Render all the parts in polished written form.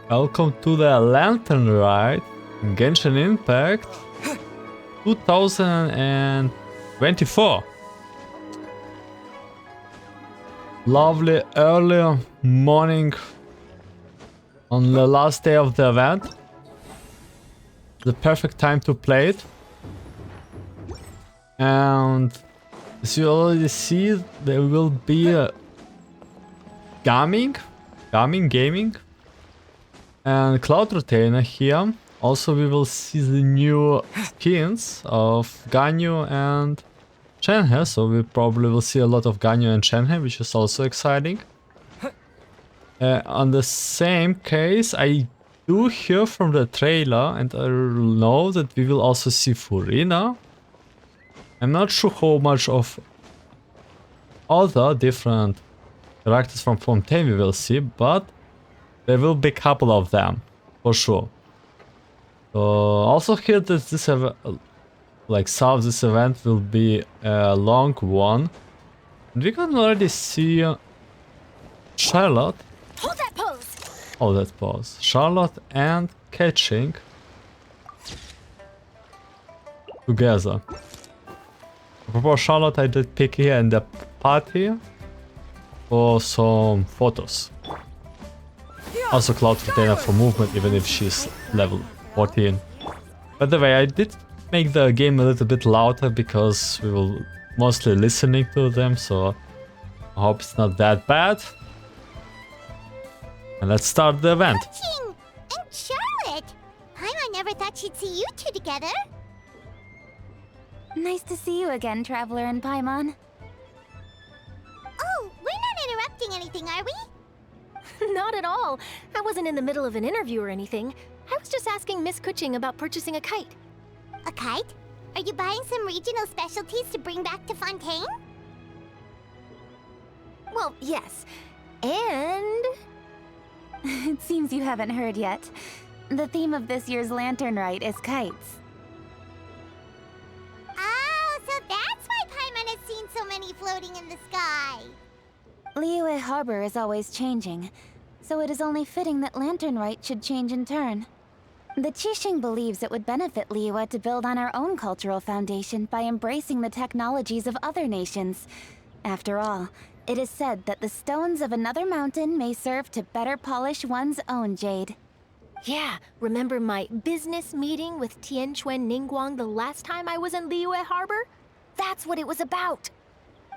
Welcome to the Lantern Rite Genshin Impact 2024. Lovely early morning on the last day of the event. The perfect time to play it. And as you already see, there will be a gaming, and cloud retainer here. Also, we will see the new skins of Ganyu and Shenhe, so we probably will see a lot of Ganyu and Shenhe, which is also exciting. On the same case, I do hear from the trailer, and I know that we will also see Furina. I'm not sure how much of other different characters from Fontaine we will see, but there will be a couple of them, for sure. Also hear that this event, some of this event will be a long one. And we can already see Charlotte. Hold that pose. Hold that pose. Charlotte and Catching together. For Charlotte, I did pick here in the party for some photos. Also cloud retainer for movement, even if she's level 14. By the way, I did make the game a little bit louder because we will mostly listening to them, so I hope it's not that bad. And let's start the event. Catching and Charlotte. I never thought she'd see you two together. Nice to see you again, Traveler and Paimon. Oh, we're not interrupting anything, are we? Not at all. I wasn't in the middle of an interview or anything. I was just asking Miss Kuching about purchasing a kite. A kite? Are you buying some regional specialties to bring back to Fontaine? Well, yes. And... It seems you haven't heard yet. The theme of this year's Lantern Rite is kites. Oh, so that's why Paimon has seen so many floating in the sky. Liyue Harbor is always changing, so it is only fitting that Lantern Rite should change in turn. The Qixing believes it would benefit Liyue to build on our own cultural foundation by embracing the technologies of other nations. After all, it is said that the stones of another mountain may serve to better polish one's own jade. yeah, remember my business meeting with Tianquan Ningguang the last time I was in Liyue Harbor? That's what it was about.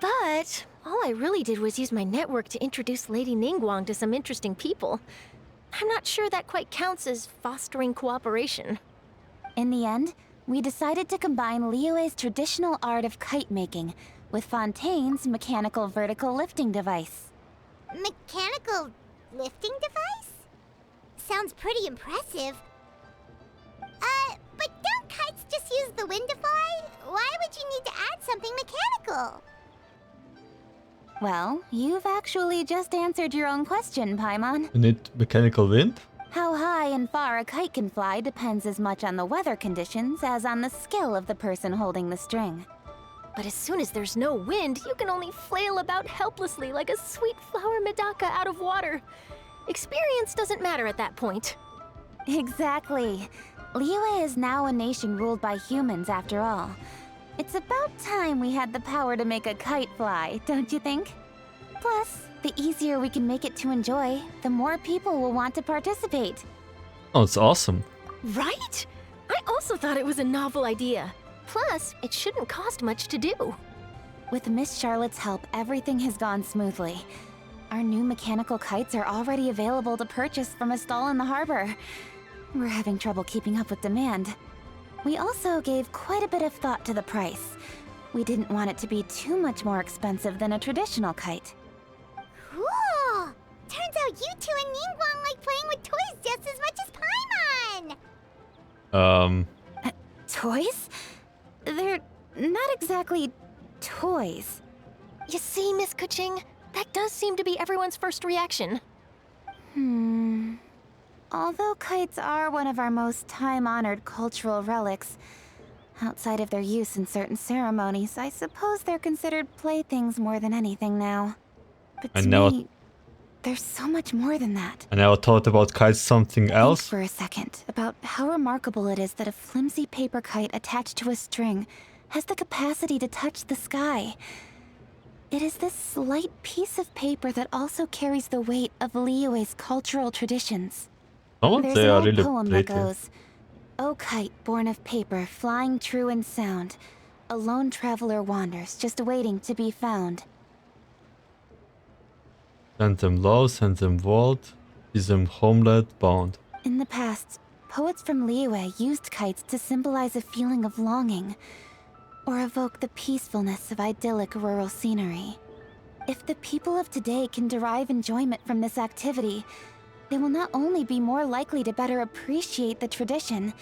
But all I really did was use my network to introduce Lady Ningguang to some interesting people. I'm not sure that quite counts as fostering cooperation. In the end, we decided to combine Liyue's traditional art of kite making with Fontaine's mechanical vertical lifting device. Mechanical lifting device? Sounds pretty impressive. But don't kites just use the wind to fly? Why would you need to add something mechanical? Well, you've actually just answered your own question, Paimon. You need mechanical wind? How high and far a kite can fly depends as much on the weather conditions as on the skill of the person holding the string. But as soon as there's no wind, you can only flail about helplessly like a sweet flower medaka out of water. Experience doesn't matter at that point. Exactly. Liyue is now a nation ruled by humans after all. It's about time we had the power to make a kite fly, don't you think? Plus, the easier we can make it to enjoy, the more people will want to participate. Oh, it's awesome. Right? I also thought it was a novel idea. Plus, it shouldn't cost much to do. With Miss Charlotte's help, everything has gone smoothly. Our new mechanical kites are already available to purchase from a stall in the harbor. We're having trouble keeping up with demand. We also gave quite a bit of thought to the price. We didn't want it to be too much more expensive than a traditional kite. Cool! Turns out you two and Ningguang like playing with toys just as much as Paimon! Toys? They're not exactly toys. You see, Miss Kuching, that does seem to be everyone's first reaction. Although kites are one of our most time-honored cultural relics, outside of their use in certain ceremonies, I suppose they're considered playthings more than anything now. But I to never me, there's so much more than that. I never thought about kites something Think else. for a second about how remarkable it is that a flimsy paper kite attached to a string has the capacity to touch the sky. It is this slight piece of paper that also carries the weight of Liyue's cultural traditions. Some of There's they an are old really poem that pretty. goes, "O kite born of paper, flying true in sound, a lone traveler wanders, just waiting to be found." Send them low, send them world, is them homeland bound. In the past, poets from Liyue used kites to symbolize a feeling of longing, or evoke the peacefulness of idyllic rural scenery. If the people of today can derive enjoyment from this activity, they will not only be more likely to better appreciate the tradition,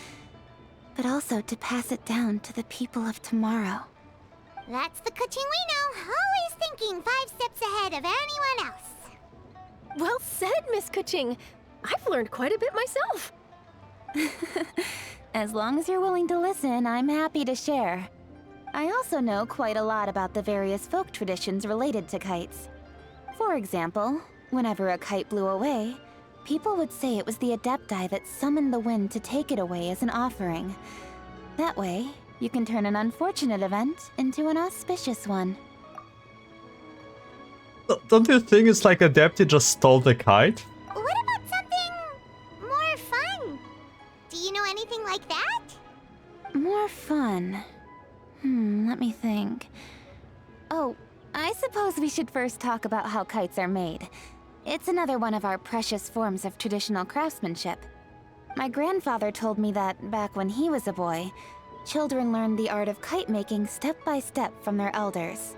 but also to pass it down to the people of tomorrow. That's the Kuching we know, always thinking 5 steps ahead of anyone else. Well said, Miss Kuching. I've learned quite a bit myself. As long as you're willing to listen, I'm happy to share. I also know quite a lot about the various folk traditions related to kites. For example, whenever a kite blew away, people would say it was the Adepti that summoned the wind to take it away as an offering. That way, you can turn an unfortunate event into an auspicious one. Don't you think it's like Adepti just stole the kite? What about something more fun? Do you know anything like that? More fun. Let me think. Oh, I suppose we should first talk about how kites are made. It's another one of our precious forms of traditional craftsmanship. My grandfather told me that, back when he was a boy, children learned the art of kite making step by step from their elders.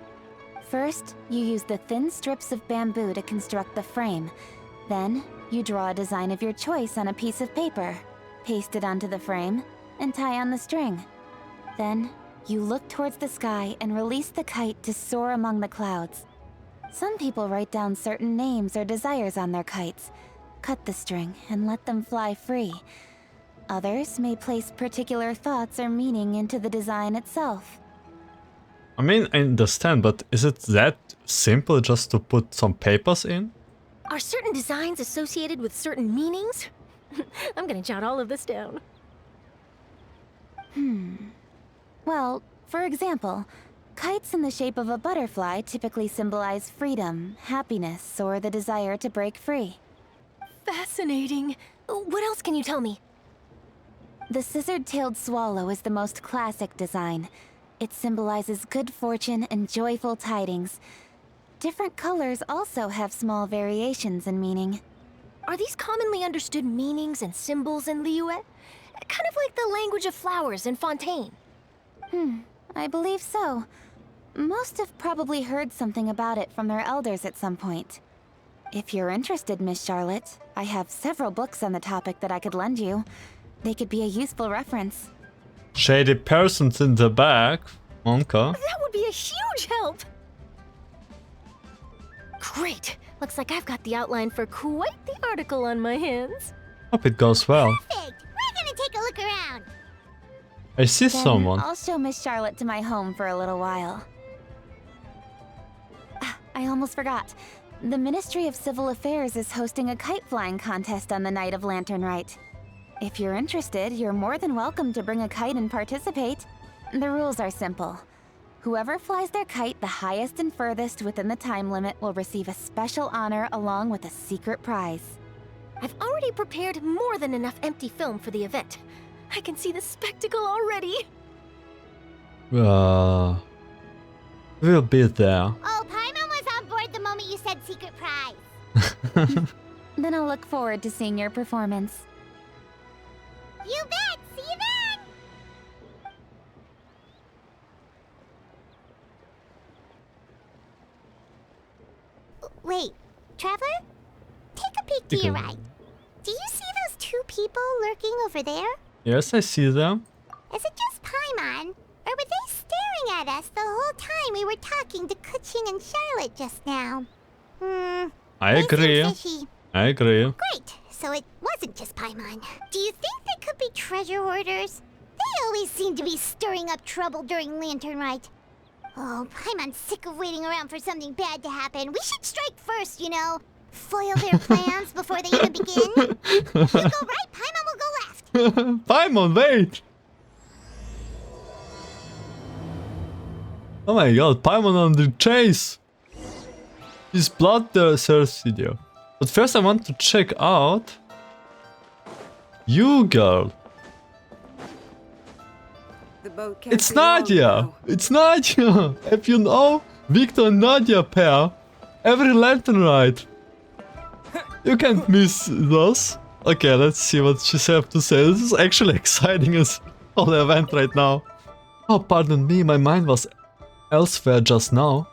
First, you use the thin strips of bamboo to construct the frame. Then, you draw a design of your choice on a piece of paper, paste it onto the frame, and tie on the string. Then, you look towards the sky and release the kite to soar among the clouds. Some people write down certain names or desires on their kites, cut the string, and let them fly free. Others may place particular thoughts or meaning into the design itself. I mean, I understand, but is it that simple just to put some papers in? Are certain designs associated with certain meanings? I'm gonna jot all of this down. Well, for example, kites in the shape of a butterfly typically symbolize freedom, happiness, or the desire to break free. Fascinating. What else can you tell me? The scissor-tailed swallow is the most classic design. It symbolizes good fortune and joyful tidings. Different colors also have small variations in meaning. Are these commonly understood meanings and symbols in Liyue? Kind of like the language of flowers in Fontaine. I believe so. Most have probably heard something about it from their elders at some point. If you're interested, Miss Charlotte, I have several books on the topic that I could lend you. They could be a useful reference. Shady persons in the back. Okay. That would be a huge help! Great! Looks like I've got the outline for quite the article on my hands. Hope it goes well. Perfect! We're gonna take a look around. I see Then someone. I'll show Miss Charlotte to my home for a little while. I almost forgot. The Ministry of Civil Affairs is hosting a kite flying contest on the night of Lantern Rite. If you're interested, you're more than welcome to bring a kite and participate. The rules are simple. Whoever flies their kite the highest and furthest within the time limit will receive a special honor along with a secret prize. I've already prepared more than enough empty film for the event. I can see the spectacle already. We'll be there. Oh, Paimon was on board the moment you said secret prize. Then I'll look forward to seeing your performance. You bet! See you then! Wait, Traveler? Take a peek to your right. Do you see those 2 people lurking over there? Yes, I see them. Is it just Paimon? Or were they staring at us the whole time we were talking to Kuching and Charlotte just now? I They agree. seem fishy. I agree. Great, so it wasn't just Paimon. Do you think they could be treasure hoarders? They always seem to be stirring up trouble during Lantern Rite. Oh, Paimon's sick of waiting around for something bad to happen. We should strike first, you know. Foil their plans before they even begin? You go right, Paimon will go left. Paimon, wait! Oh my god, Paimon on the chase! He's bloodthirsty there. But first I want to check out... You, girl! The boat can't It's be long Nadia! now. It's Nadia! If you know, Victor and Nadia pair, every Lantern Rite. You can't miss those. Okay, let's see what she's have to say. This is actually exciting as all the event right now. Oh, pardon me, my mind was elsewhere just now.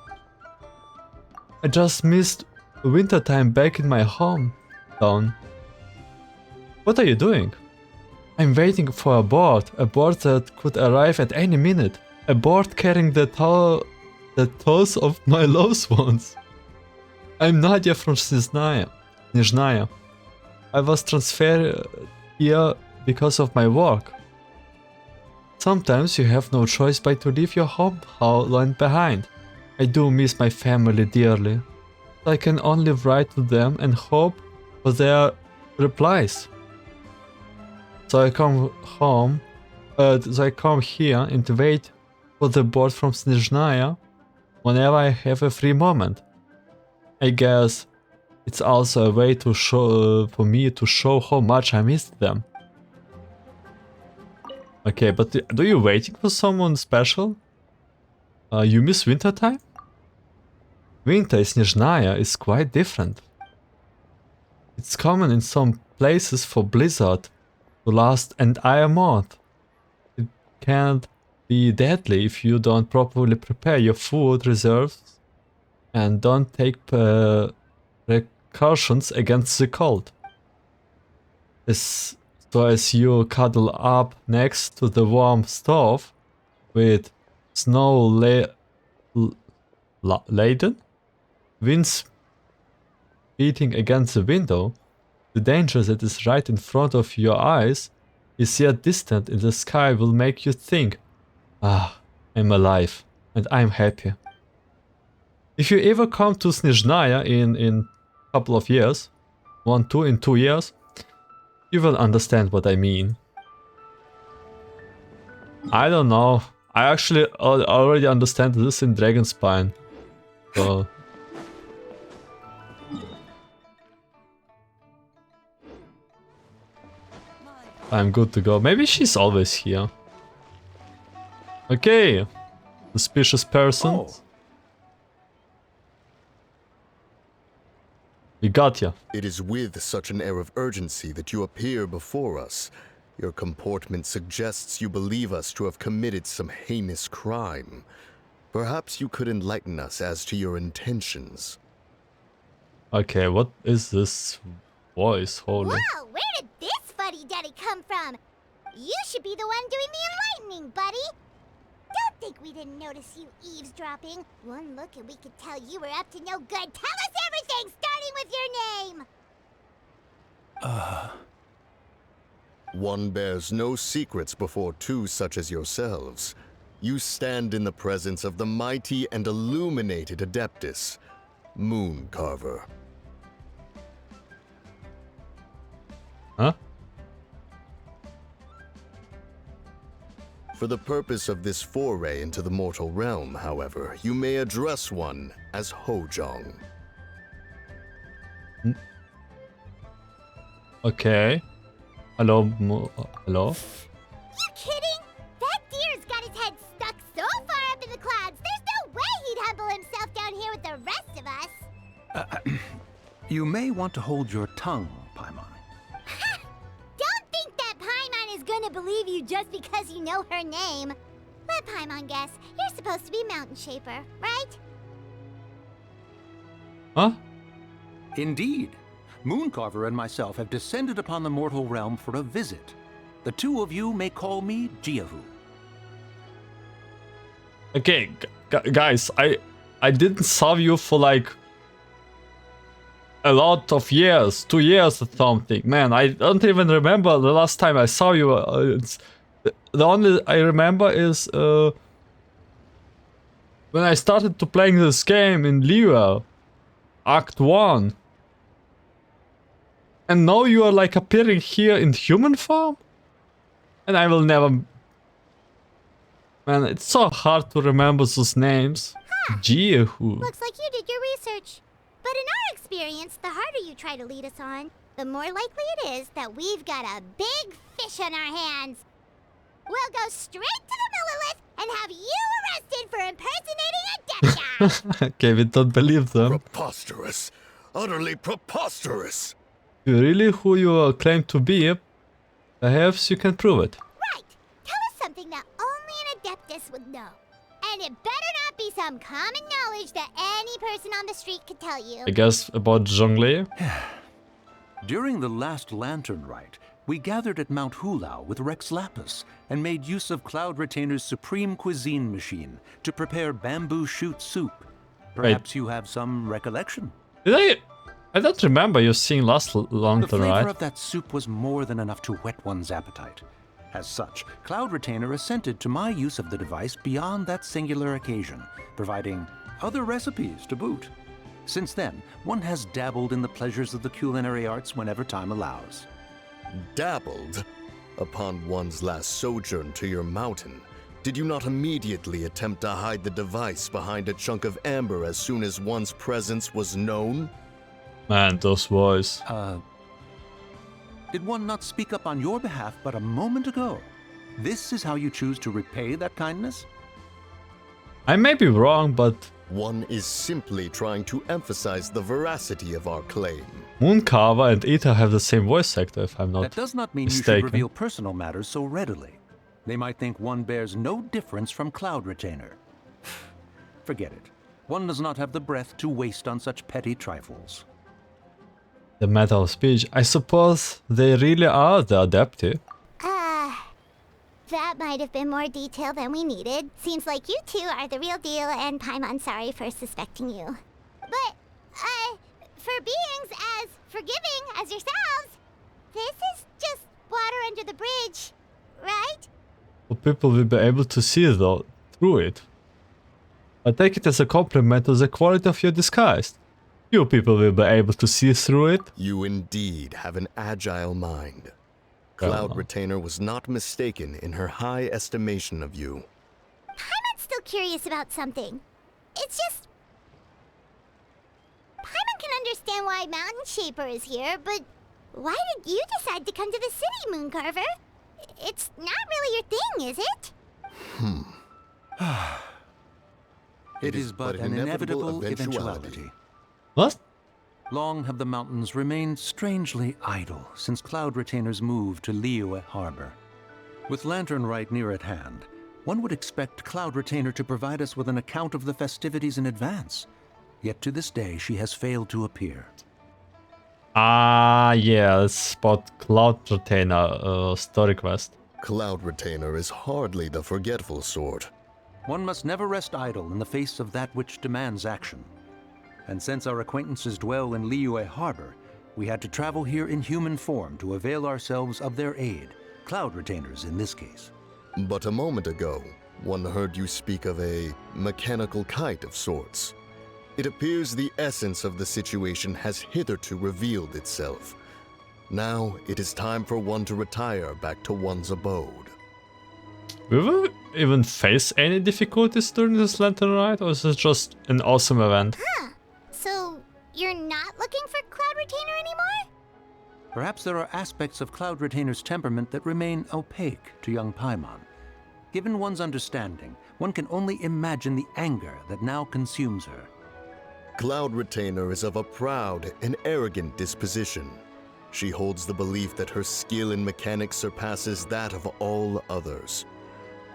I just missed wintertime back in my hometown. What are you doing? I'm waiting for a boat that could arrive at any minute. A boat carrying the toes of my loved ones. I'm Nadia from Snezhnaya. I was transferred here because of my work. Sometimes you have no choice but to leave your homeland behind. I do miss my family dearly. I can only write to them and hope for their replies. So I come here and wait for the boat from Snezhnaya whenever I have a free moment. I guess it's also a way to show for me to show how much I missed them. Okay, but do you waiting for someone special? You miss wintertime? Winter in Snezhnaya is quite different. It's common in some places for blizzard to last an entire month. It can be deadly if you don't properly prepare your food reserves and don't take precautions against the cold. So as you cuddle up next to the warm stove with snow laden winds beating against the window, the danger that is right in front of your eyes is yet distant in the sky will make you think, ah, I'm alive and I'm happy. If you ever come to Snezhnaya in a couple of years, in 2 years, you will understand what I mean. I don't know. I actually already understand this in Dragonspine. So I'm good to go. Maybe she's always here. Okay. Suspicious person. Oh. We got ya. It is with such an air of urgency that you appear before us. Your comportment suggests you believe us to have committed some heinous crime. Perhaps you could enlighten us as to your intentions. Okay, what is this voice? Holy. Whoa, where did this fuddy-duddy come from? You should be the one doing the enlightening, buddy. Don't think we didn't notice you eavesdropping. One look and we could tell you were up to no good. Tell us everything, starting with your name. One bears no secrets before two such as yourselves. You stand in the presence of the mighty and illuminated Adeptus, Moon Carver. Huh? For the purpose of this foray into the mortal realm, however, you may address one as Hojong. Okay. Hello, hello? You kidding? That deer's got his head stuck so far up in the clouds, there's no way he'd humble himself down here with the rest of us. You may want to hold your tongue, Paimon. Don't think that Paimon is gonna believe you just because you know her name. Let Paimon guess. You're supposed to be Mountain Shaper, right? Huh? Indeed. Mooncarver and myself have descended upon the mortal realm for a visit. The two of you may call me Jiavu. Okay, guys, I didn't saw you for like a lot of years, 2 years or something. Man, I don't even remember the last time I saw you. The only I remember is when I started to playing this game in Liyue, Act 1. And now you are like appearing here in human form? And I will never... Man, it's so hard to remember those names. Jiahu. Looks like you did your research. But in our experience, the harder you try to lead us on, the more likely it is that we've got a big fish on our hands. We'll go straight to the Millilith and have you arrested for impersonating a demigod. Okay, we don't believe them. Preposterous. Utterly preposterous. You really who you claim to be? Perhaps you can prove it. Right. Tell us something that only an Adeptus would know. And it better not be some common knowledge that any person on the street could tell you. I guess about Zhongli. During the last Lantern Rite, we gathered at Mount Hulao with Rex Lapis and made use of Cloud Retainer's supreme cuisine machine to prepare bamboo shoot soup. Perhaps you have some recollection. Did I don't remember you seeing last The Lantern flavor Rite. of that soup was more than enough to whet one's appetite. As such, Cloud Retainer assented to my use of the device beyond that singular occasion, providing other recipes to boot. Since then, one has dabbled in the pleasures of the culinary arts whenever time allows. Dabbled? Upon one's last sojourn to your mountain, did you not immediately attempt to hide the device behind a chunk of amber as soon as one's presence was known? Man, those boys. Did one not speak up on your behalf but a moment ago? This is how you choose to repay that kindness? I may be wrong, but One is simply trying to emphasize the veracity of our claim. Mooncarver and Ita have the same voice actor, if I'm not That does not mean you mistaken. should reveal personal matters so readily. They might think one bears no difference from Cloud Retainer. Forget it. One does not have the breath to waste on such petty trifles. The matter of speech. I suppose they really are the Adepti. That might have been more detail than we needed. Seems like you two are the real deal, and Paimon's sorry for suspecting you. But, for beings as forgiving as yourselves, this is just water under the bridge, right? So people will be able to see though through it. I take it as a compliment to the quality of your disguise. You people will be able to see through it. You indeed have an agile mind. Cloud Retainer was not mistaken in her high estimation of you. Paimon's still curious about something. It's just... Paimon can understand why Mountain Shaper is here, but why did you decide to come to the city, Mooncarver? It's not really your thing, is it? It is but an inevitable eventuality. What? Long have the mountains remained strangely idle since Cloud Retainer's move to Liyue Harbor. With Lantern Rite near at hand, one would expect Cloud Retainer to provide us with an account of the festivities in advance. Yet to this day, she has failed to appear. Ah, yeah, it's about Cloud Retainer story quest. Cloud Retainer is hardly the forgetful sort. One must never rest idle in the face of that which demands action. And since our acquaintances dwell in Liyue Harbor, we had to travel here in human form to avail ourselves of their aid, Cloud Retainers in this case. But a moment ago, one heard you speak of a mechanical kite of sorts. It appears the essence of the situation has hitherto revealed itself. Now it is time for one to retire back to one's abode. Will we even face any difficulties during this Lantern Rite, or is it just an awesome event? So, you're not looking for Cloud Retainer anymore? Perhaps there are aspects of Cloud Retainer's temperament that remain opaque to young Paimon. Given one's understanding, one can only imagine the anger that now consumes her. Cloud Retainer is of a proud and arrogant disposition. She holds the belief that her skill in mechanics surpasses that of all others.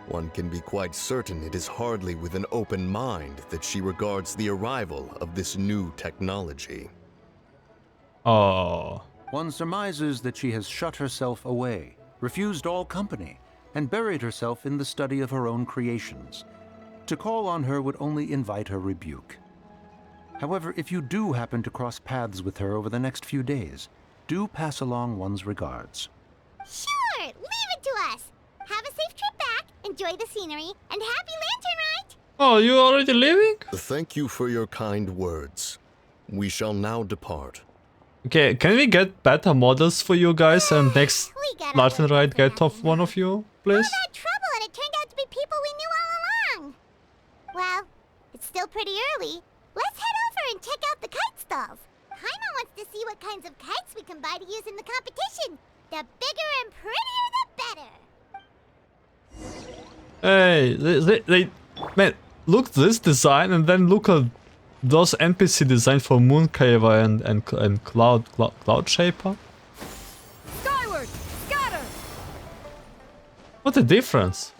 One can be quite certain it is hardly with an open mind that she regards the arrival of this new technology. Oh. One surmises that she has shut herself away, refused all company, and buried herself in the study of her own creations. To call on her would only invite her rebuke. However, if you do happen to cross paths with her over the next few days, do pass along one's regards. Sure, leave it to us. Have a safe trip back, enjoy the scenery, and happy Lantern Rite! Oh, you already leaving? Thank you for your kind words. We shall now depart. Okay, can we get better models for you guys and next We got Lantern other Rite things get to off one of you, please? All that trouble and it turned out to be people we knew all along. Well, it's still pretty early. Let's head over and check out the kite stalls. Paimon wants to see what kinds of kites we can buy to use in the competition. The bigger and prettier, the better. Hey, man, look this design and then look at those NPC design for Mooncaver and Cloud Shaper. Skyward! Scatter! What a difference!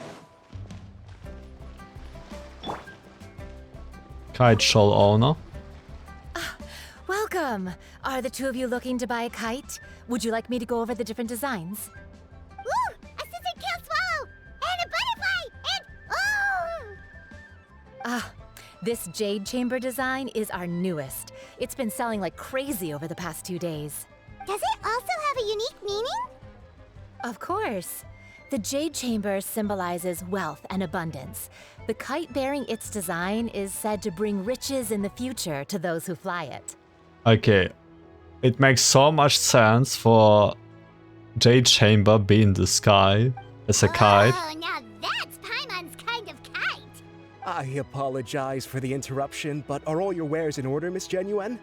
Kite shawl owner. Welcome! Are the two of you looking to buy a kite? Would you like me to go over the different designs? Ooh, a scissor kill swallow! And a butterfly! And oh! Ah, this jade chamber design is our newest. It's been selling like crazy over the past 2 days. Does it also have a unique meaning? Of course. The jade chamber symbolizes wealth and abundance. The kite bearing its design is said to bring riches in the future to those who fly it. Okay, it makes so much sense for Jade Chamber be in the sky as a kite. Oh, now that's Paimon's kind of kite. I apologize for the interruption, but are all your wares in order, Miss Genuine?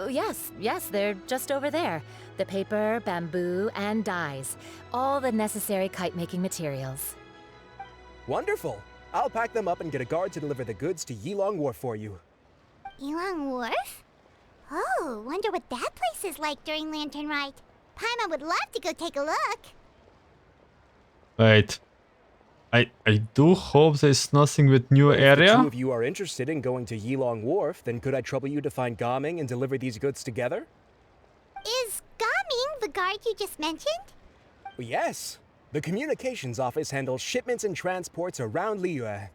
Yes, they're just over there. The paper, bamboo, and dyes. All the necessary kite-making materials. Wonderful. I'll pack them up and get a guard to deliver the goods to Yilong Wharf for you. Yilong Wharf? Oh, wonder what that place is like during Lantern Rite. Paimon would love to go take a look. Wait. I do hope there's nothing with new If the area. two of you are interested in going to Yilong Wharf, then could I trouble you to find Gaming and deliver these goods together? Is Gaming the guard you just mentioned? Yes. The communications office handles shipments and transports around Liyue.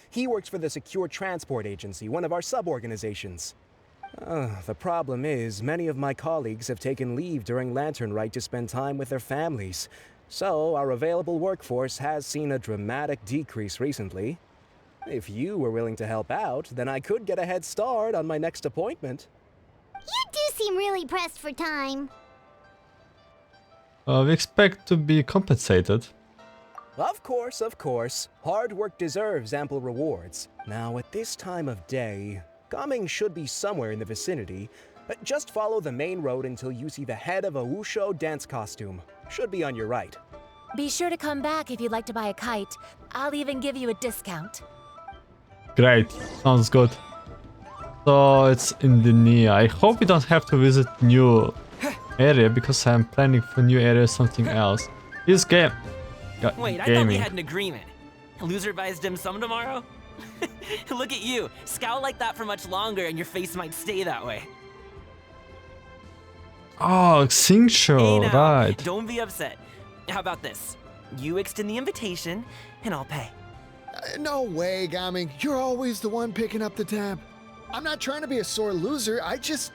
He works for the Secure Transport Agency, one of our sub-organizations. The problem is, many of my colleagues have taken leave during Lantern Rite to spend time with their families. So, our available workforce has seen a dramatic decrease recently. If you were willing to help out, then I could get a head start on my next appointment. You do seem really pressed for time. We expect to be compensated. Of course, of course. Hard work deserves ample rewards. Now, at this time of day, Gaming should be somewhere in the vicinity. Just follow the main road until you see the head of a Wushu dance costume. Should be on your right. Be sure to come back if you'd like to buy a kite. I'll even give you a discount. Great, sounds good. So it's in the near. I hope we don't have to visit new area because I'm planning for new area something else. This game. Wait, I thought we had an agreement. Loser buys dim sum tomorrow? Look at you. Scowl like that for much longer and your face might stay that way. Oh, Xingqiu, Hey now, right. don't be upset. How about this? You extend the invitation and I'll pay. No way, Gaming. You're always the one picking up the tab. I'm not trying to be a sore loser. I just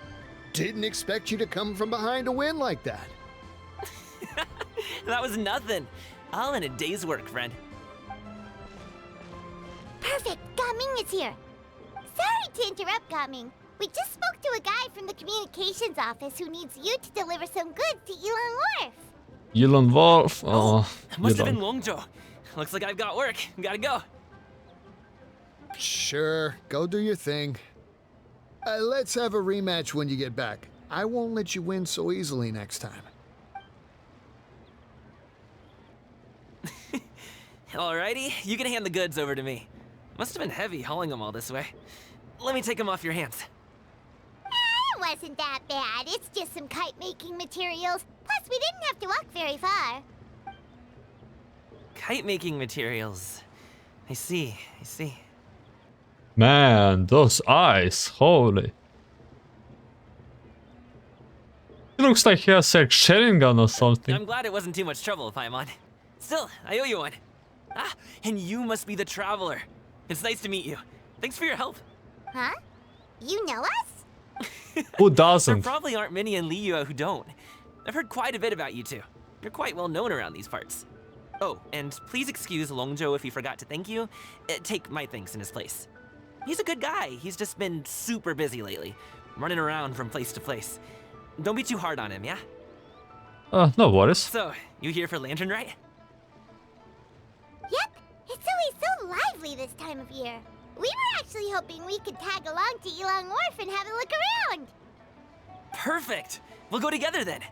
didn't expect you to come from behind to win like that. That was nothing. All in a day's work, friend. Perfect, Gaming is here. Sorry to interrupt, Gaming. We just spoke to a guy from the communications office who needs you to deliver some goods to Yilong Wharf. Yilong Wharf. Oh, Must have been Yilong. Longzhou. Looks like I've got work. Gotta go. Sure, go do your thing. Let's have a rematch when you get back. I won't let you win so easily next time. Alrighty, you can hand the goods over to me. Must have been heavy hauling them all this way. Let me take them off your hands. It wasn't that bad. It's just some kite-making materials. Plus, we didn't have to walk very far. Kite-making materials. I see. Man, those eyes, holy. It looks like he has a Sharingan or something. I'm glad it wasn't too much trouble, Paimon. Still, I owe you one. Ah, and you must be the traveler. It's nice to meet you. Thanks for your help. Huh? You know us? Who There doesn't? probably aren't many in Liyue who don't. I've heard quite a bit about you two. You're quite well known around these parts. Oh, and please excuse Longzhou if he forgot to thank you. Take my thanks in his place. He's a good guy. He's just been super busy lately, running around from place to place. Don't be too hard on him, yeah? No worries. So, you here for Lantern Rite? Yep, it's always so lively this time of year. We were actually hoping we could tag along to Elong Wharf and have a look around. Perfect! We'll go together then.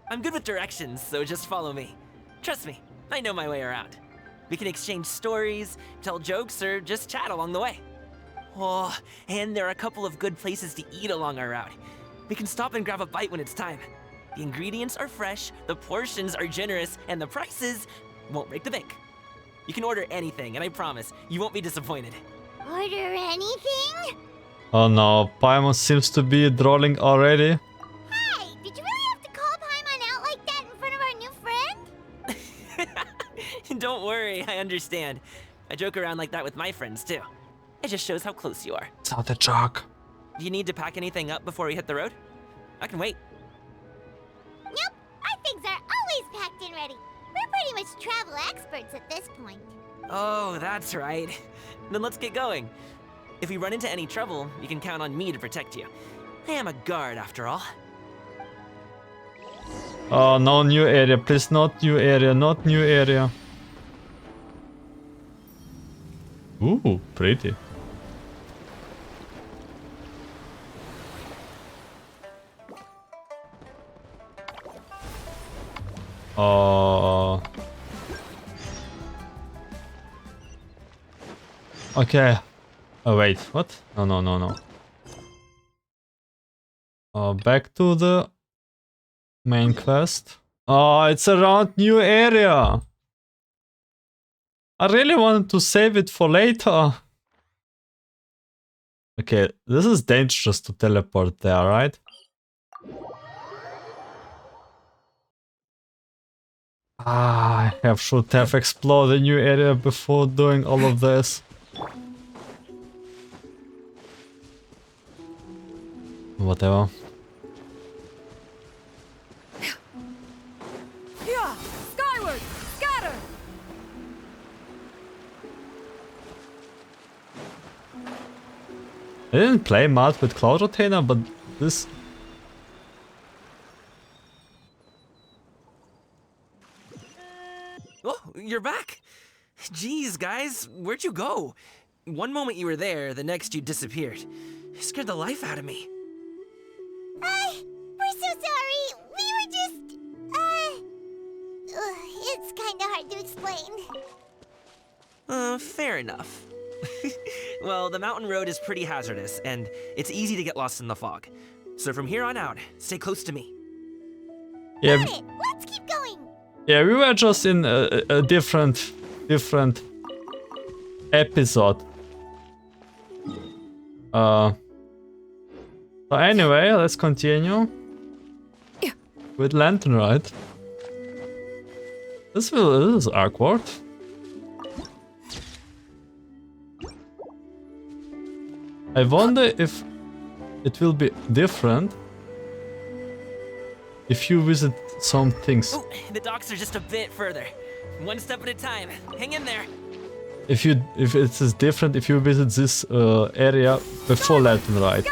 I'm good with directions, so just follow me. Trust me, I know my way around. We can exchange stories, tell jokes, or just chat along the way. Oh, and there are a couple of good places to eat along our route. We can stop and grab a bite when it's time. The ingredients are fresh, the portions are generous, and the prices won't break the bank. You can order anything, and I promise, you won't be disappointed. Order anything? Oh no, Paimon seems to be drooling already. Hey, did you really have to call Paimon out like that in front of our new friend? Don't worry, I understand. I joke around like that with my friends too. It just shows how close you are. It's not a joke. Do you need to pack anything up before we hit the road? I can wait. Nope, our things are always packed and ready. We're pretty much travel experts at this point. Oh, that's right. Then let's get going. If we run into any trouble, you can count on me to protect you. I am a guard after all. Oh, no new area. Please, not new area. Not new area. Ooh, pretty. Okay. Oh wait, what? No. Back to the main quest. Oh, it's around new area. I really wanted to save it for later. Okay, this is dangerous to teleport there, right? I should have explored the new area before doing all of this. Whatever. Yeah, skyward, scatter. I didn't play much with Cloud Retainer, but this... Oh, you're back. Jeez, guys, where'd you go? One moment you were there, the next you disappeared. You scared the life out of me. We're so sorry. We were just, it's kinda hard to explain. Fair enough. Well, the mountain road is pretty hazardous, and it's easy to get lost in the fog. So from here on out, stay close to me. Yeah, Got it. Let's keep going. yeah, we were just in a different episode. So anyway, let's continue with Lantern Rite. This is awkward. I wonder if it will be different if you visit some things. Oh, the docks are just a bit further. One step at a time. Hang in there. If it is different if you visit this area before Lantern Rite.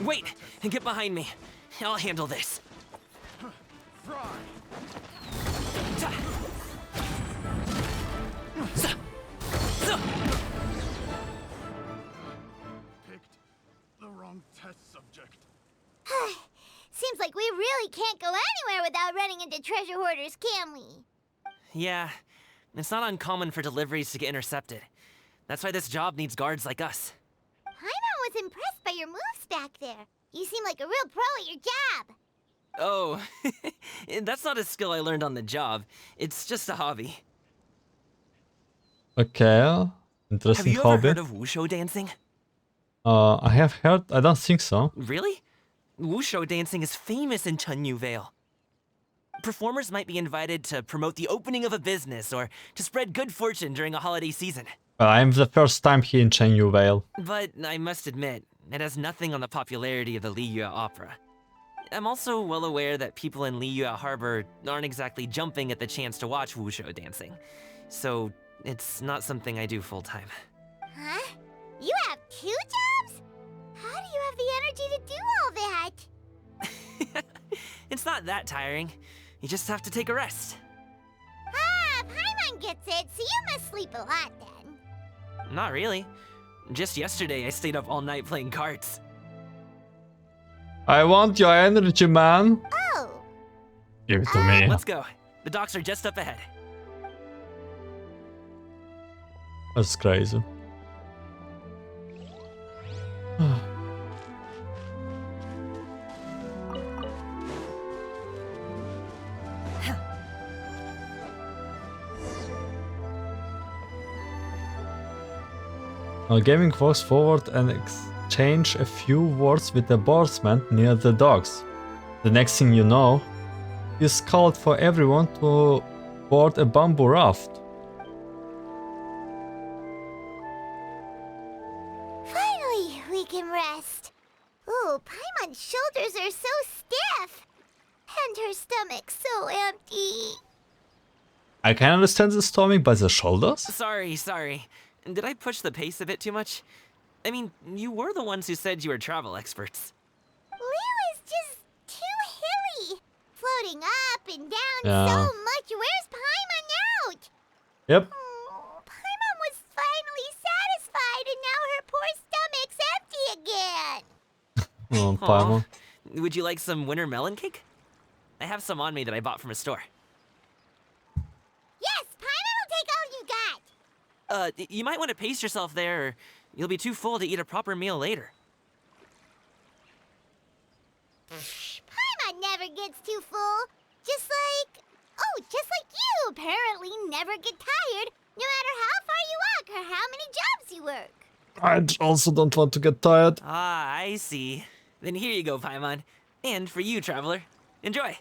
Wait, and get behind me. I'll handle this. Seems like we really can't go anywhere without running into treasure hoarders, can we? Yeah, it's not uncommon for deliveries to get intercepted. That's why this job needs guards like us. Paimon was impressed by your moves back there. You seem like a real pro at your job. Oh, that's not a skill I learned on the job. It's just a hobby. Okay, interesting Have you ever hobby. heard of wushu dancing? I have heard. I don't think so. Really? Wushu dancing is famous in Chunyu Vale. Performers might be invited to promote the opening of a business or to spread good fortune during a holiday season. Well, I'm the first time here in Chunyu Vale. But I must admit, it has nothing on the popularity of the Liyue opera. I'm also well aware that people in Liyue Harbor aren't exactly jumping at the chance to watch wushu dancing. So it's not something I do full-time. Huh? You have 2 jobs? How do hired you to do all that? It's not that tiring. You just have to take a rest. Ah, Paimon gets it, so you must sleep a lot then. Not really. Just yesterday, I stayed up all night playing cards. I want your energy, man. Oh, Give it to me. Let's go. The docks are just up ahead. That's crazy. Now Gaming walks forward and exchange a few words with the boatsman near the docks. The next thing you know, he's called for everyone to board a bamboo raft. finally we can rest. Ooh, Paimon's shoulders are so stiff. And her stomach's so empty. I can understand the stomach, but the shoulders? Sorry. Did I push the pace a bit too much? I mean, you were the ones who said you were travel experts. Liyue is just too hilly. Floating up and down Yeah. so much. Where's Paimon out? Yep. Oh, Paimon was finally satisfied and now her poor stomach's empty again. Oh, Aw. Paimon. Would you like some winter melon cake? I have some on me that I bought from a store. Yes, Paimon will take all you got. You might want to pace yourself there, or you'll be too full to eat a proper meal later. Paimon never gets too full. Just like you apparently never get tired, no matter how far you walk or how many jobs you work. I also don't want to get tired. Ah, I see. Then here you go, Paimon. And for you, traveler. Enjoy.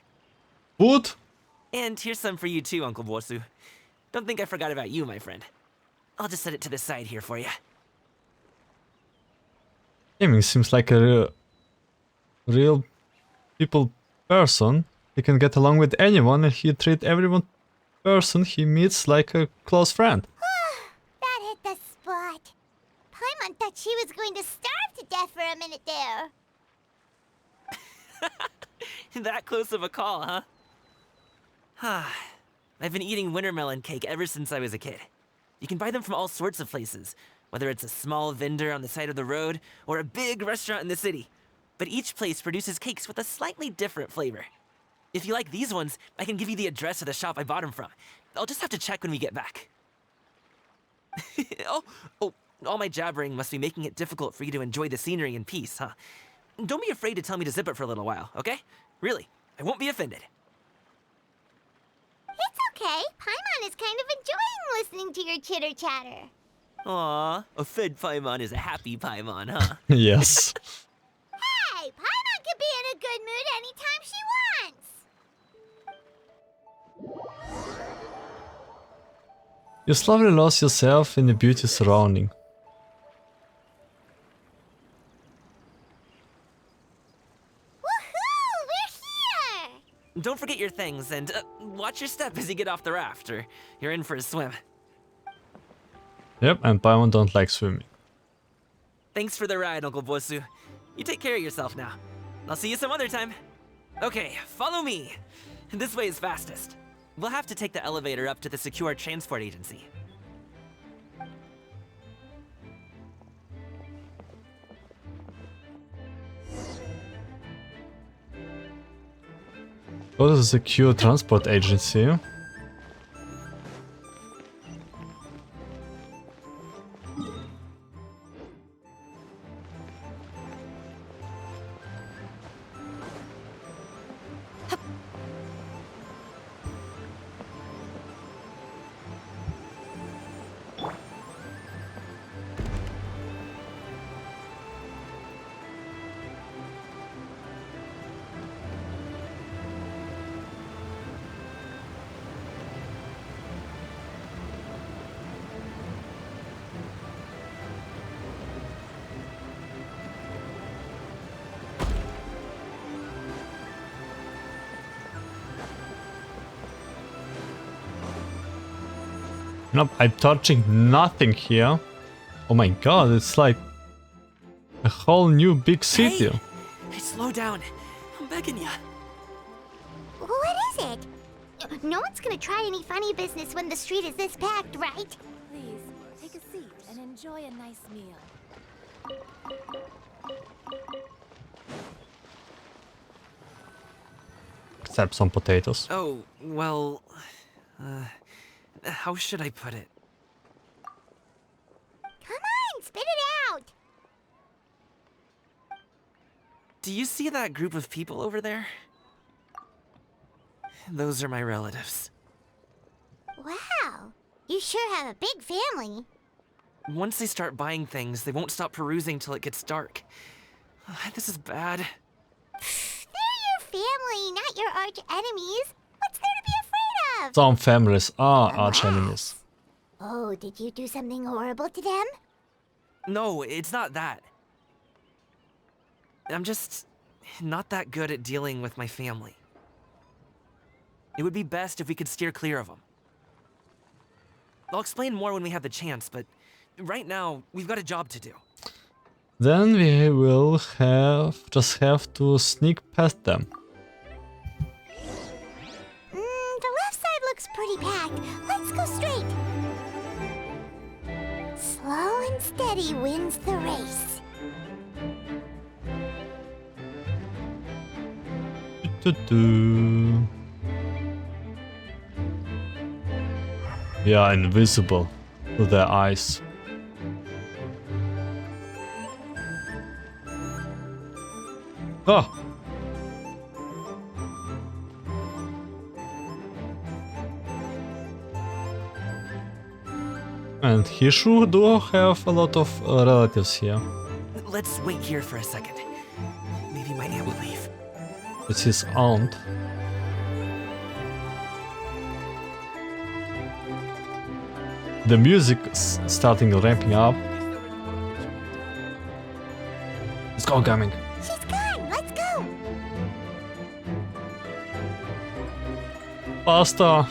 Food? And here's some for you too, Uncle Bosu. Don't think I forgot about you, my friend. I'll just set it to the side here for you. Gaming seems like a real people person. He can get along with anyone and he treats everyone person he meets like a close friend. That hit the spot. Paimon thought she was going to starve to death for a minute there. That close of a call, huh? I've been eating winter melon cake ever since I was a kid. You can buy them from all sorts of places, whether it's a small vendor on the side of the road or a big restaurant in the city. But each place produces cakes with a slightly different flavor. If you like these ones, I can give you the address of the shop I bought them from. I'll just have to check when we get back. Oh, all my jabbering must be making it difficult for you to enjoy the scenery in peace, huh? Don't be afraid to tell me to zip it for a little while, okay? Really, I won't be offended. It's okay. Paimon is kind of enjoying listening to your chitter-chatter. Aw, a fed Paimon is a happy Paimon, huh? Yes. Hey, Paimon can be in a good mood anytime she wants. You slowly lost yourself in the beauty surrounding. Woohoo! We're here! Don't forget your things, and watch your step as you get off the raft, or you're in for a swim. Yep, and Paimon don't like swimming. Thanks for the ride, Uncle Bosu. You take care of yourself now. I'll see you some other time. Okay, follow me. This way is fastest. We'll have to take the elevator up to the secure transport agency. Go to the secure transport agency. Nope, I'm touching nothing here. Oh my god, it's like a whole new big city. Hey, slow down. I'm begging ya. What is it? No one's gonna try any funny business when the street is this packed, right? Please, take a seat and enjoy a nice meal. Except some potatoes. Oh, well... how should I put it? Come on, spit it out! Do you see that group of people over there? Those are my relatives. Wow, you sure have a big family. Once they start buying things, they won't stop perusing till it gets dark. This is bad. They're your family, not your arch enemies. What's there to be afraid of? Some families are arch enemies. Oh, did you do something horrible to them? No, it's not that. I'm just not that good at dealing with my family. It would be best if we could steer clear of them. I'll explain more when we have the chance, but right now, we've got a job to do. Then we will just have to sneak past them. The left side looks pretty packed. Let's go straight. Slow and steady wins the race. We are invisible to their eyes. Oh! And he sure do have a lot of relatives here. Let's wait here for a second. Maybe my aunt will leave. It's his aunt. The music is starting ramping up. Let's go, Gaming. She's gone. Let's go. Faster.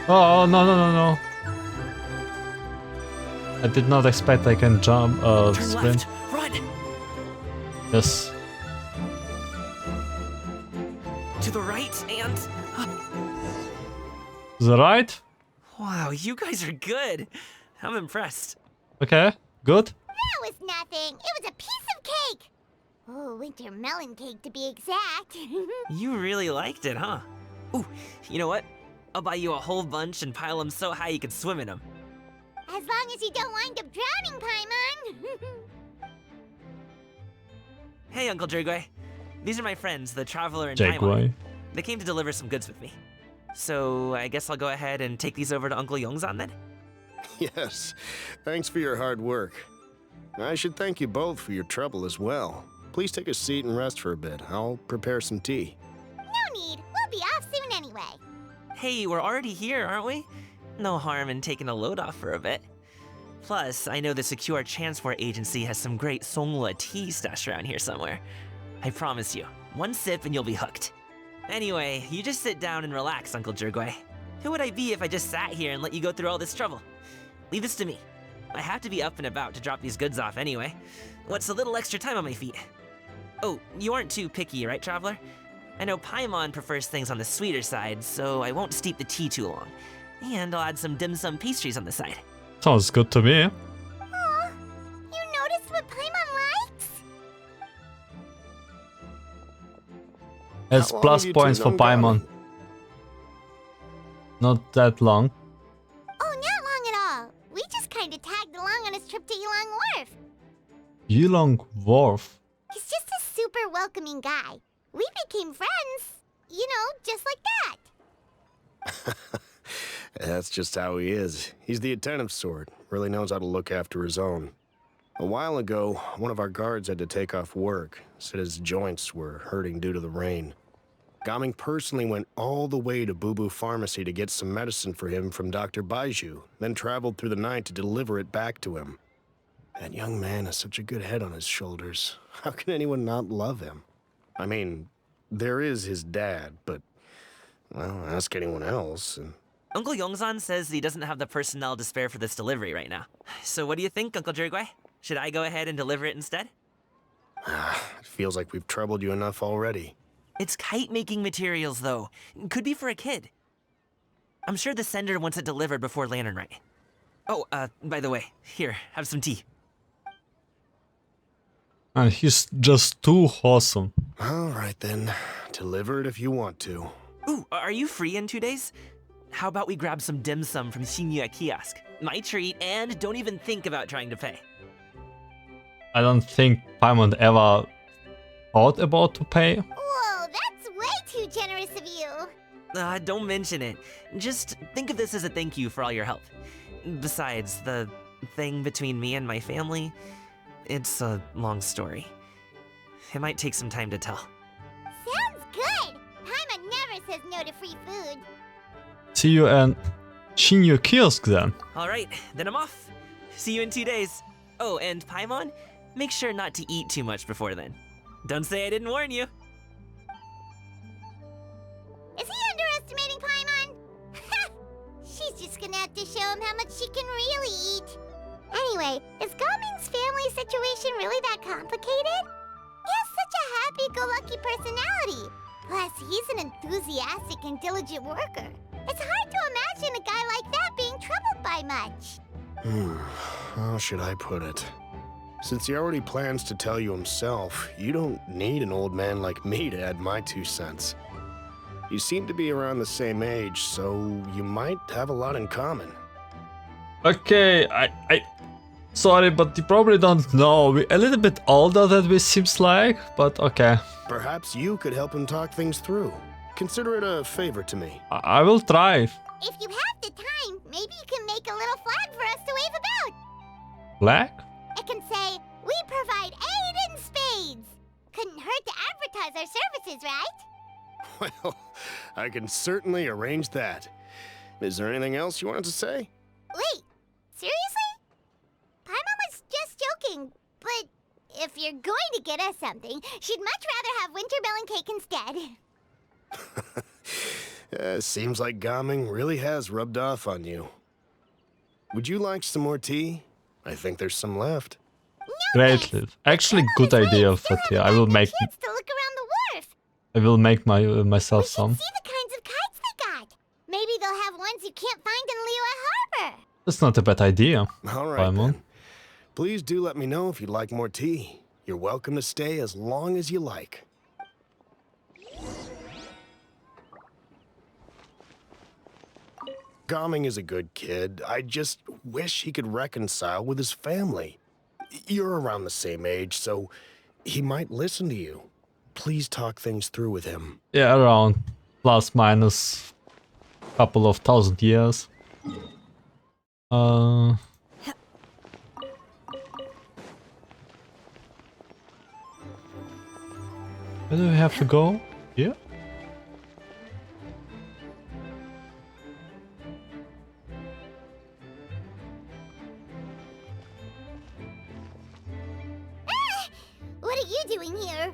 Oh, no, no, no, no. I did not expect I can jump, Turn sprint. left. Run. Yes. To the right and... To the right? Wow, you guys are good. I'm impressed. Okay, good. That was nothing. It was a piece of cake. Oh, winter melon cake to be exact. You really liked it, huh? Ooh, you know what? I'll buy you a whole bunch and pile them so high you can swim in them. As long as you don't wind up drowning, Paimon. Hey, Uncle Jergway. These are my friends, the Traveler and Jagway. Taywat. They came to deliver some goods with me. So, I guess I'll go ahead and take these over to Uncle Yongzan then? Yes, thanks for your hard work. I should thank you both for your trouble as well. Please take a seat and rest for a bit. I'll prepare some tea. No need. We'll be off soon anyway. Hey, we're already here, aren't we? No harm in taking a load off for a bit. Plus, I know the Secure Transport Agency has some great Songhua tea stashed around here somewhere. I promise you, one sip and you'll be hooked. Anyway, you just sit down and relax, Uncle Jergway. Who would I be if I just sat here and let you go through all this trouble? Leave this to me. I have to be up and about to drop these goods off anyway. What's a little extra time on my feet? Oh, you aren't too picky, right, Traveler? I know Paimon prefers things on the sweeter side, so I won't steep the tea too long. And I'll add some dim sum pastries on the side. Sounds good to me. Aw, you noticed what Paimon likes? It's How long plus have you two points for known Paimon. Gami? Not that long. Oh, not long at all. We just kind of tagged along on his trip to Yulong Wharf. Yulong Wharf. He's just a super welcoming guy. We became friends. You know, just like that. That's just how he is. He's the attentive sort. Really knows how to look after his own. A while ago, one of our guards had to take off work. Said his joints were hurting due to the rain. Gaming personally went all the way to Boo Boo Pharmacy to get some medicine for him from Dr. Baiju, then traveled through the night to deliver it back to him. That young man has such a good head on his shoulders. How can anyone not love him? I mean, there is his dad, but, well, ask anyone else, and Uncle Yongzan says he doesn't have the personnel to spare for this delivery right now. So what do you think, Uncle Jirgui? Should I go ahead and deliver it instead? It feels like we've troubled you enough already. It's kite-making materials, though. Could be for a kid. I'm sure the sender wants it delivered before Lantern Rite. Oh, by the way, here, have some tea. And he's just too wholesome. All right then. Deliver it if you want to. Ooh, are you free in 2 days? How about we grab some dim sum from Liyue kiosk? My treat, and don't even think about trying to pay. I don't think Paimon ever thought about to pay. Whoa, that's way too generous of you. Don't mention it. Just think of this as a thank you for all your help. Besides, the thing between me and my family, it's a long story. It might take some time to tell. Sounds good. Paimon never says no to free food. See you at Liyue kiosk then. Alright, then I'm off. See you in 2 days. Oh, and Paimon, make sure not to eat too much before then. Don't say I didn't warn you. Is he underestimating Paimon? She's just gonna have to show him how much she can really eat. Anyway, is Gaming's family situation really that complicated? He has such a happy-go-lucky personality. Plus, he's an enthusiastic and diligent worker. It's hard to imagine a guy like that being troubled by much. How should I put it? Since he already plans to tell you himself, you don't need an old man like me to add my 2 cents. You seem to be around the same age, so you might have a lot in common. Okay, I sorry, but you probably don't know. We're a little bit older than we seems like, but okay. Perhaps you could help him talk things through. Consider it a favor to me. I will try. If you have the time, maybe you can make a little flag for us to wave about. Black? It can say, "We provide aid in spades." Couldn't hurt to advertise our services, right? Well, I can certainly arrange that. Is there anything else you wanted to say? Wait, seriously? Paimon was just joking, but if you're going to get us something, she'd much rather have wintermelon cake instead. Seems like Gaming really has rubbed off on you. Would you like some more tea? I think there's some left. No, Greatly. Actually, good idea for tea. I will make. chance to look around the wharf. I will make myself some. See the kinds of kites they got. Maybe they'll have ones you can't find in Liyue Harbor. That's not a bad idea. All right, Paimon. then. Please do let me know if you'd like more tea. You're welcome to stay as long as you like. Gaming is a good kid. I just wish he could reconcile with his family. You're around the same age, so he might listen to you. Please talk things through with him. Yeah, around plus minus couple of 1,000 years. Where do we have to go? Here? What are you doing here?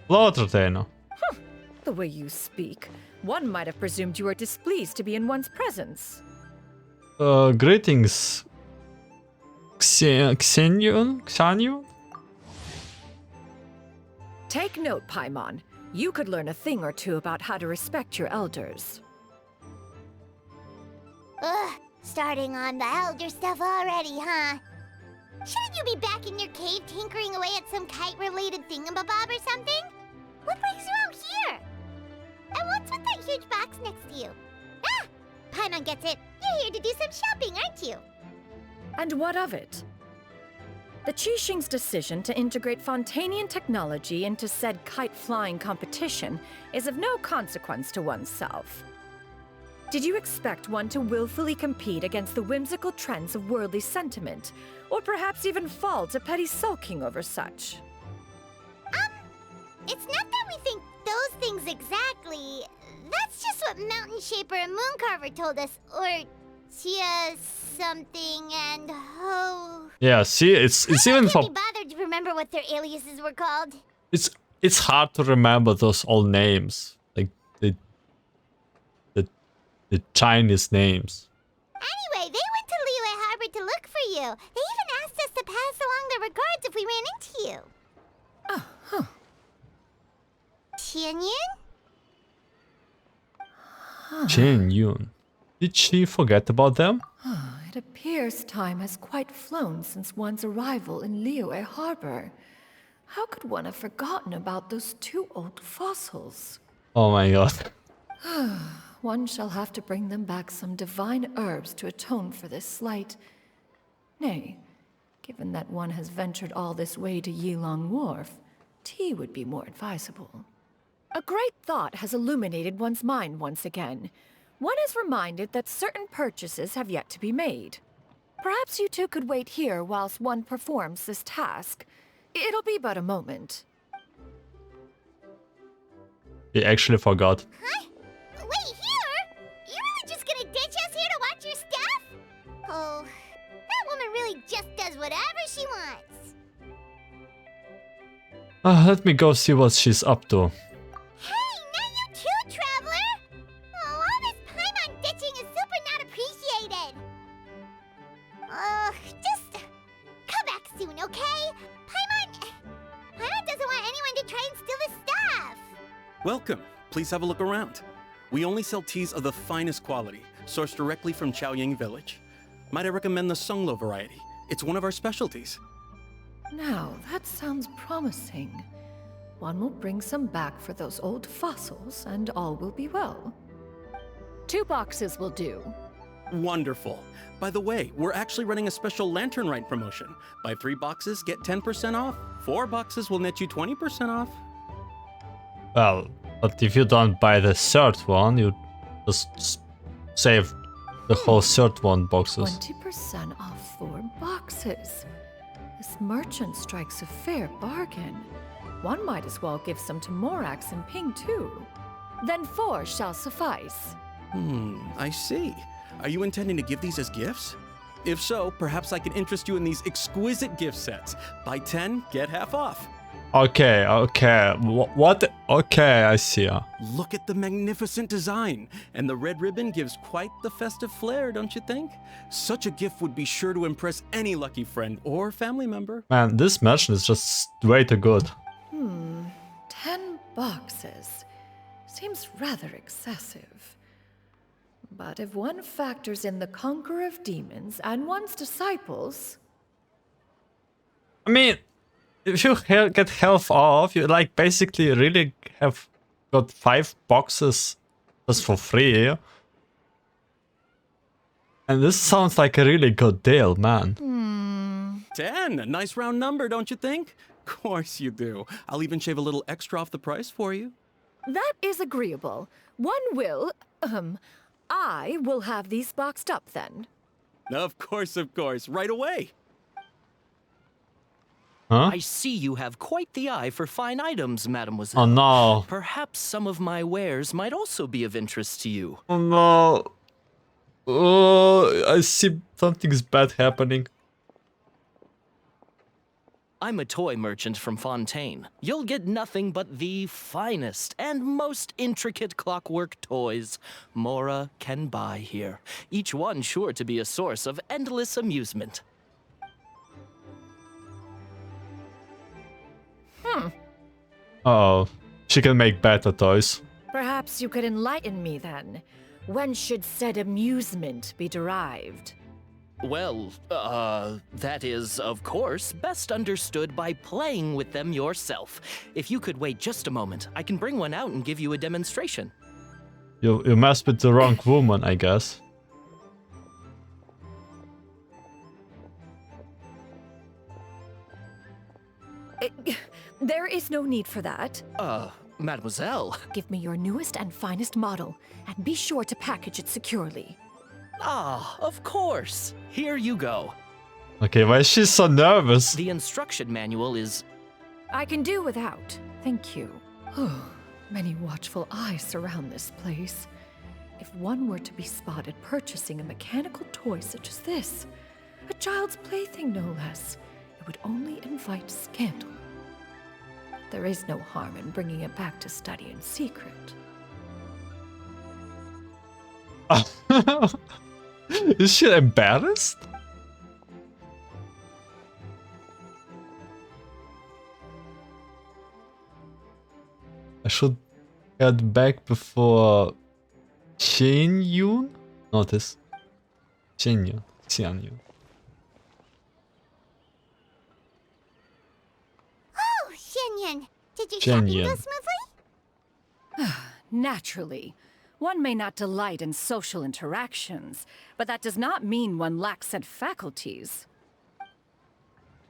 Float retainer. The way you speak, one might have presumed you were displeased to be in one's presence. Greetings. Xanion? Take note, Paimon. You could learn a thing or two about how to respect your elders. Ugh, starting on the elder stuff already, huh? Shouldn't you be back in your cave tinkering away at some kite-related thingamabob or something? What brings you out here? And what's with that huge box next to you? Ah! Paimon gets it. You're here to do some shopping, aren't you? And what of it? The Qixing's decision to integrate Fontainian technology into said kite-flying competition is of no consequence to oneself. Did you expect one to willfully compete against the whimsical trends of worldly sentiment, or perhaps even fall to petty sulking over such? It's not that we think those things exactly. That's just what Mountain Shaper and Mooncarver told us, or Tia something and Ho. Yeah, see, it's even I for can't be bothered to remember what their aliases were called. it's hard to remember those old names. Like the The Chinese names. Anyway, they went to Liyue Harbor to look for you. They even asked us to pass along their regards if we ran into you. Oh, huh. Tianyun? Jin Yun. Did she forget about them? It appears time has quite flown since one's arrival in Liyue Harbor. How could one have forgotten about those 2 old fossils? Oh my god. One shall have to bring them back some divine herbs to atone for this slight. Nay, given that one has ventured all this way to Yilong Wharf, tea would be more advisable. A great thought has illuminated one's mind once again. One is reminded that certain purchases have yet to be made. Perhaps you two could wait here whilst one performs this task. It'll be but a moment. He actually forgot. Huh? Wait, here? You really just gonna ditch us here to watch your stuff? Oh, that woman really just does whatever she wants. Let me go see what she's up to. Hey, not you too, traveler! Oh, all this Paimon ditching is super not appreciated. Just come back soon, okay? Paimon doesn't want anyone to try and steal his stuff. Welcome. Please have a look around. We only sell teas of the finest quality, sourced directly from Chaoying Village. Might I recommend the Songlo variety? It's one of our specialties. Now, that sounds promising. One will bring some back for those old fossils, and all will be well. 2 boxes will do. Wonderful. By the way, we're actually running a special Lantern Rite promotion. Buy 3 boxes, get 10% off. 4 boxes will net you 20% off. Well, but if you don't buy the third one, you just save the whole third one boxes. 20% off 4 boxes. This merchant strikes a fair bargain. One might as well give some to Morax and Ping too. Then 4 shall suffice. I see. Are you intending to give these as gifts? If so, perhaps I can interest you in these exquisite gift sets. Buy 10, get half off. Okay. What? Okay, I see. Look at the magnificent design. And the red ribbon gives quite the festive flair, don't you think? Such a gift would be sure to impress any lucky friend or family member. Man, this merchant is just way too good. 10 boxes. Seems rather excessive. But if one factors in the Conqueror of Demons and one's disciples... I mean, if you get half off, you like basically really have got 5 boxes just for free. And this sounds like a really good deal, man. 10, a nice round number, don't you think? Of course you do. I'll even shave a little extra off the price for you. That is agreeable. One will, I will have these boxed up then. Of course, right away. Huh? I see you have quite the eye for fine items, mademoiselle. Oh no. Perhaps some of my wares might also be of interest to you. Oh no. Oh, I see something's bad happening. I'm a toy merchant from Fontaine. You'll get nothing but the finest and most intricate clockwork toys Mora can buy here. Each one sure to be a source of endless amusement. Uh-oh. She can make better toys. Perhaps you could enlighten me then. When should said amusement be derived? Well, that is, of course, best understood by playing with them yourself. If you could wait just a moment, I can bring one out and give you a demonstration. You messed with the wrong woman, I guess. There is no need for that. Mademoiselle. Give me your newest and finest model, and be sure to package it securely. Ah, of course. Here you go. Okay, why is she so nervous? The instruction manual is... I can do without. Thank you. Many watchful eyes surround this place. If one were to be spotted purchasing a mechanical toy such as this, a child's plaything no less, it would only invite scandal. There is no harm in bringing it back to study in secret. Is she embarrassed? I should head back before Xianyun? Notice. Xianyun. Oh, Xianyun, did your shopping go smoothly? Naturally. One may not delight in social interactions, but that does not mean one lacks said faculties.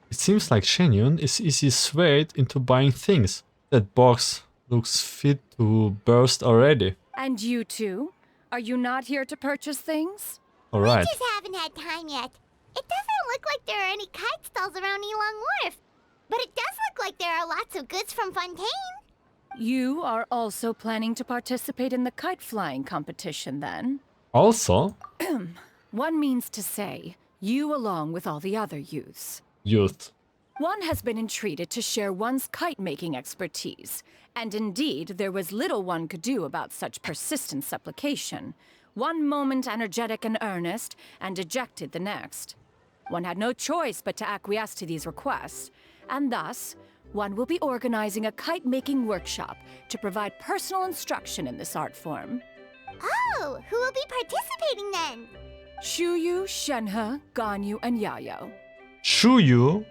It seems like Xianyun is easily swayed into buying things. That box looks fit to burst already. And you too? Are you not here to purchase things? Alright. We just haven't had time yet. It doesn't look like there are any kite stalls around Elong Wharf. But it does look like there are lots of goods from Fontaine. You are also planning to participate in the kite flying competition then? Also, One means to say, you along with all the other youths. youth. One has been entreated to share one's kite-making expertise, and indeed there was little one could do about such persistent supplication. One moment energetic and earnest, and dejected the next. One had no choice but to acquiesce to these requests, and thus, one will be organizing a kite-making workshop to provide personal instruction in this art form. Oh, who will be participating then? Shuyu, Shenhe, Ganyu, and Yayo. Shuyu?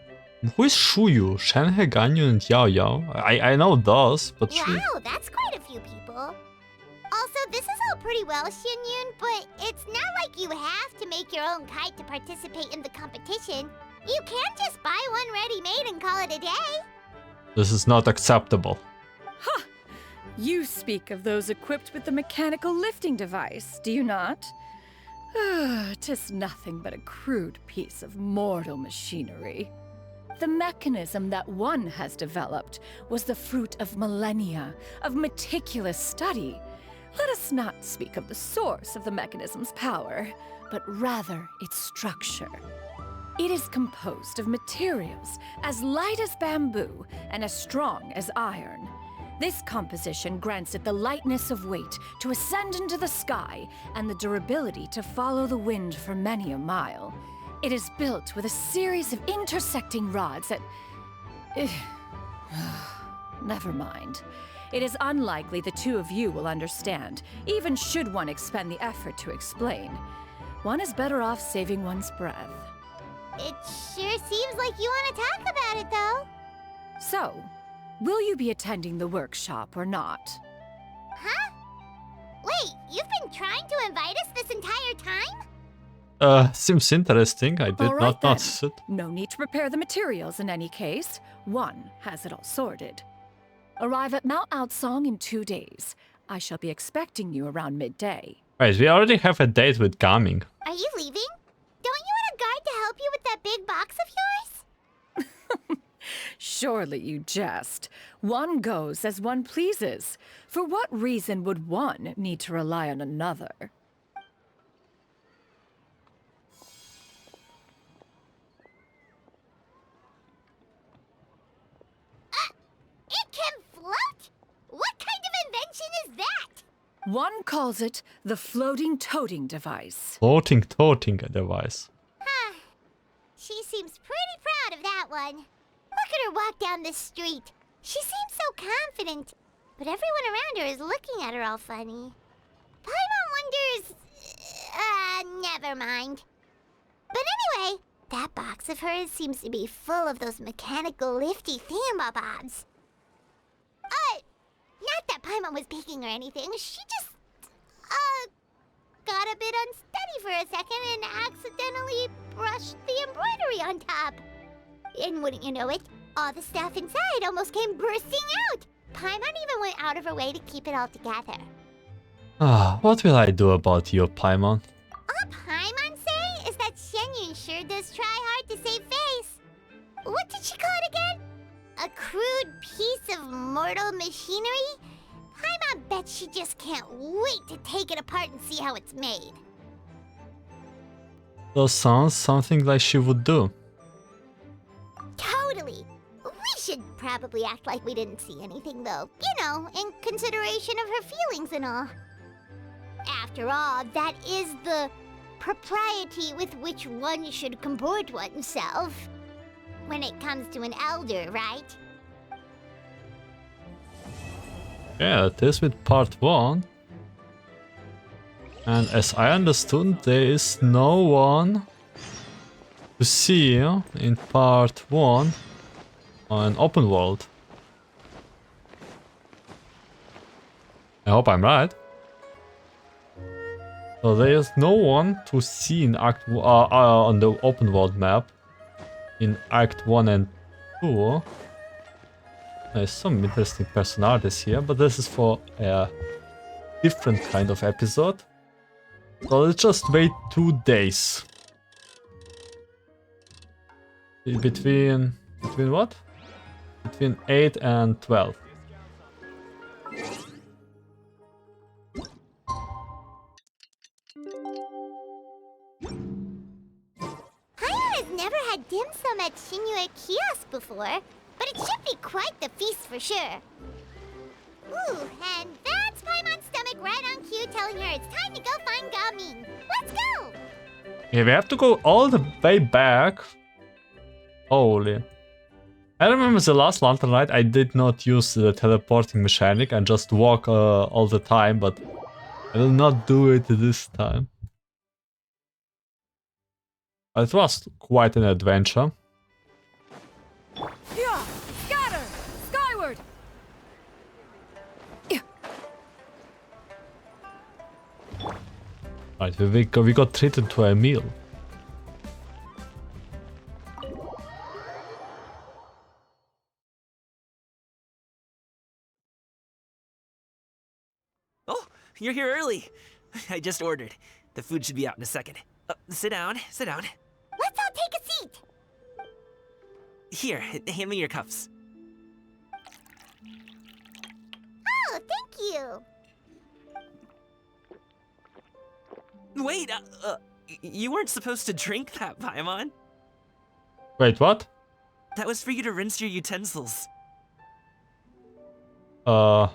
Who is Shuyu? Shenhe, Ganyu, and Yao Yao? I know those, but Shuyu. Wow, that's quite a few people. Also, this is all pretty well, Xianyun, but it's not like you have to make your own kite to participate in the competition. You can just buy one ready-made and call it a day. This is not acceptable. Ha! You speak of those equipped with the mechanical lifting device, do you not? 'Tis nothing but a crude piece of mortal machinery. The mechanism that one has developed was the fruit of millennia of meticulous study. Let us not speak of the source of the mechanism's power, but rather its structure. It is composed of materials as light as bamboo and as strong as iron. This composition grants it the lightness of weight to ascend into the sky and the durability to follow the wind for many a mile. It is built with a series of intersecting rods that... Never mind. It is unlikely the two of you will understand, even should one expend the effort to explain. One is better off saving one's breath. It sure seems like you want to talk about it, though. So, will you be attending the workshop or not? Huh? Wait, you've been trying to invite us this entire time? Seems interesting. I did not then. notice it. No need to prepare the materials in any case. One has it all sorted. Arrive at Mount Outsong in 2 days. I shall be expecting you around midday. Wait, we already have a date with Gaming. Are you leaving? Don't you want a guard to help you with that big box of yours? Surely you jest. One goes as one pleases. For what reason would one need to rely on another? It can float? What kind of invention is that? One calls it the floating toting device. Floating toting device. Huh. She seems pretty proud of that one. Look at her walk down the street. She seems so confident. But everyone around her is looking at her all funny. Paimon wonders... never mind. But anyway, that box of hers seems to be full of those mechanical lifty thingamabobs. Not that Paimon was peeking or anything. She just, got a bit unsteady for a second and accidentally brushed the embroidery on top. And wouldn't you know it, all the stuff inside almost came bursting out. Paimon even went out of her way to keep it all together. Ah, what will I do about you, Paimon? All Paimon say is that Xianyun sure does try hard to save face. What did she call it again? A crude piece of mortal machinery? Paimon bets she just can't wait to take it apart and see how it's made. Those sounds something like she would do. Totally. We should probably act like we didn't see anything, though. You know, in consideration of her feelings and all. After all, that is the propriety with which one should comport oneself. When it comes to an elder, right? Yeah, this with part 1. And as I understood, there is no one to see in part 1 on open world. I hope I'm right. So there is no one to see in on the open world map in Act 1 and 2. There's some interesting personalities here, but this is for a different kind of episode. So let's just wait 2 days. Between what? Between 8 and 12. Paimon has never had dim sum at Liyue kiosk before, but it should be quite the feast for sure. Ooh, and that's Paimon's stomach right on cue telling her it's time to go find Gaming. Let's go! Yeah, we have to go all the way back. Holy. I remember the last Lantern Rite, I did not use the teleporting mechanic and just walk all the time, but I will not do it this time. It was quite an adventure. Yeah, scatter! Skyward! Right, we got treated to a meal. Oh, you're here early. I just ordered. The food should be out in a second. Sit down, sit down. Let's all take a seat! Here, hand me your cups. Oh, thank you! Wait, you weren't supposed to drink that, Paimon. Wait, what? That was for you to rinse your utensils. That's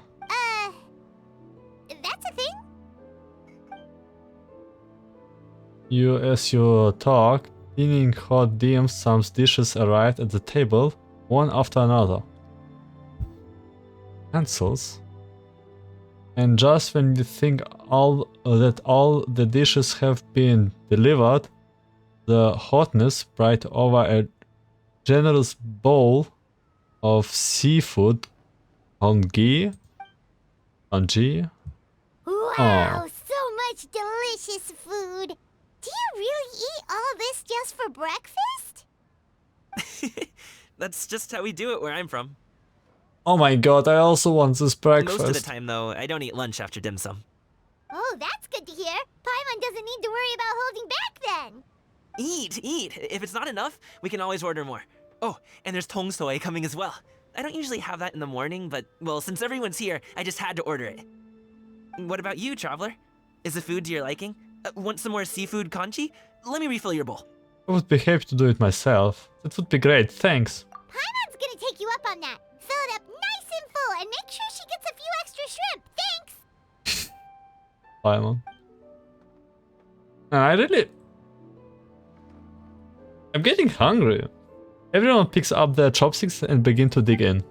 a thing? As you talk, cleaning hot dim sum's dishes arrived at the table, one after another. Pencils? And just when you think all the dishes have been delivered, the hotness brought over a generous bowl of seafood, congee. Wow, so much delicious food! Do you really eat all this just for breakfast? That's just how we do it where I'm from. Oh my god, I also want this breakfast. Most of the time, though, I don't eat lunch after dim sum. Oh, that's good to hear. Paimon doesn't need to worry about holding back then. Eat! If it's not enough, we can always order more. Oh, and there's tong soy coming as well. I don't usually have that in the morning, but, well, since everyone's here, I just had to order it. What about you, Traveler? Is the food to your liking? Want some more seafood congee? Let me refill your bowl. I would be happy to do it myself. That would be great, thanks. Paimon's gonna take you up on that. Fill it up nice and full and make sure she gets a few extra shrimp. Thanks! Paimon. I'm getting hungry. Everyone picks up their chopsticks and begin to dig in.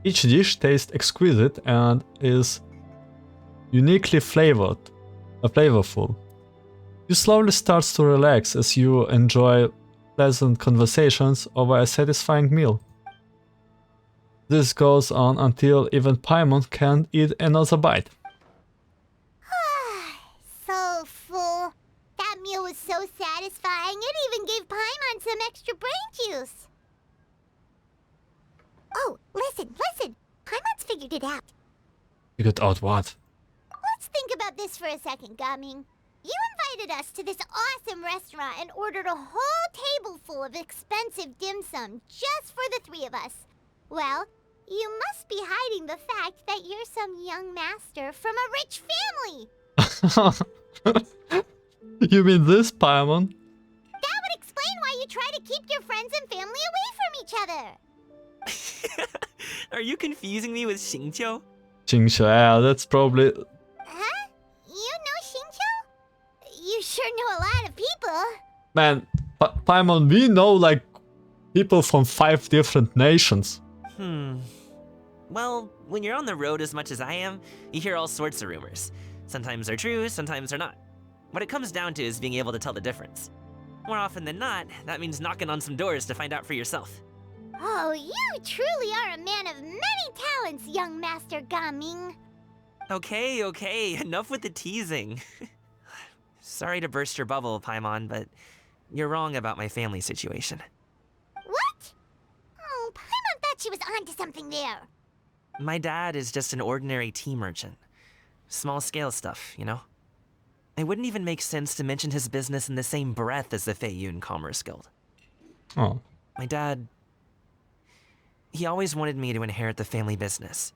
Each dish tastes exquisite and is uniquely flavorful. You slowly start to relax as you enjoy pleasant conversations over a satisfying meal. This goes on until even Paimon can't eat another bite. So full. That meal was so satisfying, it even gave Paimon some extra brain juice. Oh, listen! Paimon's figured it out. Figured out what? Let's think about this for a second, Gaming. You invited us to this awesome restaurant and ordered a whole table full of expensive dim sum just for the 3 of us. Well, you must be hiding the fact that you're some young master from a rich family. You mean this, Paimon? That would explain why you try to keep your friends and family away from each other. Are you confusing me with Xingqiu? Xingqiu, yeah, that's probably... Huh? know a lot of people. Man, Paimon, we know like people from 5 different nations. Well, when you're on the road as much as I am, you hear all sorts of rumors. Sometimes they're true, sometimes they're not. What it comes down to is being able to tell the difference. More often than not, that means knocking on some doors to find out for yourself. Oh, you truly are a man of many talents, young Master Gaming. Okay, enough with the teasing. Sorry to burst your bubble, Paimon, but you're wrong about my family situation. What? Oh, Paimon thought she was onto something there. My dad is just an ordinary tea merchant. Small scale stuff, you know? It wouldn't even make sense to mention his business in the same breath as the Feiyun Commerce Guild. Oh. My dad... he always wanted me to inherit the family business.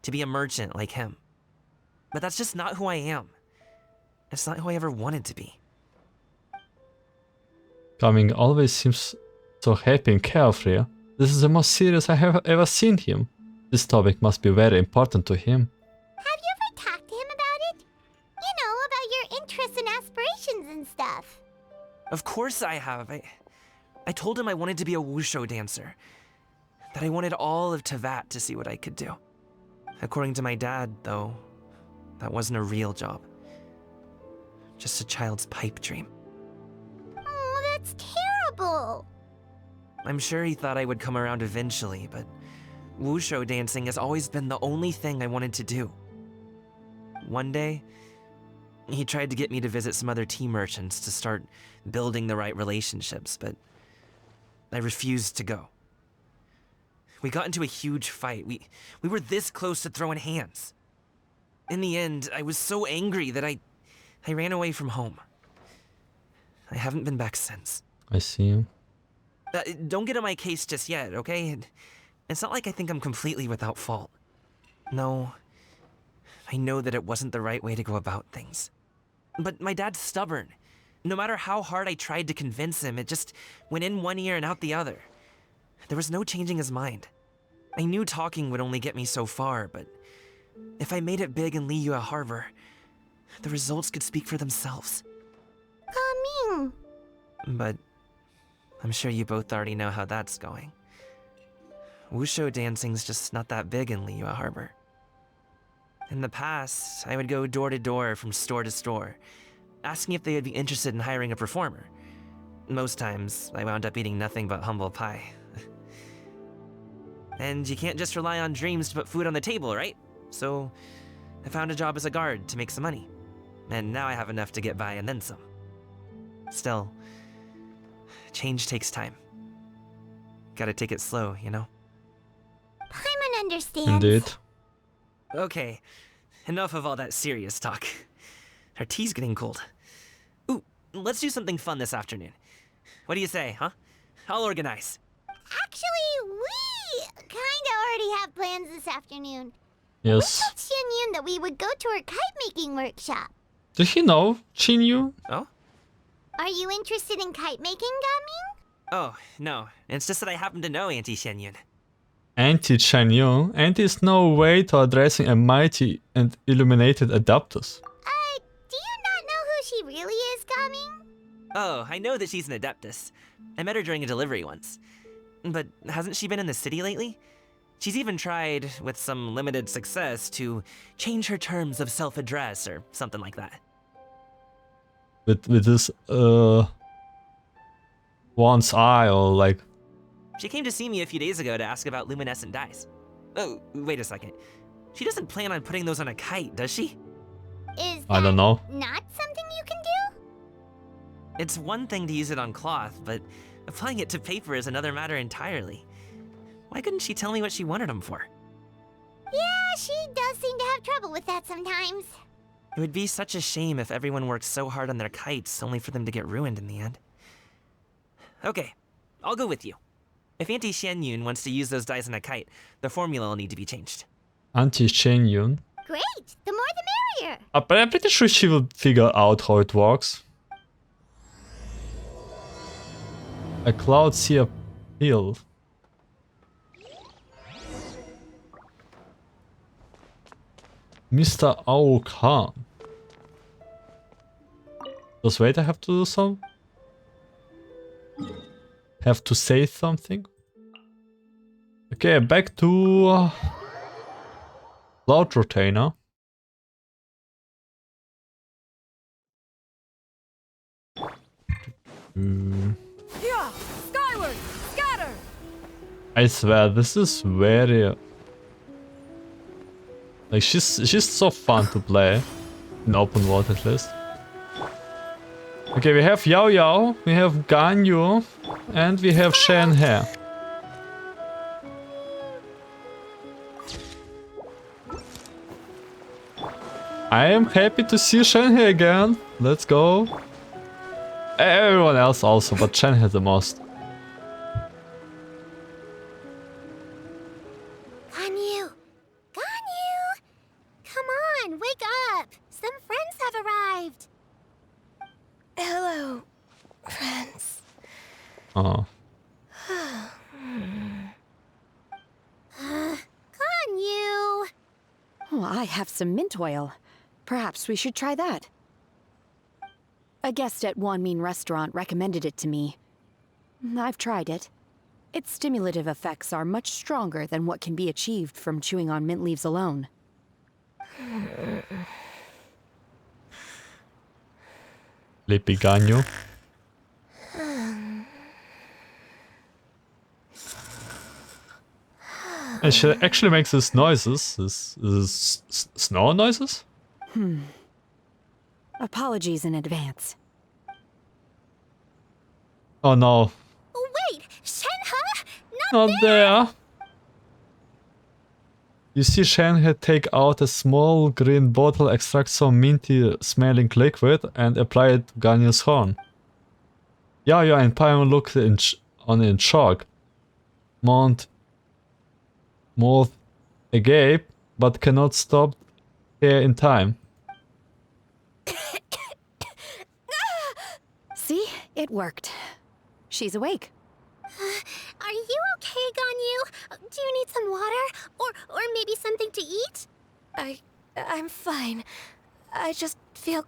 To be a merchant like him. But that's just not who I am. It's not who I ever wanted to be. Gaming always seems so happy and carefree. This is the most serious I have ever seen him. This topic must be very important to him. Have you ever talked to him about it? You know, about your interests and aspirations and stuff. Of course I have. I told him I wanted to be a wushu dancer. That I wanted all of Taywat to see what I could do. According to my dad, though, that wasn't a real job. Just a child's pipe dream. Oh, that's terrible. I'm sure he thought I would come around eventually, but wushu dancing has always been the only thing I wanted to do. One day, he tried to get me to visit some other tea merchants to start building the right relationships, but I refused to go. We got into a huge fight. We were this close to throwing hands. In the end, I was so angry that I ran away from home. I haven't been back since. I see. Don't get on my case just yet, okay? It's not like I think I'm completely without fault. No, I know that it wasn't the right way to go about things. But my dad's stubborn. No matter how hard I tried to convince him, it just went in one ear and out the other. There was no changing his mind. I knew talking would only get me so far, but if I made it big in Liyue Harbor, the results could speak for themselves. Gaming. But I'm sure you both already know how that's going. Wushu dancing's just not that big in Liyue Harbor. In the past, I would go door to door from store to store, asking if they would be interested in hiring a performer. Most times, I wound up eating nothing but humble pie. And you can't just rely on dreams to put food on the table, right? So, I found a job as a guard to make some money. And now I have enough to get by and then some. Still, change takes time. Gotta take it slow, you know? Paimon understands. Indeed. Okay, enough of all that serious talk. Our tea's getting cold. Ooh, let's do something fun this afternoon. What do you say, huh? I'll organize. Actually, we kinda already have plans this afternoon. Yes. We told Xianyun that we would go to her kite-making workshop. Did he know Chinyu? Oh? Are you interested in kite-making, Gaming? Oh, no. It's just that I happen to know Auntie Xianyun. Auntie Chanyu, Auntie is no way to addressing a mighty and illuminated Adeptus. Do you not know who she really is, Gaming? Oh, I know that she's an Adeptus. I met her during a delivery once. But hasn't she been in the city lately? She's even tried, with some limited success, to change her terms of self-address or something like that. With this, one's eye or like... She came to see me a few days ago to ask about luminescent dyes. Oh, wait a second. She doesn't plan on putting those on a kite, does she? Is I don't know. not something you can do? It's one thing to use it on cloth, but applying it to paper is another matter entirely. Why couldn't she tell me what she wanted them for? Yeah, she does seem to have trouble with that sometimes. It would be such a shame if everyone worked so hard on their kites only for them to get ruined in the end. Okay, I'll go with you. If Auntie Xianyun wants to use those dyes on a kite, the formula will need to be changed. Auntie Shenyun. Great, the more the merrier. But I'm pretty sure she will figure out how it works. A cloud sea appeal. Mr. Ao Khan. Just wait, I have to do some. Have to say something. Okay, back to Cloud Retainer. Yeah, skyward, scatter. I swear, this is very like she's so fun to play in open world at least. Okay, we have Yao Yao, we have Ganyu, and we have Shenhe. I am happy to see Shenhe again. Let's go. Everyone else also, but Shenhe the most. Ganyu! Ganyu! Come on, wake up! Some friends have arrived! Hello, friends. Oh. Ganyu! Oh, I have some mint oil. Perhaps we should try that. A guest at Wanmin Restaurant recommended it to me. I've tried it. Its stimulative effects are much stronger than what can be achieved from chewing on mint leaves alone. Sleepy Ganyu. And she actually makes these noises. This snore noises? Apologies in advance. Oh, Oh no. wait! Shenhe? Not there! You see Shenhe take out a small green bottle, extract some minty smelling liquid, and apply it to Ganyu's horn. Yao and Paimon look in shock. Mouth agape, but cannot stop here in time. See? It worked. She's awake. Are you okay, Ganyu? Do you need some water? Or maybe something to eat? I'm fine. I just feel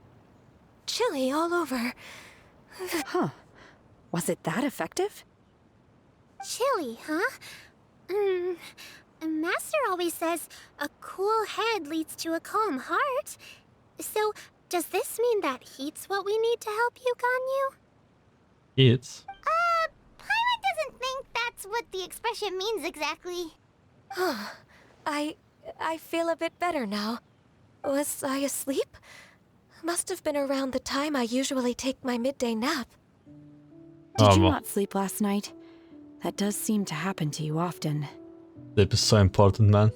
chilly all over. Huh. Was it that effective? Chilly, huh? Master always says a cool head leads to a calm heart. So, does this mean that heat's what we need to help you, Ganyu? It's. Paimon doesn't think that's what the expression means exactly. I feel a bit better now. Was I asleep? Must have been around the time I usually take my midday nap. Did you not sleep last night? That does seem to happen to you often. Sleep is so important, man.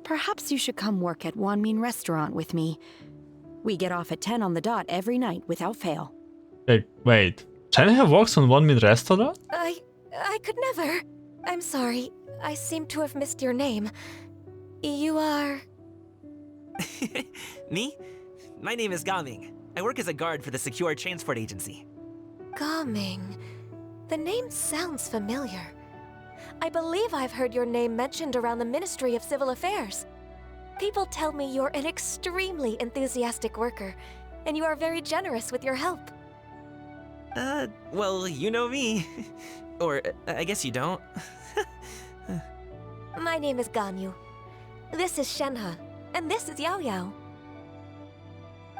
Perhaps you should come work at Wanmin Restaurant with me. We get off at 10 on the dot every night without fail. Hey, wait. Shenhe works on Wanmin Restaurant? I could never. I'm sorry. I seem to have missed your name. You are... Me? My name is Gaming. I work as a guard for the Secure Transport Agency. Gaming. The name sounds familiar. I believe I've heard your name mentioned around the Ministry of Civil Affairs. People tell me you're an extremely enthusiastic worker, and you are very generous with your help. Well, you know me. Or, I guess you don't. My name is Ganyu. This is Shenhe, and this is Yao Yao.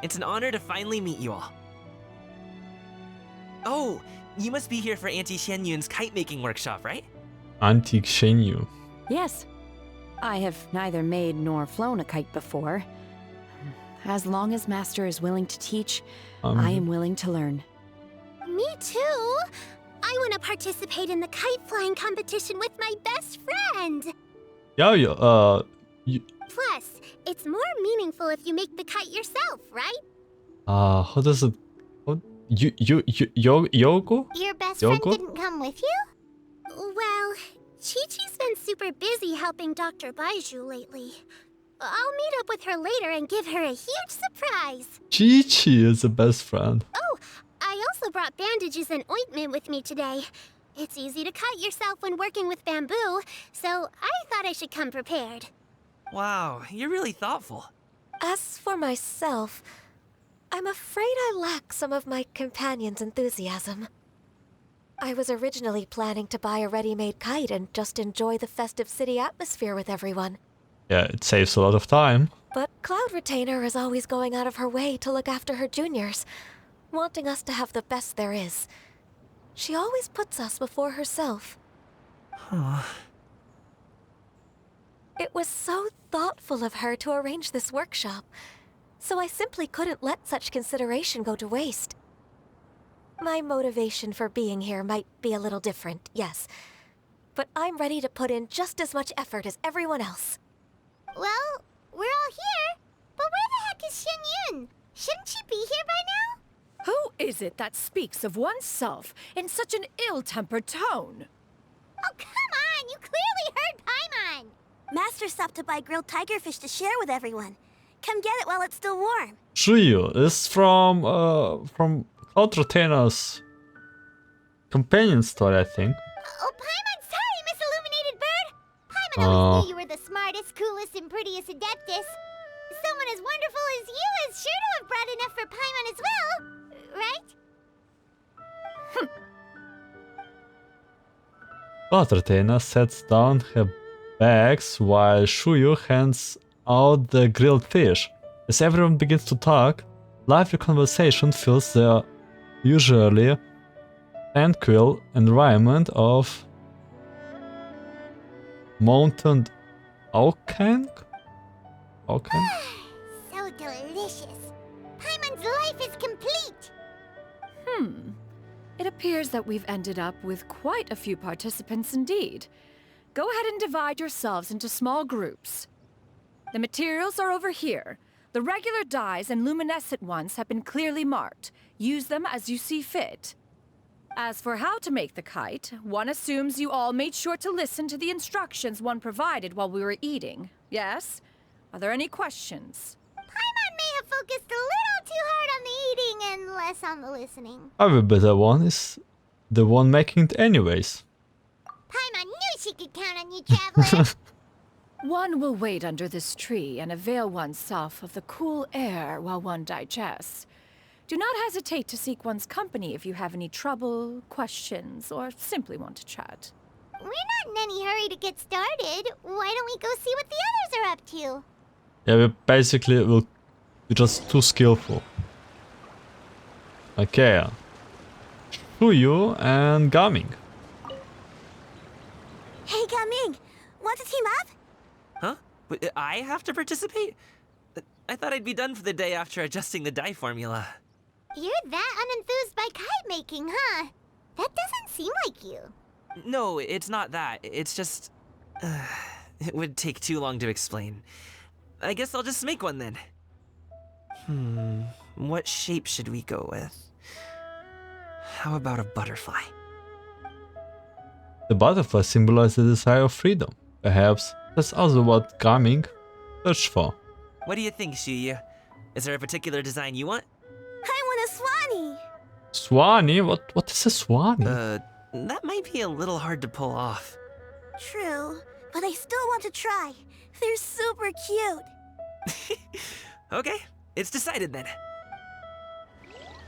It's an honor to finally meet you all. Oh, you must be here for Auntie Xianyun's kite-making workshop, right? Antique Shenyu. Yes. I have neither made nor flown a kite before. As long as Master is willing to teach, I am willing to learn. Me too! I want to participate in the kite flying competition with my best friend! Yeah, Plus, it's more meaningful if you make the kite yourself, right? how does it... Yogo? Your best Yogo? friend didn't come with you? Well, Chi-Chi's been super busy helping Dr. Baiju lately. I'll meet up with her later and give her a huge surprise. Chi-Chi is the best friend. Oh, I also brought bandages and ointment with me today. It's easy to cut yourself when working with bamboo, so I thought I should come prepared. Wow, you're really thoughtful. As for myself, I'm afraid I lack some of my companion's enthusiasm. I was originally planning to buy a ready-made kite and just enjoy the festive city atmosphere with everyone. Yeah, it saves a lot of time. But Cloud Retainer is always going out of her way to look after her juniors, wanting us to have the best there is. She always puts us before herself. It was so thoughtful of her to arrange this workshop, so I simply couldn't let such consideration go to waste. My motivation for being here might be a little different, yes, but I'm ready to put in just as much effort as everyone else. Well, we're all here, but where the heck is Xianyun? Shouldn't she be here by now? Who is it that speaks of oneself in such an ill-tempered tone? Oh, come on! You clearly heard Paimon! Master stopped to buy grilled tigerfish to share with everyone. Come get it while it's still warm. Liyue is from Cloud Retainer's companion story, I think. Oh, Paimon, sorry, Miss Illuminated Bird! Paimon always knew you were the smartest, coolest, and prettiest Adeptus. Someone as wonderful as you is sure to have brought enough for Paimon as well, right? Cloud Retainer sets down her bags while Liyue hands out the grilled fish. As everyone begins to talk, lively conversation fills the usually tranquil environment of Mountain Aokang? So delicious. Paimon's life is complete. It appears that we've ended up with quite a few participants indeed. Go ahead and divide yourselves into small groups. The materials are over here. The regular dyes and luminescent ones have been clearly marked. Use them as you see fit. As for how to make the kite, one assumes you all made sure to listen to the instructions one provided while we were eating. Yes? Are there any questions? Paimon may have focused a little too hard on the eating and less on the listening. Our better one is the one making it anyways. Paimon knew she could count on you, traveler. One will wait under this tree and avail oneself of the cool air while one digests. Do not hesitate to seek one's company if you have any trouble, questions, or simply want to chat. We're not in any hurry to get started. Why don't we go see what the others are up to? Yeah, we're just too skillful. Okay. Liyue and Gaming. Hey, Gaming! Want to team up? Huh? But I have to participate? I thought I'd be done for the day after adjusting the dye formula. You're that unenthused by kite making, huh? That doesn't seem like you. No, it's not that. It's just... it would take too long to explain. I guess I'll just make one then. What shape should we go with? How about a butterfly? The butterfly symbolizes the desire of freedom. Perhaps that's also what Gaming searched for. What do you think, Liyue? Is there a particular design you want? I want a swanee! Swanee? What is a swanee? That might be a little hard to pull off. True, but I still want to try. They're super cute. Okay, it's decided then.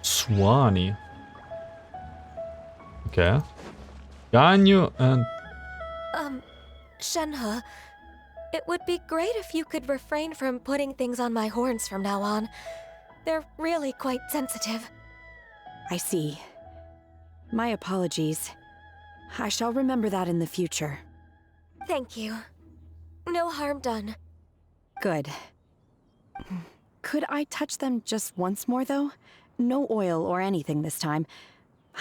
Swanee. Okay. Ganyu and... Shenhe, it would be great if you could refrain from putting things on my horns from now on. They're really quite sensitive. I see. My apologies. I shall remember that in the future. Thank you. No harm done. Good. Could I touch them just once more, though? No oil or anything this time.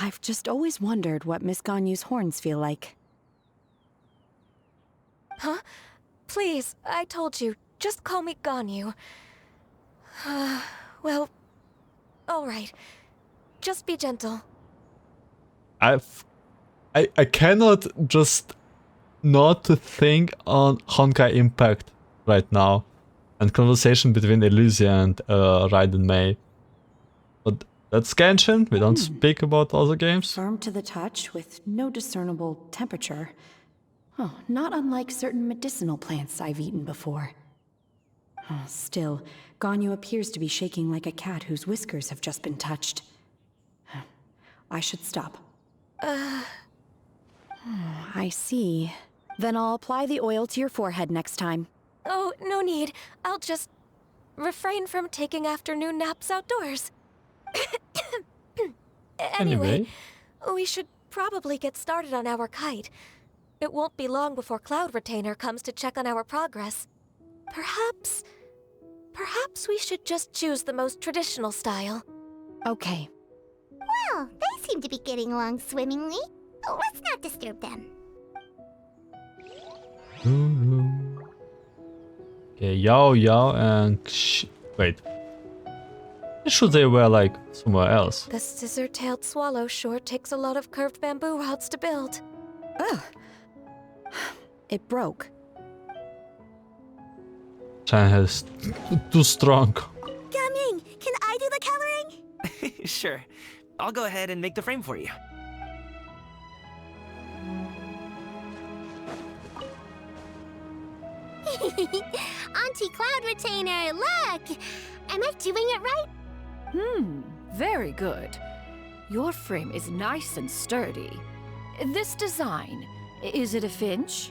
I've just always wondered what Miss Ganyu's horns feel like. Huh? Please, I told you. Just call me Ganyu. Well, alright. Just be gentle. I cannot just not to think on Honkai Impact right now. And conversation between Elysia and Raiden Mei. But that's Genshin, we don't speak about other games. Firm to the touch with no discernible temperature. Oh, not unlike certain medicinal plants I've eaten before. Still, Ganyu appears to be shaking like a cat whose whiskers have just been touched. I should stop. I see. Then I'll apply the oil to your forehead next time. Oh, no need. I'll just refrain from taking afternoon naps outdoors. Anyway, we should probably get started on our kite. It won't be long before Cloud Retainer comes to check on our progress. Perhaps we should just choose the most traditional style. Okay. Well, they seem to be getting along swimmingly. Oh, let's not disturb them. Okay, Yao and wait. Should they were like somewhere else? The scissor-tailed swallow sure takes a lot of curved bamboo rods to build. Ugh. It broke. Chan has too strong. Gaming, can I do the coloring? Sure. I'll go ahead and make the frame for you. Auntie Cloud Retainer, look! Am I doing it right? Very good. Your frame is nice and sturdy. This design, is it a finch?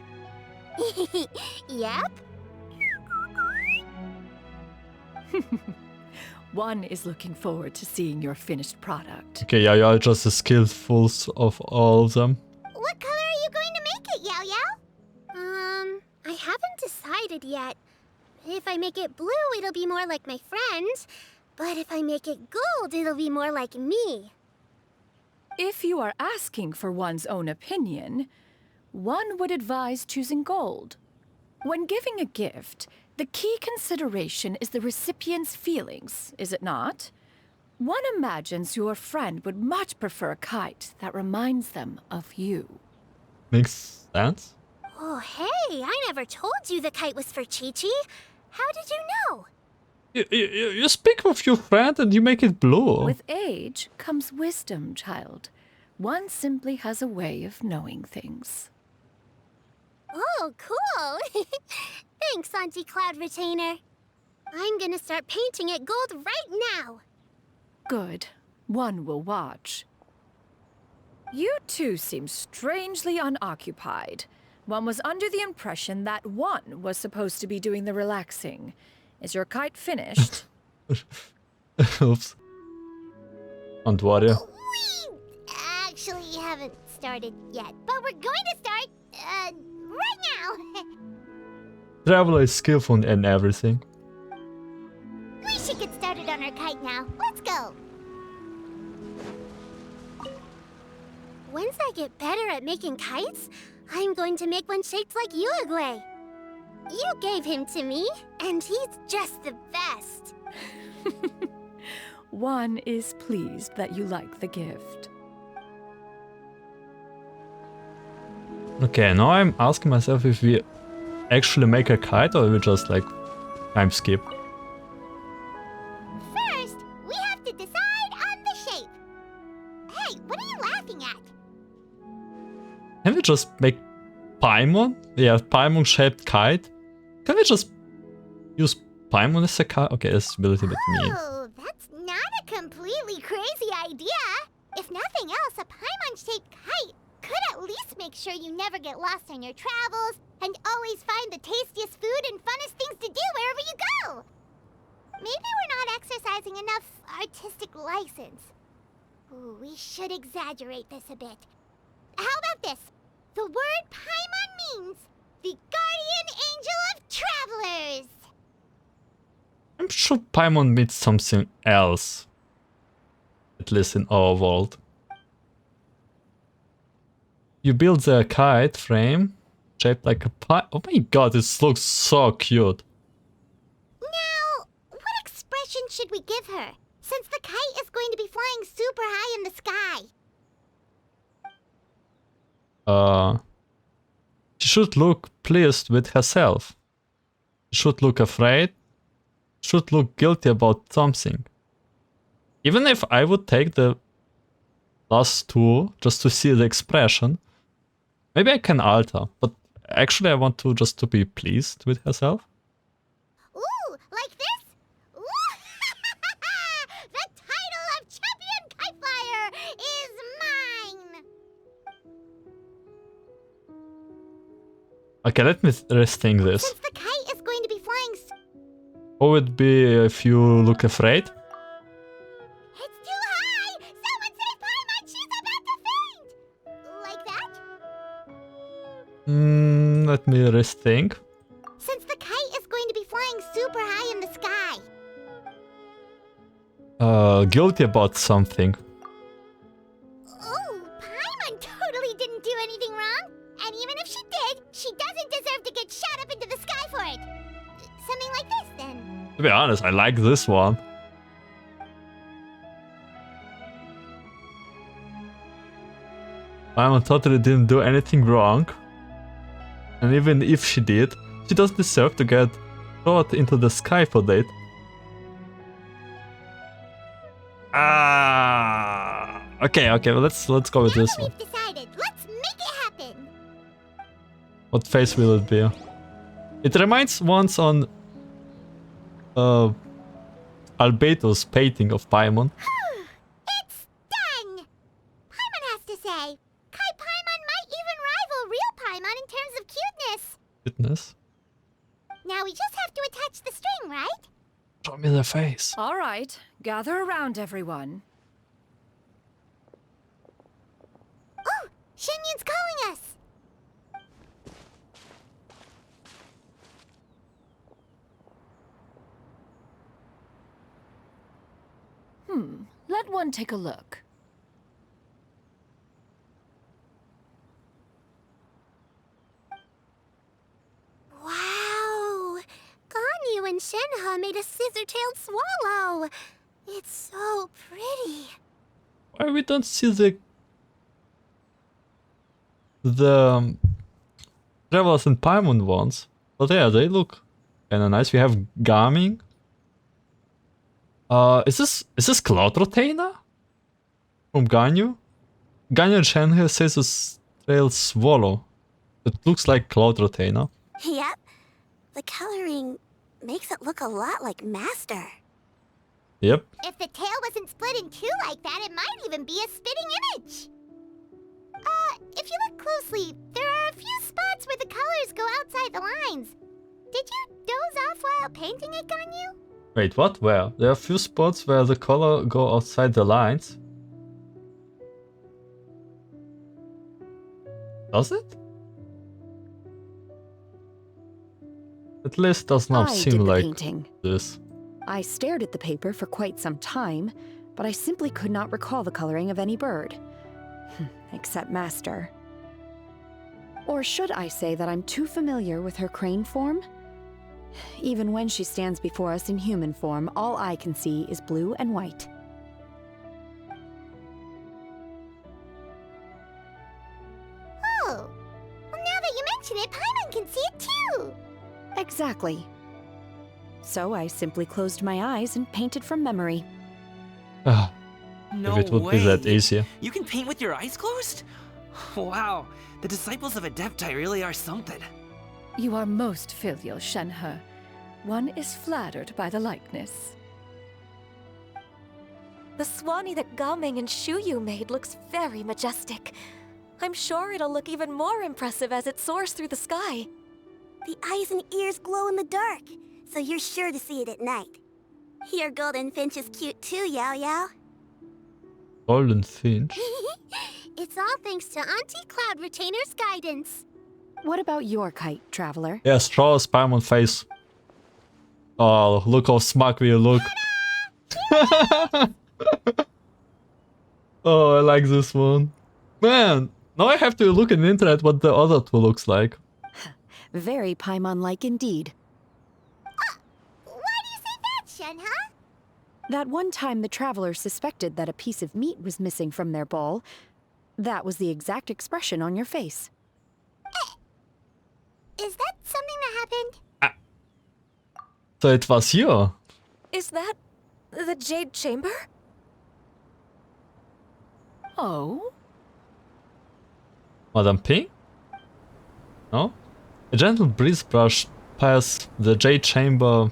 Yep. One is looking forward to seeing your finished product. Okay, Yao is just the skillful of all of them. What color are you going to make it, Yao Yao? I haven't decided yet. If I make it blue, it'll be more like my friends. But if I make it gold, it'll be more like me. If you are asking for one's own opinion, one would advise choosing gold. When giving a gift, the key consideration is the recipient's feelings, is it not? One imagines your friend would much prefer a kite that reminds them of you. Makes sense. Oh, hey, I never told you the kite was for Chi-Chi. How did you know? You speak with your friend and you make it blue. With age comes wisdom, child. One simply has a way of knowing things. Oh, cool. Thanks, Auntie Cloud Retainer. I'm gonna start painting it gold right now. Good. One will watch. You two seem strangely unoccupied. One was under the impression that one was supposed to be doing the relaxing. Is your kite finished? Oops. Don't worry. We actually haven't started yet, but we're going to start, right now. Traveler is skillful in everything. We should get started on our kite now. Let's go. Once I get better at making kites, I'm going to make one shaped like Uruguay. You gave him to me, and he's just the best. One is pleased that you like the gift. Okay, now I'm asking myself if we actually make a kite or we just like time skip. First, we have to decide on the shape. Hey, what are you laughing at? Can we just make Paimon? Yeah, Paimon shaped kite. Can we just use Paimon as a kite? Okay, that's a little bit mean. Oh, that's not a completely crazy idea. If nothing else, a Paimon-shaped kite could at least make sure you never get lost on your travels and always find the tastiest food and funnest things to do wherever you go. Maybe we're not exercising enough artistic license. Ooh, we should exaggerate this a bit. How about this? The word Paimon means the guardian angel of travelers. I'm sure Paimon means something else. At least in our world. You build the kite frame shaped like a pie. Oh my god, this looks so cute. Now, what expression should we give her? Since the kite is going to be flying super high in the sky. She should look pleased with herself. She should look afraid. Should look guilty about something. Even if I would take the last two just to see the expression, maybe I can alter, but actually I want to just to be pleased with herself. Ooh, Okay, let me rethink this. Since the kite is going to be flying What would it be if you look afraid? It's too high! Someone save Paimon! She's about to faint! Like that? Let me rethink. Since the kite is going to be flying super high in the sky. Guilty about something. Oh, Paimon totally didn't do anything wrong. And even if she did, she doesn't deserve to get shot up into the sky for it. Something like this, then. To be honest, I like this one. Paimon totally didn't do anything wrong. And even if she did, she doesn't deserve to get shot into the sky for that. Okay, well, let's go with this one. We've decided. Let's make it happen. What face will it be? It reminds once on Alberto's painting of Paimon. It's done! Paimon has to say. Kai Paimon might even rival real Paimon in terms of cuteness. Goodness. Now we just have to attach the string, right? Show me the face. All right, gather around, everyone. Oh, Shenyun's calling us. Let one take a look. Wow! Ganyu and Shenhe made a scissor-tailed swallow. It's so pretty. Why we don't see the Travelers and Paimon ones? But yeah, they look kinda nice. We have Gaming. Is this Cloud Rotainer? From Ganyu? Ganyu and Shenhe says a tail swallow. It looks like Cloud Rotainer. Yep. The coloring makes it look a lot like Master. Yep. If the tail wasn't split in two like that, it might even be a spitting image. If you look closely, there are a few spots where the colors go outside the lines. Did you doze off while painting it, Ganyu? Wait, what? Where? There are a few spots where the color go outside the lines. Does it? At least does not I seem did the like painting. this. I stared at the paper for quite some time, but I simply could not recall the coloring of any bird. Except Master. Or should I say that I'm too familiar with her crane form? Even when she stands before us in human form, all I can see is blue and white. Oh, well, now that you mention it, Paimon can see it too. Exactly. So I simply closed my eyes and painted from memory. No if it would way. be that easy. You can paint with your eyes closed? Wow, the disciples of Adepti really are something. You are most filial, Shenhe. One is flattered by the likeness. The Swanee that Gaming and Shuyu made looks very majestic. I'm sure it'll look even more impressive as it soars through the sky. The eyes and ears glow in the dark, so you're sure to see it at night. Your golden finch is cute too, Yao Yao. Golden Finch. It's all thanks to Auntie Cloud Retainer's guidance. What about your kite, Traveler? Yes, draw a Paimon face. Oh, look how smug we look. Oh, I like this one. Man, now I have to look in the internet what the other two looks like. Very Paimon-like indeed. Why do you say that, Shenhe? That one time the Traveler suspected that a piece of meat was missing from their bowl, that was the exact expression on your face. Is that something that happened? So it was you. Is that the Jade Chamber? Oh? Madame Ping? No? A gentle breeze brushed past the jade chamber,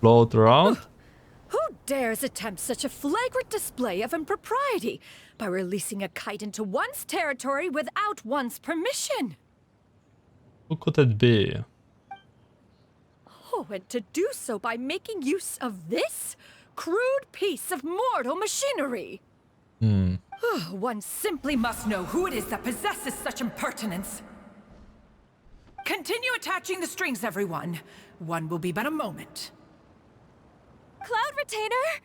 flowed around. Who dares attempt such a flagrant display of impropriety by releasing a kite into one's territory without one's permission? Who could it be? Oh, and to do so by making use of this crude piece of mortal machinery. One simply must know who it is that possesses such impertinence. Continue attaching the strings, everyone. One will be but a moment. Cloud Retainer!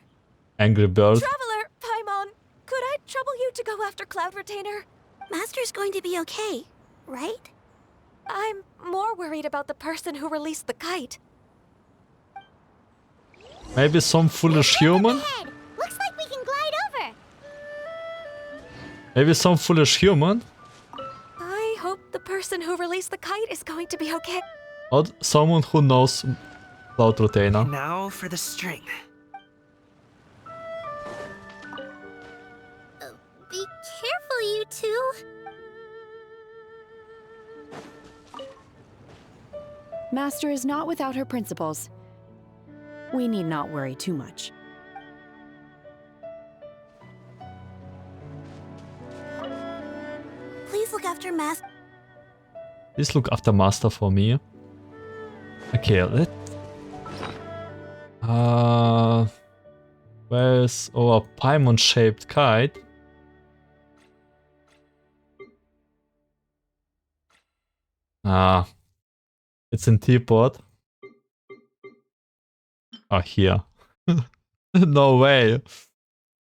Angry Bird. Traveler, Paimon, could I trouble you to go after Cloud Retainer? Master's going to be okay, right? I'm more worried about the person who released the kite. Maybe some foolish human? Looks like we can glide over. Maybe some foolish human? I hope the person who released the kite is going to be okay. Or someone who knows Cloud Retainer. Now for the string. Be careful, you two. Master is not without her principles. We need not worry too much. Please look after Master. Please look after Master for me. Okay, where's our Paimon-shaped kite? It's in teapot. Here. No way.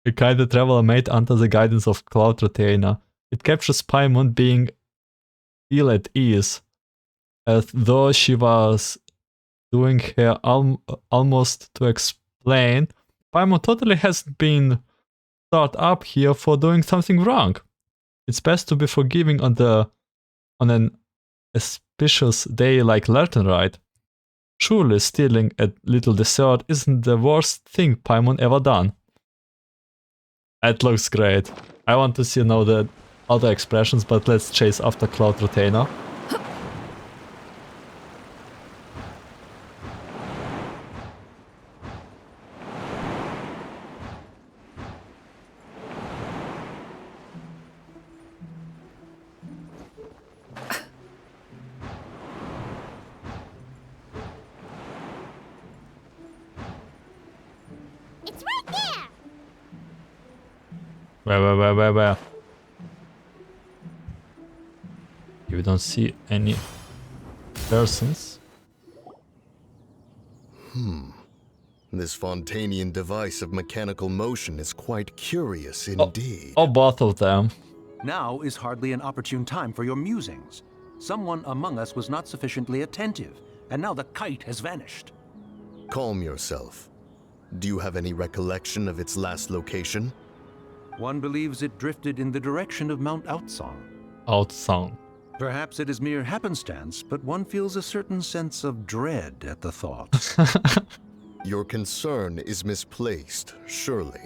A kite the traveler made under the guidance of Cloud Retainer. It captures Paimon being ill at ease, as though she was doing her almost to explain. Paimon totally hasn't been start up here for doing something wrong. It's best to be forgiving on an auspicious day like Lantern Rite. Surely stealing a little dessert isn't the worst thing Paimon ever done. That looks great. I want to see now the other expressions, but let's chase after Cloud Retainer. It's right there. Where? We don't see any persons. This Fontainian device of mechanical motion is quite curious indeed. Oh, both of them. Now is hardly an opportune time for your musings. Someone among us was not sufficiently attentive, and now the kite has vanished. Calm yourself. Do you have any recollection of its last location? One believes it drifted in the direction of Mount Outsong. Outsong. Perhaps it is mere happenstance, but one feels a certain sense of dread at the thought. Your concern is misplaced, surely.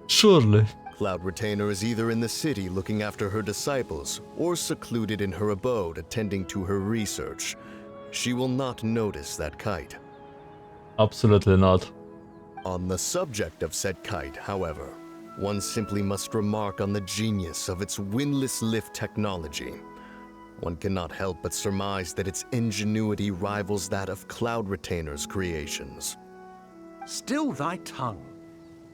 Surely. Cloud Retainer is either in the city looking after her disciples, or secluded in her abode attending to her research. She will not notice that kite. Absolutely not. On the subject of said kite, however, one simply must remark on the genius of its windless lift technology. One cannot help but surmise that its ingenuity rivals that of Cloud Retainer's creations. Still thy tongue.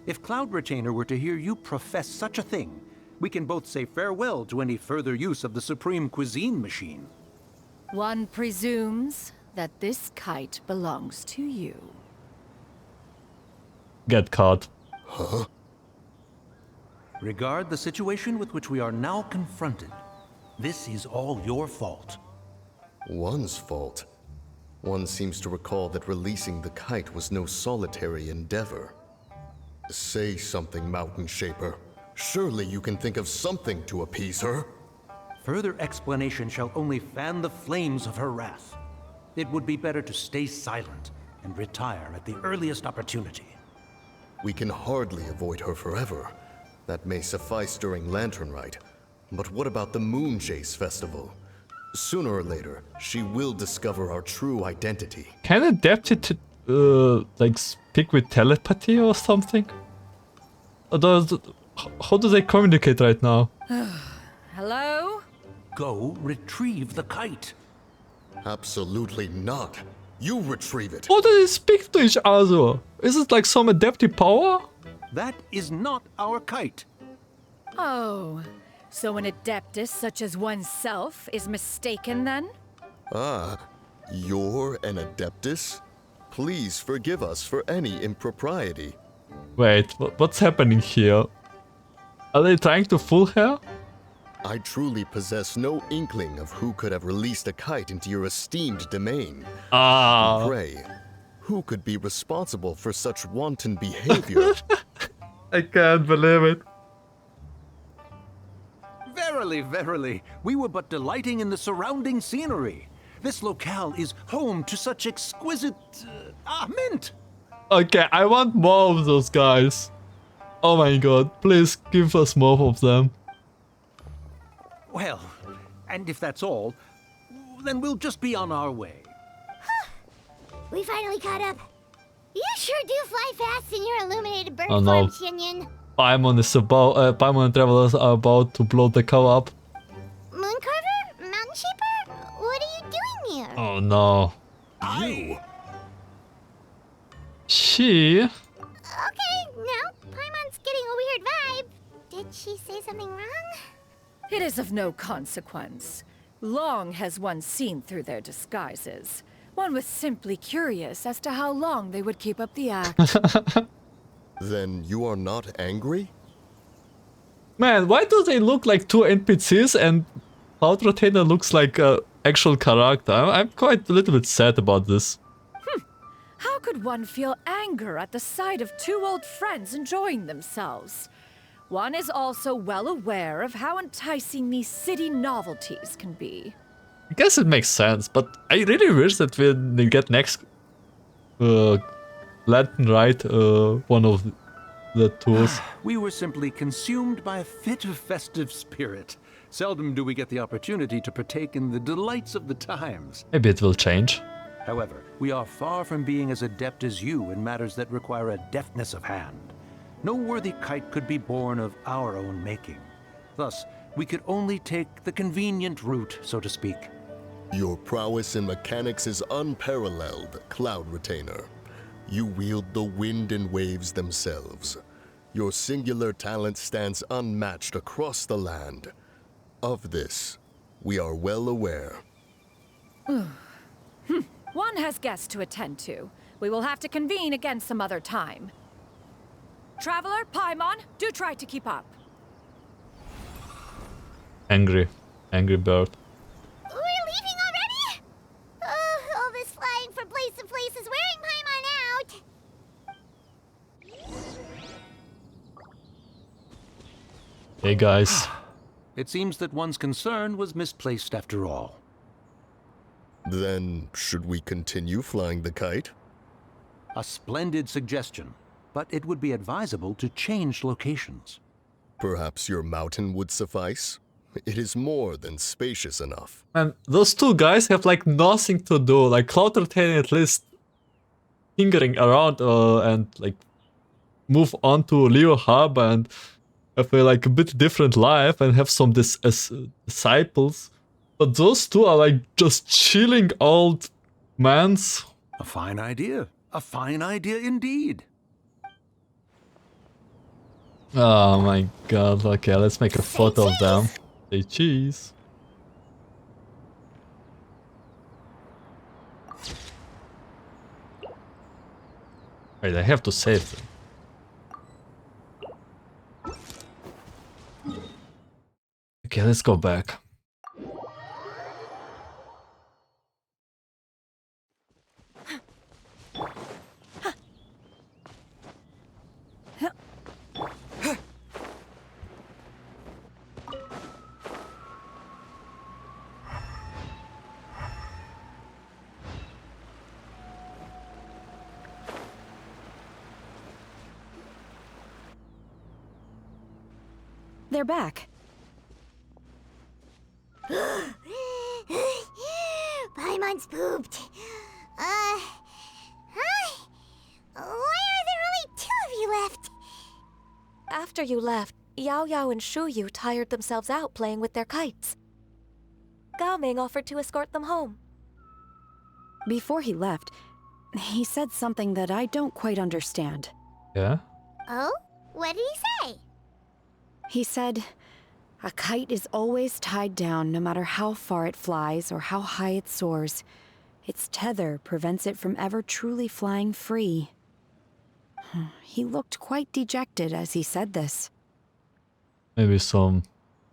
If Cloud Retainer were to hear you profess such a thing, we can both say farewell to any further use of the Supreme Cuisine Machine. One presumes that this kite belongs to you. Get caught. Huh? Regard the situation with which we are now confronted. This is all your fault. One's fault? One seems to recall that releasing the kite was no solitary endeavor. Say something, Mountain Shaper. Surely you can think of something to appease her. Further explanation shall only fan the flames of her wrath. It would be better to stay silent and retire at the earliest opportunity. We can hardly avoid her forever. That may suffice during Lantern Rite. But what about the Moon Chase Festival? Sooner or later, she will discover our true identity. Can adapt it to, like, speak with telepathy or something? How do they communicate right now? Hello? Go retrieve the kite. Absolutely not. You retrieve it. How do they speak to each other? Is it like some adaptive power? That is not our kite. Oh, so an adeptus such as oneself is mistaken then? Ah, you're an adeptus? Please forgive us for any impropriety. Wait, what's happening here? Are they trying to fool her? I truly possess no inkling of who could have released a kite into your esteemed domain. Ah. Pray, who could be responsible for such wanton behavior? I can't believe it. Verily, verily, we were but delighting in the surrounding scenery. This locale is home to such exquisite... mint! Okay, I want more of those guys. Oh my god, please give us more of them. Well, and if that's all, then we'll just be on our way. We finally caught up. You sure do fly fast in your illuminated bird Oh no. form, Shinyan. Paimon and Travelers are about to blow the cover up. Mooncarver? Mountain Shaper? What are you doing here? Oh no. You? She? Okay, now Paimon's getting a weird vibe. Did she say something wrong? It is of no consequence. Long has one seen through their disguises. One was simply curious as to how long they would keep up the act. Then you are not angry? Man, why do they look like two NPCs and Cloud Retainer looks like an actual character? I'm quite a little bit sad about this. How could one feel anger at the sight of two old friends enjoying themselves? One is also well aware of how enticing these city novelties can be. I guess it makes sense, but I really wish that when they get next Lantern Rite, one of the tours. We were simply consumed by a fit of festive spirit. Seldom do we get the opportunity to partake in the delights of the times. Maybe it will change. However, we are far from being as adept as you in matters that require a deftness of hand. No worthy kite could be born of our own making. Thus, we could only take the convenient route, so to speak. Your prowess in mechanics is unparalleled, Cloud Retainer. You wield the wind and waves themselves. Your singular talent stands unmatched across the land. Of this, we are well aware. One has guests to attend to. We will have to convene again some other time. Traveler, Paimon, do try to keep up. Angry bird. We're leaving already? Oh, all this flying from place to place is wearing Paimon out. Hey guys. It seems that one's concern was misplaced after all. Then, should we continue flying the kite? A splendid suggestion, but it would be advisable to change locations. Perhaps your mountain would suffice? It is more than spacious enough. And those two guys have like nothing to do. Like Cloud Retainer at least tinkering around and like move on to Liyue Harbor and have like a bit different life and have some disciples. But those two are like just chilling old mans. A fine idea. A fine idea indeed. Oh my god, okay, let's make a photo of them. Say cheese. Wait, I have to save them. Okay, let's go back. They're back. Paimon's pooped. Hi. Why are there only two of you left? After you left, Yao Yao and Shu Yu tired themselves out playing with their kites. Gao Ming offered to escort them home. Before he left, he said something that I don't quite understand. Yeah? Oh? What did he say? He said, a kite is always tied down no matter how far it flies or how high it soars. Its tether prevents it from ever truly flying free. He looked quite dejected as he said this. Maybe some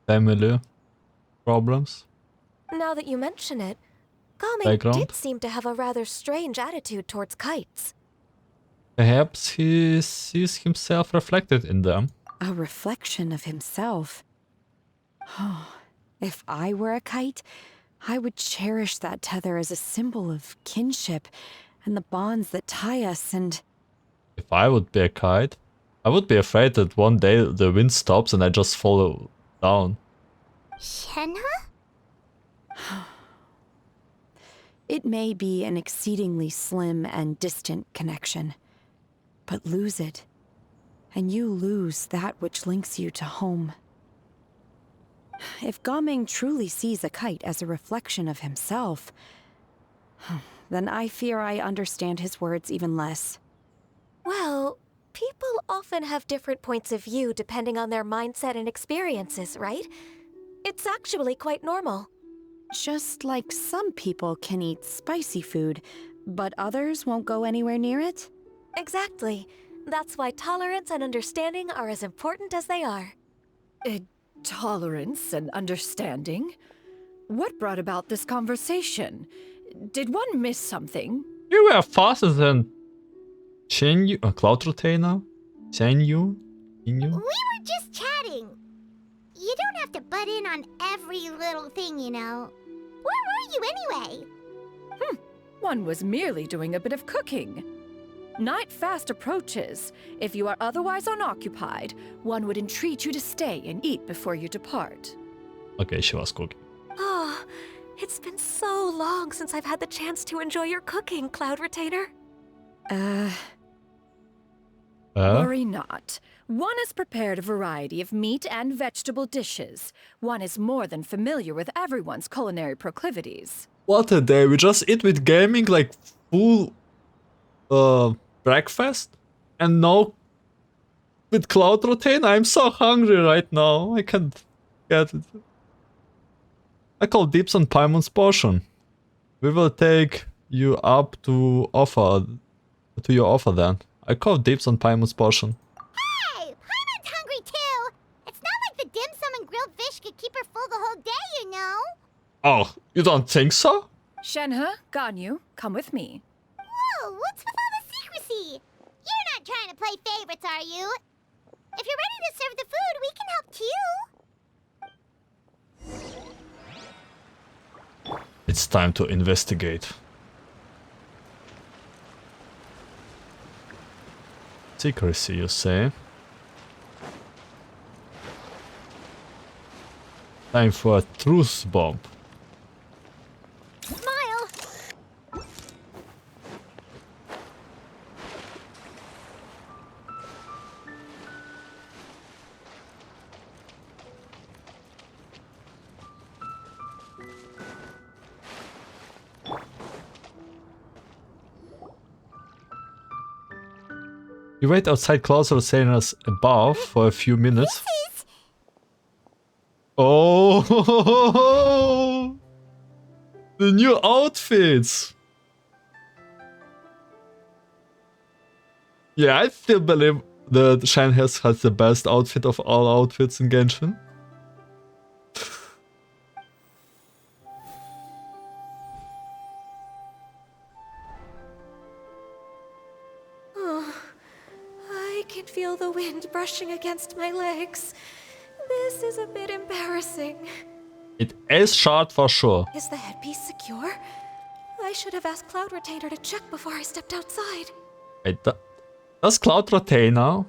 family problems? Now that you mention it, Gaming Background? did seem to have a rather strange attitude towards kites. Perhaps he sees himself reflected in them. A reflection of himself. Oh, if I were a kite, I would cherish that tether as a symbol of kinship and the bonds that tie us and... If I would be a kite, I would be afraid that one day the wind stops and I just fall down. Shenhe? It may be an exceedingly slim and distant connection, but lose it, and you lose that which links you to home. If Gaming truly sees a kite as a reflection of himself, then I fear I understand his words even less. Well, people often have different points of view depending on their mindset and experiences, right? It's actually quite normal. Just like some people can eat spicy food, but others won't go anywhere near it? Exactly. That's why tolerance and understanding are as important as they are. Tolerance and understanding? What brought about this conversation? Did one miss something? You were faster than Shenyu, a cloud retainer? Shenyu? We were just chatting. You don't have to butt in on every little thing, you know. Where were you anyway? One was merely doing a bit of cooking. Night fast approaches. If you are otherwise unoccupied, one would entreat you to stay and eat before you depart. Okay, she was cooking. Oh, it's been so long since I've had the chance to enjoy your cooking, Cloud Retainer. Worry not. One has prepared a variety of meat and vegetable dishes. One is more than familiar with everyone's culinary proclivities. What a day, we just eat with gaming like full breakfast, and now with cloud routine I'm so hungry right now, I can't get it. I call dips on Paimon's portion. We will take you up to your offer then. I call dips on Paimon's portion. Hey, Paimon's hungry too. It's not like the dim sum and grilled fish could keep her full the whole day, you know. Oh, you don't think so? Shenhe, Ganyu, come with me. Whoa, what's with all the secrecy? You're not trying to play favorites, are you? If you're ready to serve the food, we can help too. It's time to investigate. Secrecy, you say? Time for a truth bomb. Smile! You wait outside closer sailors above for a few minutes. Oh, the new outfits. Yeah, I still believe that Shenhe has the best outfit of all outfits in Genshin. I can feel the wind brushing against my legs. This is a bit embarrassing. It is short for sure. Is the headpiece secure? I should have asked Cloud Retainer to check before I stepped outside. Wait, does Cloud Retainer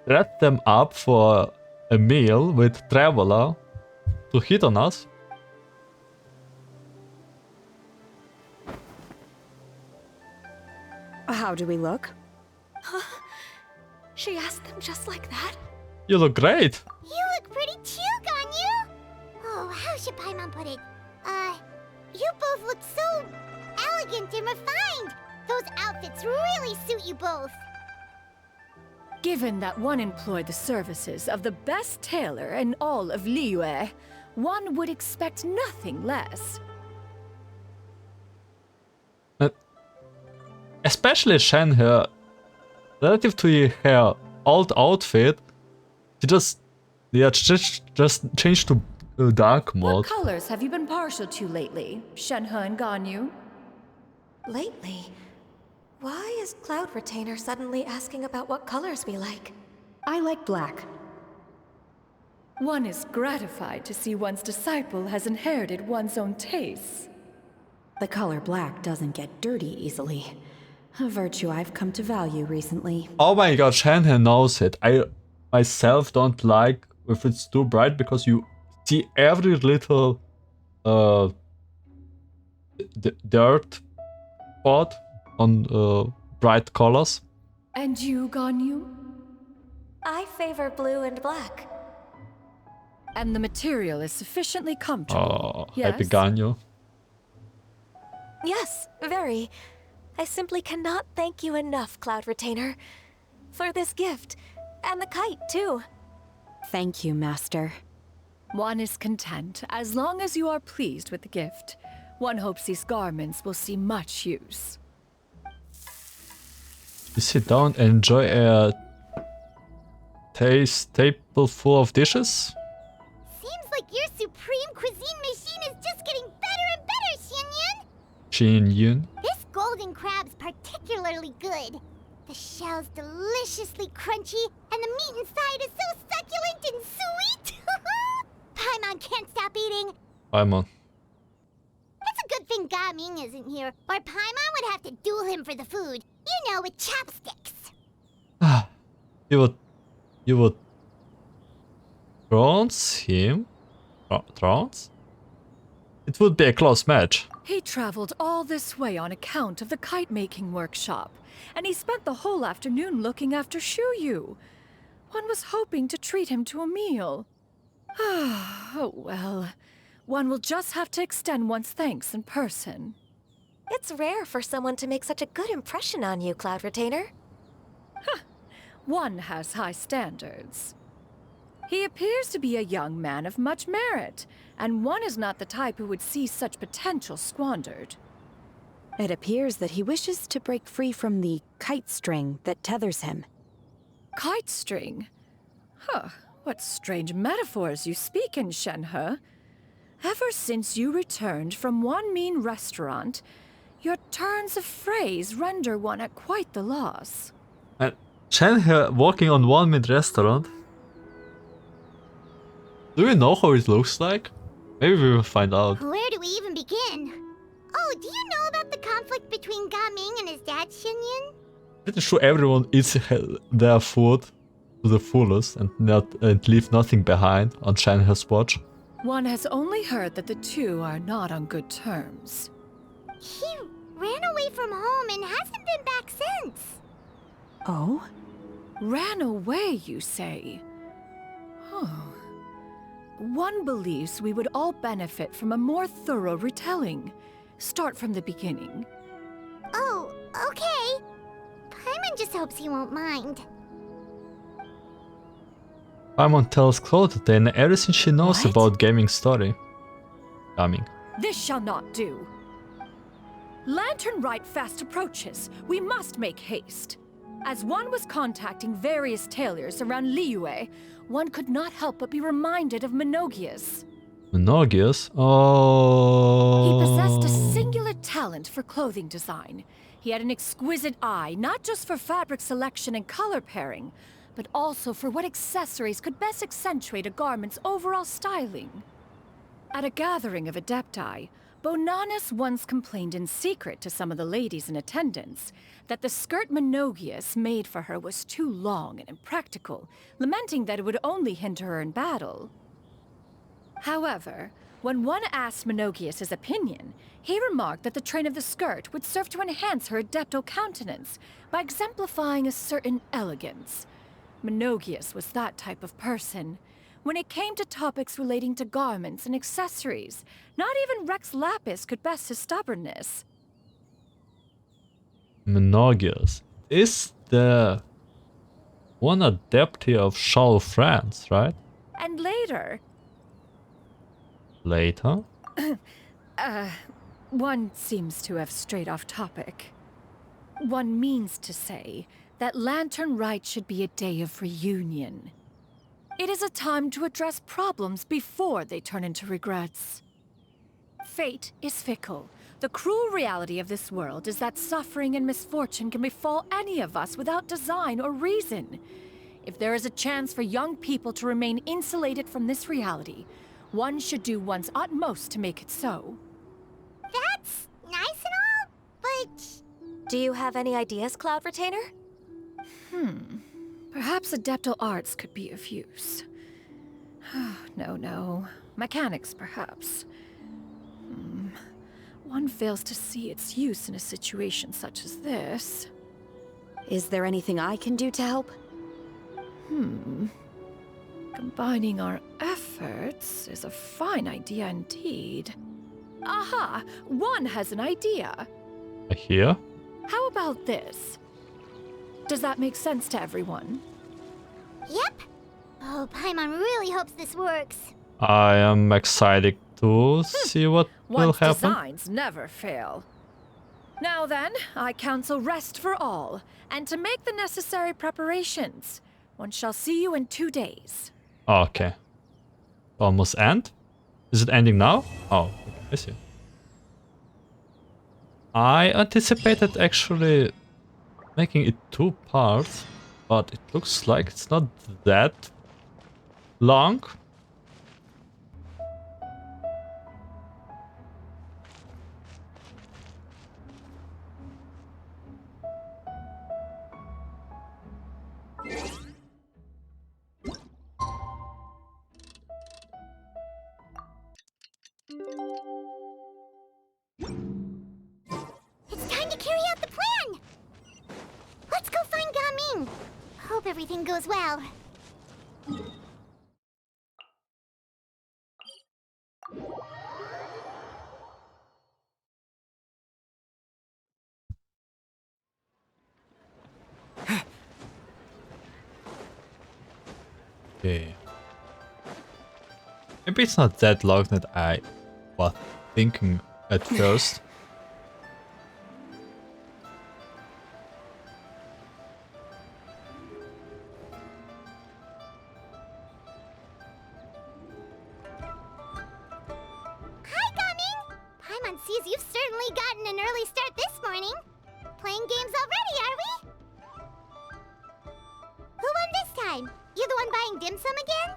set them up for a meal with Traveler to hit on us? How do we look? Huh? She asked them just like that? You look great. You look pretty too, Ganyu. Oh, how should Paimon put it? You both look so elegant and refined. Those outfits really suit you both. Given that one employed the services of the best tailor in all of Liyue, one would expect nothing less. Especially Shen here, relative to her old outfit, she just changed to dark mode. What colors have you been partial to lately, Shenhe and Ganyu? Lately? Why is Cloud Retainer suddenly asking about what colors we like? I like black. One is gratified to see one's disciple has inherited one's own tastes. The color black doesn't get dirty easily. A virtue I've come to value recently. Oh my god, Shenhe knows it. I myself don't like if it's too bright because you see every little dirt spot on bright colors. And you, Ganyu? I favor blue and black. And the material is sufficiently comfortable. Oh, yes? Happy Ganyu. Yes, very. I simply cannot thank you enough, Cloud Retainer, for this gift, and the kite, too. Thank you, Master. One is content, as long as you are pleased with the gift. One hopes these garments will see much use. You sit down and enjoy a table full of dishes? Seems like your supreme cuisine machine is just getting better and better, Xinyun. Xinyun? This golden crab's particularly good. The shell's deliciously crunchy, and the meat inside is so succulent and sweet. Paimon can't stop eating. Paimon. It's a good thing Gaming isn't here, or Paimon would have to duel him for the food. You know, with chopsticks. You would trounce him? Trounce? It would be a close match. He traveled all this way on account of the kite-making workshop, and he spent the whole afternoon looking after Shuyu. One was hoping to treat him to a meal. Oh well. One will just have to extend one's thanks in person. It's rare for someone to make such a good impression on you, Cloud Retainer. One has high standards. He appears to be a young man of much merit, and one is not the type who would see such potential squandered. It appears that he wishes to break free from the kite string that tethers him. Kite string? Huh, what strange metaphors you speak in, Shenhe. Ever since you returned from one mean restaurant, your turns of phrase render one at quite the loss. And Shenhe walking on one mean restaurant? Do we know how it looks like? Maybe we will find out. Where do we even begin? Oh, do you know about the conflict between Gaming and his dad, Xinyun? Pretty sure everyone eats their food to the fullest and leave nothing behind on Shenhe's watch. One has only heard that the two are not on good terms. He ran away from home and hasn't been back since. Oh? Ran away, you say? Oh. One believes we would all benefit from a more thorough retelling. Start from the beginning. Oh, okay. Paimon just hopes he won't mind. Paimon tells Glede everything she knows about gaming story. Gaming. This shall not do. Lantern Rite fast approaches. We must make haste. As one was contacting various tailors around Liyue, one could not help but be reminded of Menogius. Menogius? Oh. He possessed a singular talent for clothing design. He had an exquisite eye, not just for fabric selection and color pairing, but also for what accessories could best accentuate a garment's overall styling. At a gathering of Adepti, Bonanis once complained in secret to some of the ladies in attendance that the skirt Menogius made for her was too long and impractical, lamenting that it would only hinder her in battle. However, when one asked Menogius' opinion, he remarked that the train of the skirt would serve to enhance her adeptal countenance by exemplifying a certain elegance. Menogius was that type of person. When it came to topics relating to garments and accessories, not even Rex Lapis could best his stubbornness. Monogius is the one adeptee of Shallow France, right? And later, Later? one seems to have strayed off topic. One means to say that Lantern Rite should be a day of reunion. It is a time to address problems before they turn into regrets. Fate is fickle. The cruel reality of this world is that suffering and misfortune can befall any of us without design or reason. If there is a chance for young people to remain insulated from this reality, one should do one's utmost to make it so. That's nice and all, but... Do you have any ideas, Cloud Retainer? Perhaps adeptal arts could be of use. No. Mechanics, perhaps. One fails to see its use in a situation such as this. Is there anything I can do to help? Combining our efforts is a fine idea indeed. Aha! One has an idea. I hear. How about this? Does that make sense to everyone? Yep. Oh, Paimon really hopes this works. I am excited to see what will One's happen. designs never fail. Now then, I counsel rest for all, and to make the necessary preparations. One shall see you in 2 days. Okay. Almost end? Is it ending now? Oh, okay, I see. I anticipated actually making it 2 parts, but it looks like it's not that long. It's time to carry out the plan! Let's go find Gaming! Hope everything goes well. Okay. Maybe it's not that long that I was thinking at first. Hi, Gaming! Paimon sees you've certainly gotten an early start this morning. Playing games already, are we? Who won this time? You the one buying dim sum again?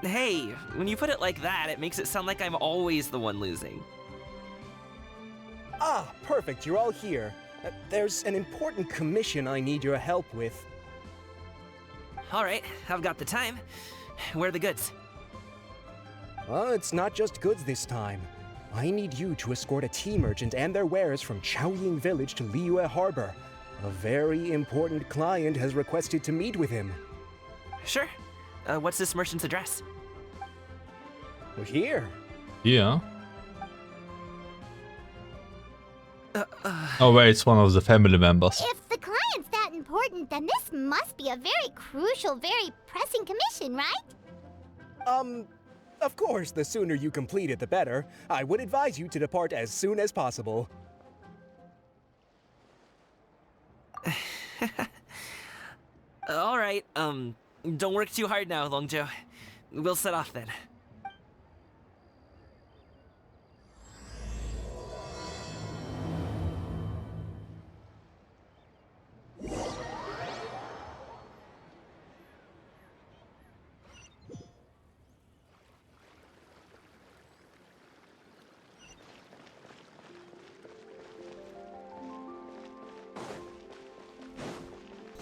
Hey, when you put it like that, it makes it sound like I'm always the one losing. Ah, perfect, you're all here. There's an important commission I need your help with. All right, I've got the time. Where are the goods? It's not just goods this time. I need you to escort a tea merchant and their wares from Chaoying Village to Liyue Harbor. A very important client has requested to meet with him. Sure. What's this merchant's address? Here. Yeah. Oh wait, it's one of the family members. If the client's that important, then this must be a very crucial, very pressing commission, right? Of course, the sooner you complete it, the better. I would advise you to depart as soon as possible. All right, don't work too hard now, Longjo. We'll set off then.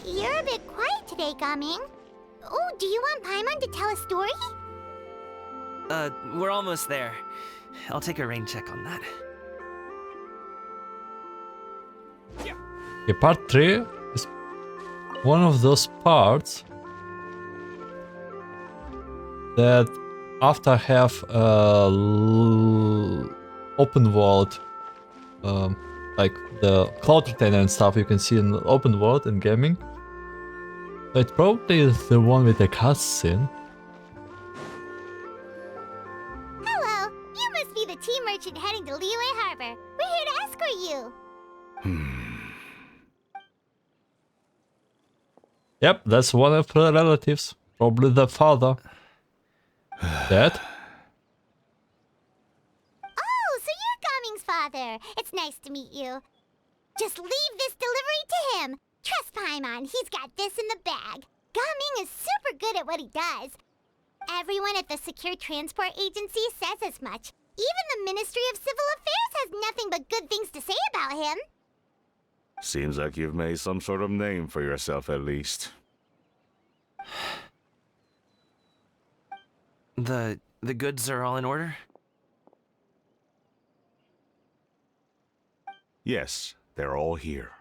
You're a bit quiet today, Gaming. Oh, do you want Paimon to tell a story? We're almost there. I'll take a rain check on that. Okay, part 3 is one of those parts that after have a open world like the cloud retainer and stuff you can see in the open world in gaming. So it probably is the one with the cutscene. Hello, you must be the tea merchant heading to Liyue Harbor. We're here to escort you. Yep, that's one of her relatives. Probably the father. Dad? Oh, so you're Gaming's father. It's nice to meet you. Just leave this delivery to him. Trust Paimon, he's got this in the bag. Gaming is super good at what he does. Everyone at the Secure Transport Agency says as much. Even the Ministry of Civil Affairs has nothing but good things to say about him. Seems like you've made some sort of name for yourself, at least. The goods are all in order? Yes, they're all here.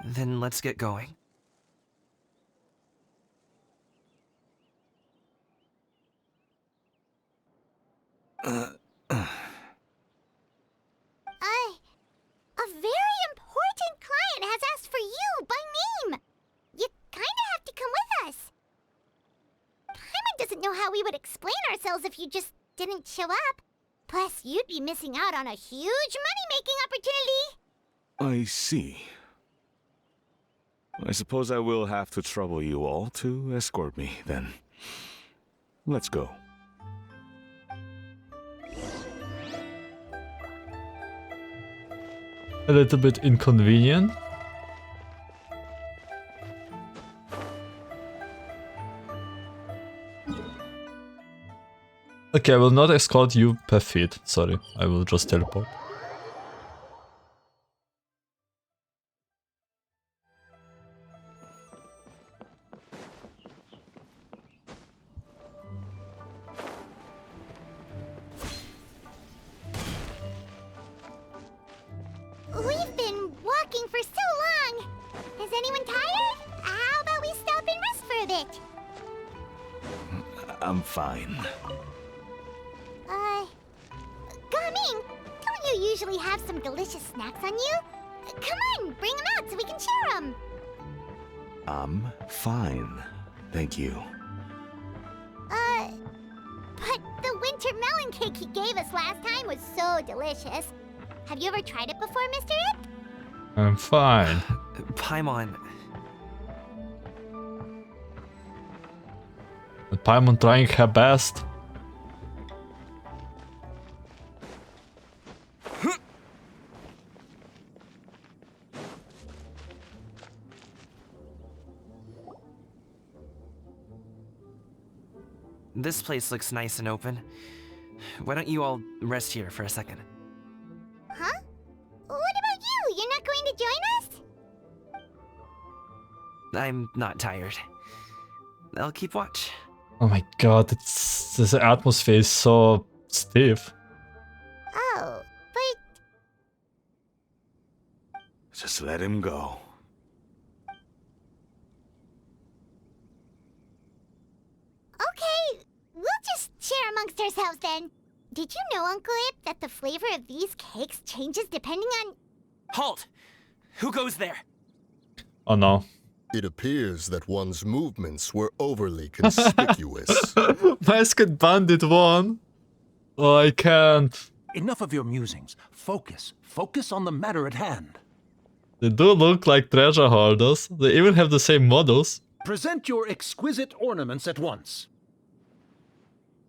Then let's get going. A very important client has asked for you by name. You kinda have to come with us. Paimon doesn't know how we would explain ourselves if you just didn't show up. Plus, you'd be missing out on a huge money-making opportunity. I see. I suppose I will have to trouble you all to escort me, then. Let's go. A little bit inconvenient. Okay, I will not escort you per feet. Sorry, I will just teleport. We've been walking for so long. Is anyone tired? How about we stop and rest for a bit? I'm fine. Gaming, don't you usually have some delicious snacks on you? Come on, bring them out so we can share them. I'm fine. Thank you. But the winter melon cake he gave us last time was so delicious. Have you ever tried it before, Mr. Ip? I'm fine. Paimon. But Paimon trying her best. This place looks nice and open. Why don't you all rest here for a second? Huh? What about you? You're not going to join us? I'm not tired. I'll keep watch. Oh my god, this atmosphere is so stiff. Oh, but... Just let him go. Okay, we'll just share amongst ourselves then. Did you know, Uncle Ip, that the flavor of these cakes changes depending on... Halt! Who goes there? Oh no. It appears that one's movements were overly conspicuous. Masked Bandit won. Oh, I can't. Enough of your musings. Focus. Focus on the matter at hand. They do look like treasure holders. They even have the same models. Present your exquisite ornaments at once.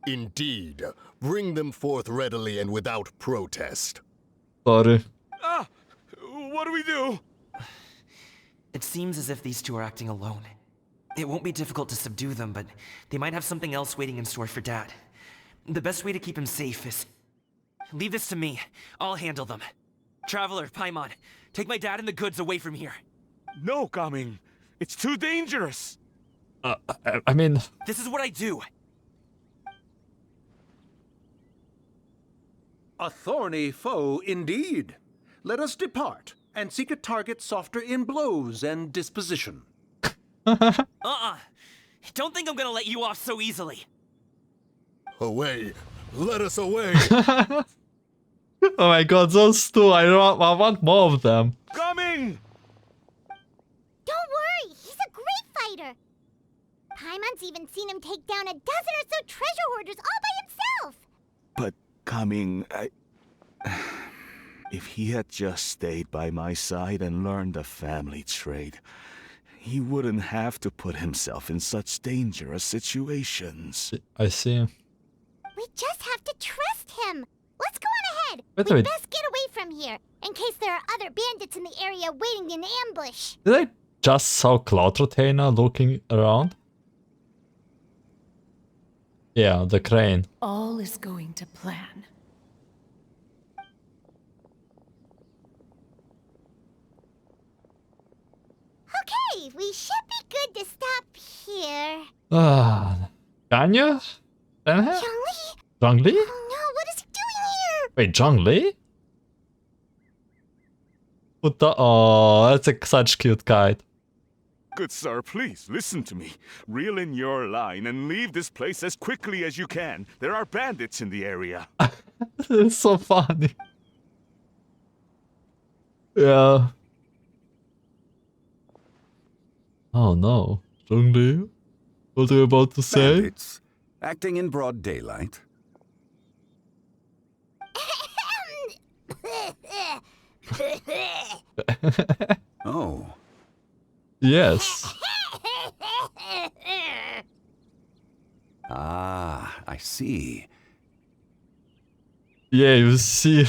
Indeed. Bring them forth readily and without protest. Sorry. Ah! What do we do? It seems as if these two are acting alone. It won't be difficult to subdue them, but they might have something else waiting in store for Dad. The best way to keep him safe is... leave this to me. I'll handle them. Traveler, Paimon, take my dad and the goods away from here. No, Gaming. It's too dangerous. I mean... This is what I do. A thorny foe indeed. Let us depart and seek a target softer in blows and disposition. Don't think I'm gonna let you off so easily. Away. Let us away. Oh my god, those two, I want more of them. Coming! Don't worry, he's a great fighter. Paimon's even seen him take down a dozen or so treasure hoarders all by himself. But coming, if he had just stayed by my side and learned the family trade, he wouldn't have to put himself in such dangerous situations. I see. We just have to trust him. Let's go on ahead. Wait a We minute. best get away from here, in case there are other bandits in the area waiting in ambush. Did I just saw Cloud Retainer looking around? Yeah, the crane. All is going to plan. Okay, we should be good to stop here. Can you? Zhongli? Zhongli? Oh no, what is he doing here? Wait, Zhongli? What the? Oh, that's such cute kite. Good sir, please listen to me. Reel in your line and leave this place as quickly as you can. There are bandits in the area. It's so funny. Yeah. Oh no. Zhongli? What are you about to say? Bandits, acting in broad daylight. Oh. Yes. Ah, I see. Yeah, you see.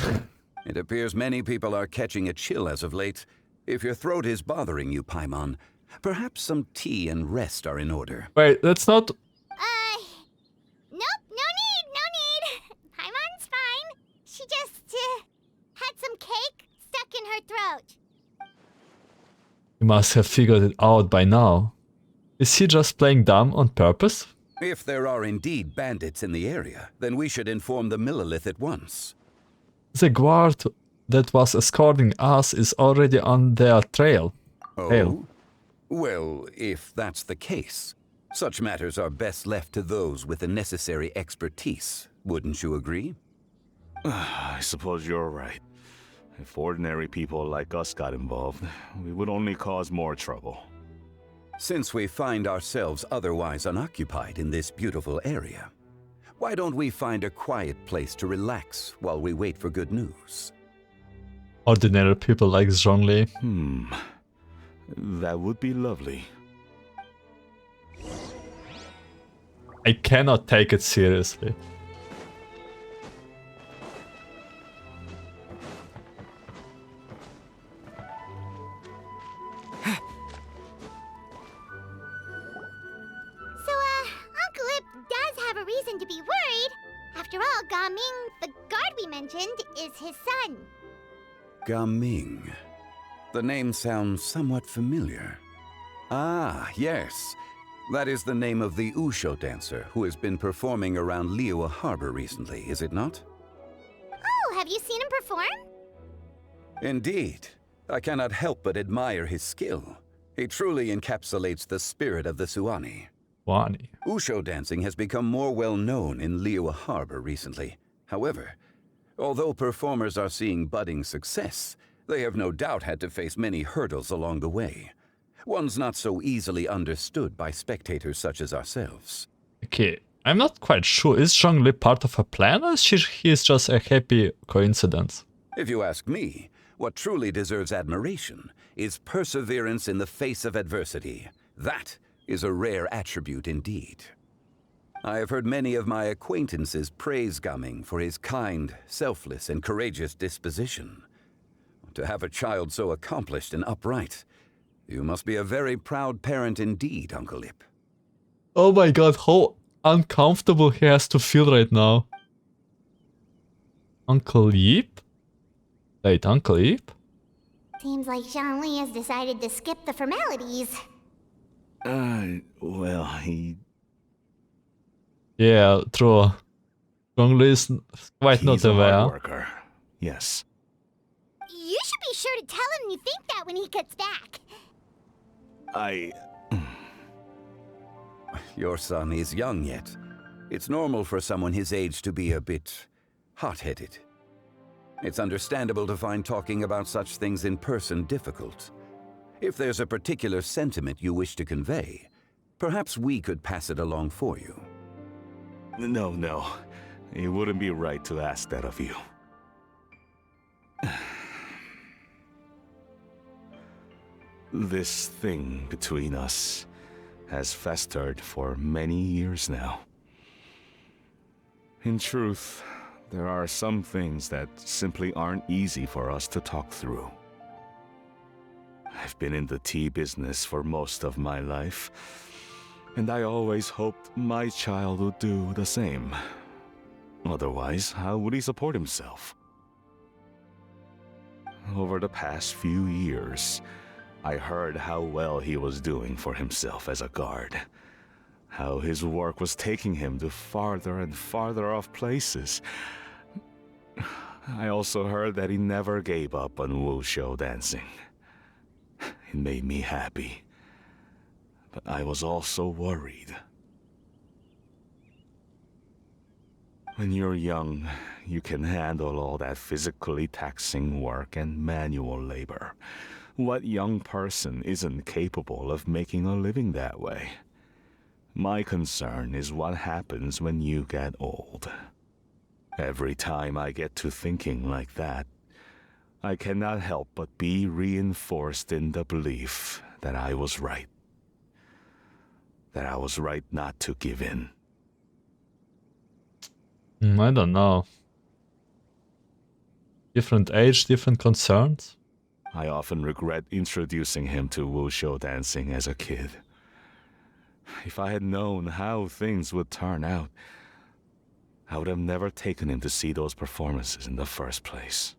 It appears many people are catching a chill as of late. If your throat is bothering you, Paimon, perhaps some tea and rest are in order. Wait, that's not. Nope, no need. Paimon's fine. She just, had some cake stuck in her throat. You must have figured it out by now. Is he just playing dumb on purpose? If there are indeed bandits in the area, then we should inform the Millelith at once. The guard that was escorting us is already on their trail. Oh? Well, if that's the case, such matters are best left to those with the necessary expertise. Wouldn't you agree? I suppose you're right. If ordinary people like us got involved, we would only cause more trouble. Since we find ourselves otherwise unoccupied in this beautiful area, why don't we find a quiet place to relax while we wait for good news? Ordinary people like Zhongli. That would be lovely. I cannot take it seriously. Uncle Ip does have a reason to be worried. After all, Gaming, the guard we mentioned, is his son. Gaming. The name sounds somewhat familiar. Ah, yes. That is the name of the Usho dancer who has been performing around Liyue Harbor recently, is it not? Oh, have you seen him perform? Indeed. I cannot help but admire his skill. He truly encapsulates the spirit of the Suani. Suani. Usho dancing has become more well known in Liyue Harbor recently. However, although performers are seeing budding success, they have no doubt had to face many hurdles along the way. One's not so easily understood by spectators such as ourselves. Okay, I'm not quite sure. Is Zhongli part of a plan or is he just a happy coincidence? If you ask me, what truly deserves admiration is perseverance in the face of adversity. That is a rare attribute indeed. I have heard many of my acquaintances praise Gaming for his kind, selfless, and courageous disposition. To have a child so accomplished and upright, you must be a very proud parent indeed, Uncle Ip. Oh my god, how uncomfortable he has to feel right now. Uncle Yip? Wait, Uncle Yip? Seems like Zhongli has decided to skip the formalities. Well, he... Yeah, true. Zhongli is quite not He's a hard aware. worker. Yes. You should be sure to tell him you think that when he gets back. Your son is young yet. It's normal for someone his age to be a bit hot-headed. It's understandable to find talking about such things in person difficult. If there's a particular sentiment you wish to convey, perhaps we could pass it along for you. No. It wouldn't be right to ask that of you. This thing between us has festered for many years now. In truth, there are some things that simply aren't easy for us to talk through. I've been in the tea business for most of my life, and I always hoped my child would do the same. Otherwise, how would he support himself? Over the past few years, I heard how well he was doing for himself as a guard. How his work was taking him to farther and farther off places. I also heard that he never gave up on wushu dancing. It made me happy. But I was also worried. When you're young, you can handle all that physically taxing work and manual labor. What young person isn't capable of making a living that way? My concern is what happens when you get old. Every time I get to thinking like that, I cannot help but be reinforced in the belief that I was right. That I was right not to give in. I don't know. Different age, different concerns. I often regret introducing him to wushu dancing as a kid. If I had known how things would turn out, I would have never taken him to see those performances in the first place.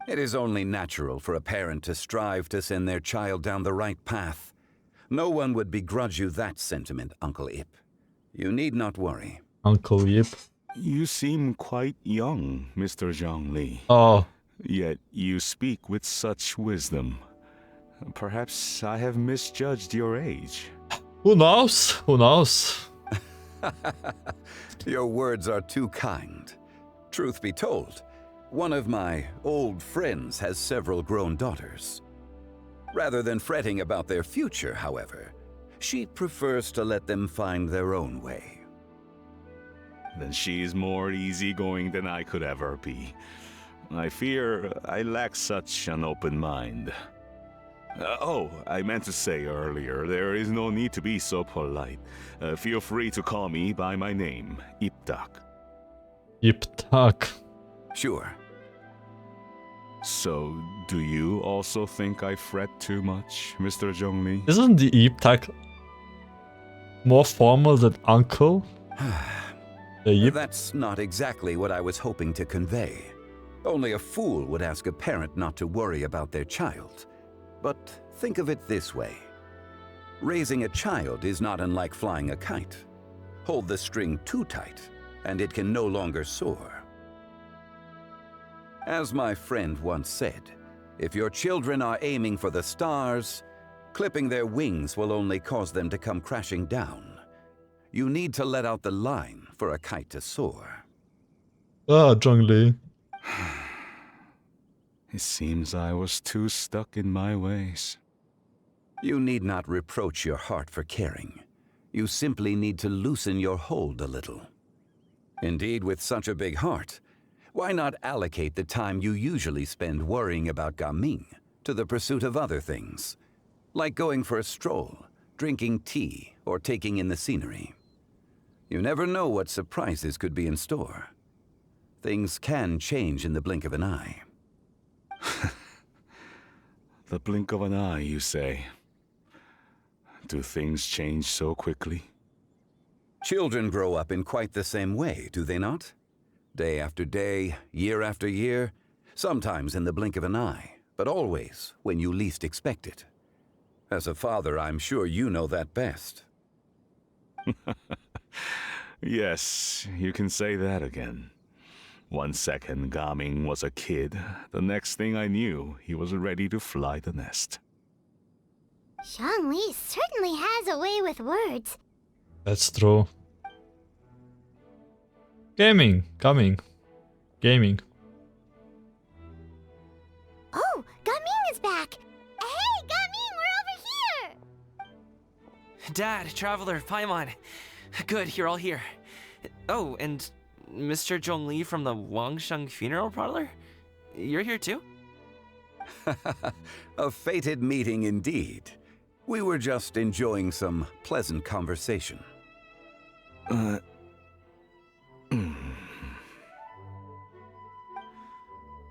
It is only natural for a parent to strive to send their child down the right path. No one would begrudge you that sentiment, Uncle Ip. You need not worry. Uncle Ip. You seem quite young, Mr. Zhongli. Oh. Yet you speak with such wisdom. Perhaps I have misjudged your age. Who knows? Who knows? Your words are too kind. Truth be told, one of my old friends has several grown daughters. Rather than fretting about their future, however, she prefers to let them find their own way. Then she is more easygoing than I could ever be. I fear I lack such an open mind. I meant to say earlier, there is no need to be so polite. Feel free to call me by my name, Iptak. Iptak. Sure. So, do you also think I fret too much, Mr. Zhongli? Isn't the Iptak more formal than uncle? That's not exactly what I was hoping to convey. Only a fool would ask a parent not to worry about their child. But think of it this way. Raising a child is not unlike flying a kite. Hold the string too tight, and it can no longer soar. As my friend once said, if your children are aiming for the stars, clipping their wings will only cause them to come crashing down. You need to let out the line for a kite to soar. Ah, Zhongli. It seems I was too stuck in my ways. You need not reproach your heart for caring. You simply need to loosen your hold a little. Indeed, with such a big heart, why not allocate the time you usually spend worrying about Gaming to the pursuit of other things, like going for a stroll, drinking tea, or taking in the scenery? You never know what surprises could be in store. Things can change in the blink of an eye. The blink of an eye, you say? Do things change so quickly? Children grow up in quite the same way, do they not? Day after day, year after year, sometimes in the blink of an eye, but always when you least expect it. As a father, I'm sure you know that best. Yes, you can say that again. 1 second Gaming was a kid, the next thing I knew, he was ready to fly the nest. Zhongli certainly has a way with words. That's true. Gaming. Everyone's back. Hey, Gaming, we're over here. Dad, Traveler, Paimon. Good, you're all here. Oh, and Mr. Zhongli from the Wangsheng Funeral Parlor? You're here too? A fated meeting indeed. We were just enjoying some pleasant conversation.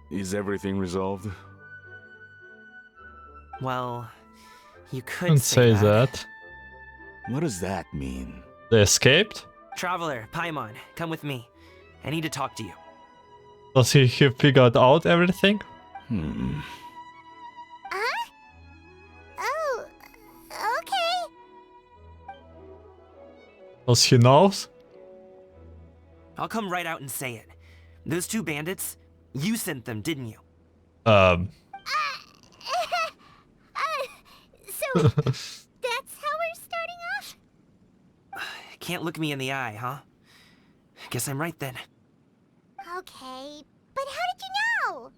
Is everything resolved? Well, you could Don't say that. What does that mean? They escaped? Traveler, Paimon, come with me. I need to talk to you. Does he figured out everything? Huh? Oh, okay. Does he knows? I'll come right out and say it. Those two bandits, you sent them, didn't you? So, that's how we're starting off? Can't look me in the eye, huh? Guess I'm right then. Okay, but how did you know?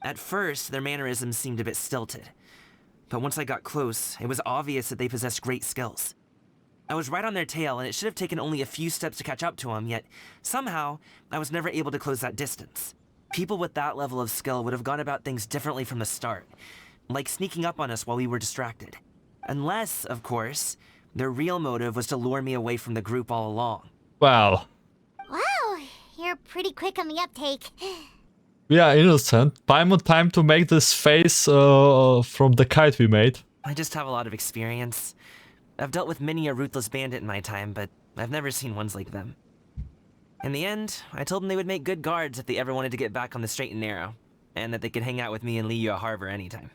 At first, their mannerisms seemed a bit stilted. But once I got close, it was obvious that they possessed great skills. I was right on their tail, and it should have taken only a few steps to catch up to them, yet somehow, I was never able to close that distance. People with that level of skill would have gone about things differently from the start, like sneaking up on us while we were distracted. Unless, of course, their real motive was to lure me away from the group all along. Wow. Wow, you're pretty quick on the uptake. We are innocent. Paimon, time to make this face from the kite we made. I just have a lot of experience. I've dealt with many a ruthless bandit in my time, but I've never seen ones like them. In the end, I told them they would make good guards if they ever wanted to get back on the straight and narrow, and that they could hang out with me in Liyue Harbor anytime.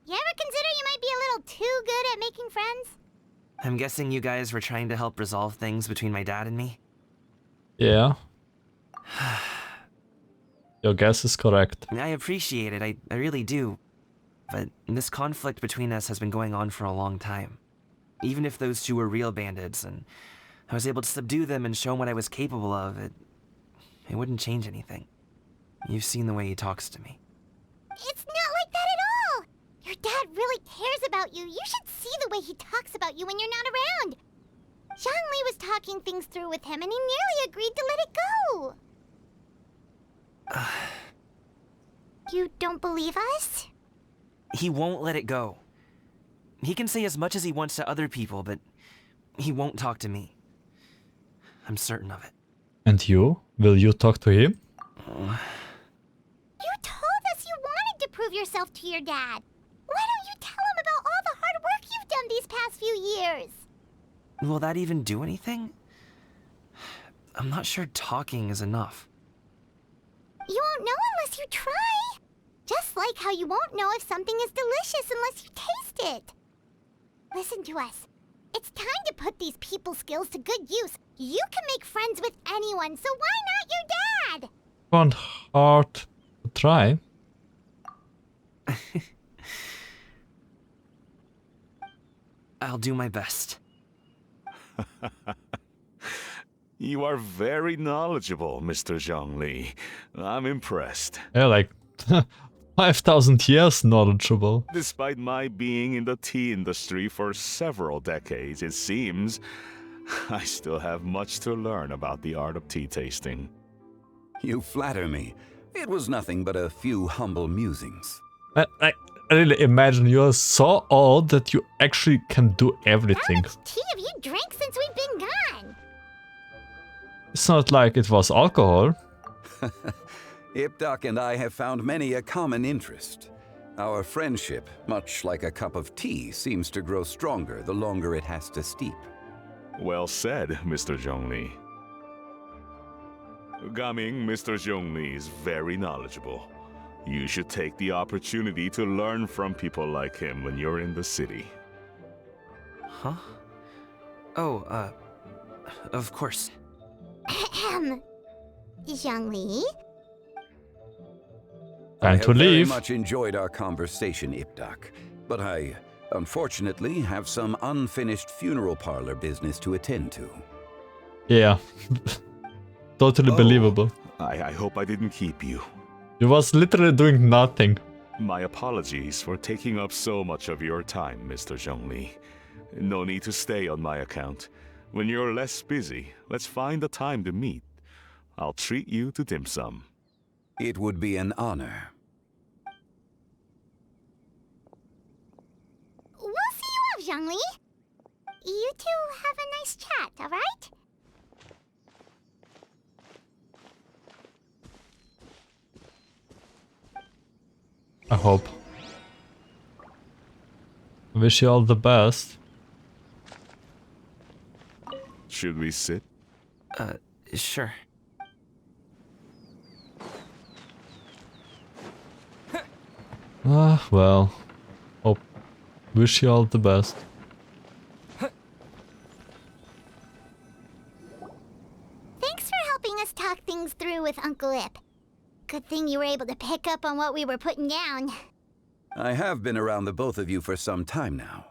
You ever consider you might be a little too good at making friends? I'm guessing you guys were trying to help resolve things between my dad and me? Yeah. Your guess is correct. I appreciate it, I really do. But this conflict between us has been going on for a long time. Even if those two were real bandits, and I was able to subdue them and show them what I was capable of, it wouldn't change anything. You've seen the way he talks to me. It's not like that at all! Your dad really cares about you. You should see the way he talks about you when you're not around. Zhongli was talking things through with him, and he nearly agreed to let it go. You don't believe us? He won't let it go. He can say as much as he wants to other people, but he won't talk to me. I'm certain of it. And you? Will you talk to him? You told us you wanted to prove yourself to your dad. Why don't you tell him about all the hard work you've done these past few years? Will that even do anything? I'm not sure talking is enough. You won't know unless you try. Just like how you won't know if something is delicious unless you taste it. Listen to us. It's time to put these people skills to good use. You can make friends with anyone, so why not your dad? One hard to try. I'll do my best. You are very knowledgeable, Mr. Zhongli. I'm impressed. Yeah, like 5,000 years knowledgeable. Despite my being in the tea industry for several decades, it seems I still have much to learn about the art of tea tasting. You flatter me. It was nothing but a few humble musings. I really imagine you're so old that you actually can do everything. How much tea have you drank since we've been gone? It's not like it was alcohol. Ipdak and I have found many a common interest. Our friendship, much like a cup of tea, seems to grow stronger the longer it has to steep. Well said, Mr. Zhongli. Gaming, Mr. Zhongli is very knowledgeable. You should take the opportunity to learn from people like him when you're in the city. Huh? Oh, of course. Ahem. Zhongli? Time to I have very leave. much enjoyed our conversation, Ipdak, but I, unfortunately, have some unfinished funeral parlor business to attend to. Yeah. Totally believable. I hope I didn't keep you. You was literally doing nothing. My apologies for taking up so much of your time, Mr. Zhongli. No need to stay on my account. When you're less busy, let's find a time to meet. I'll treat you to dim sum. It would be an honor. We'll see you off, Zhongli. You two have a nice chat, alright? I hope. Wish you all the best. Should we sit? Sure. Well. Hope. Wish you all the best. Thanks for helping us talk things through with Uncle Ip. Good thing you were able to pick up on what we were putting down. I have been around the both of you for some time now.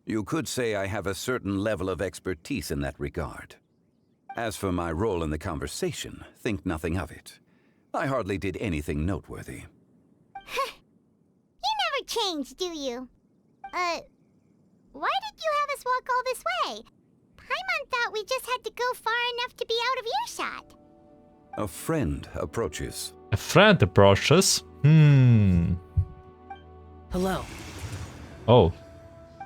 You could say I have a certain level of expertise in that regard. As for my role in the conversation, think nothing of it. I hardly did anything noteworthy. You never change, do you? Why did you have us walk all this way? Paimon thought we just had to go far enough to be out of earshot. A friend approaches. A friend approaches? Hello. Oh,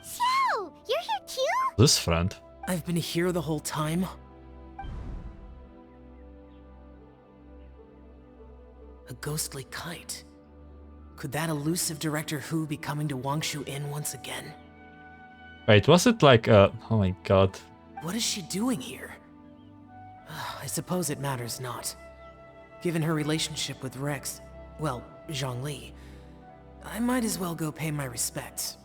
So, you're here too? this friend. I've been here the whole time. A ghostly kite. Could that elusive Director Who be coming to Wangshu Inn once again? Wait, was it like oh my god. What is she doing here? I suppose it matters not. Given her relationship with Rex, well, Zhongli, I might as well go pay my respects.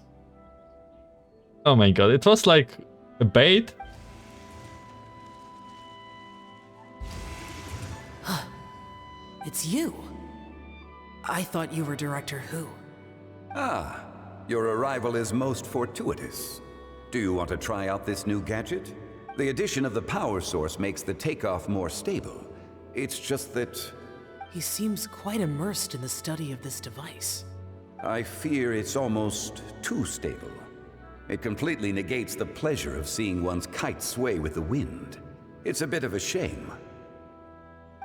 Oh my god, it was like a bait. It's you. I thought you were Director Who. Ah, your arrival is most fortuitous. Do you want to try out this new gadget? The addition of the power source makes the takeoff more stable. It's just that... He seems quite immersed in the study of this device. I fear it's almost too stable. It completely negates the pleasure of seeing one's kite sway with the wind. It's a bit of a shame.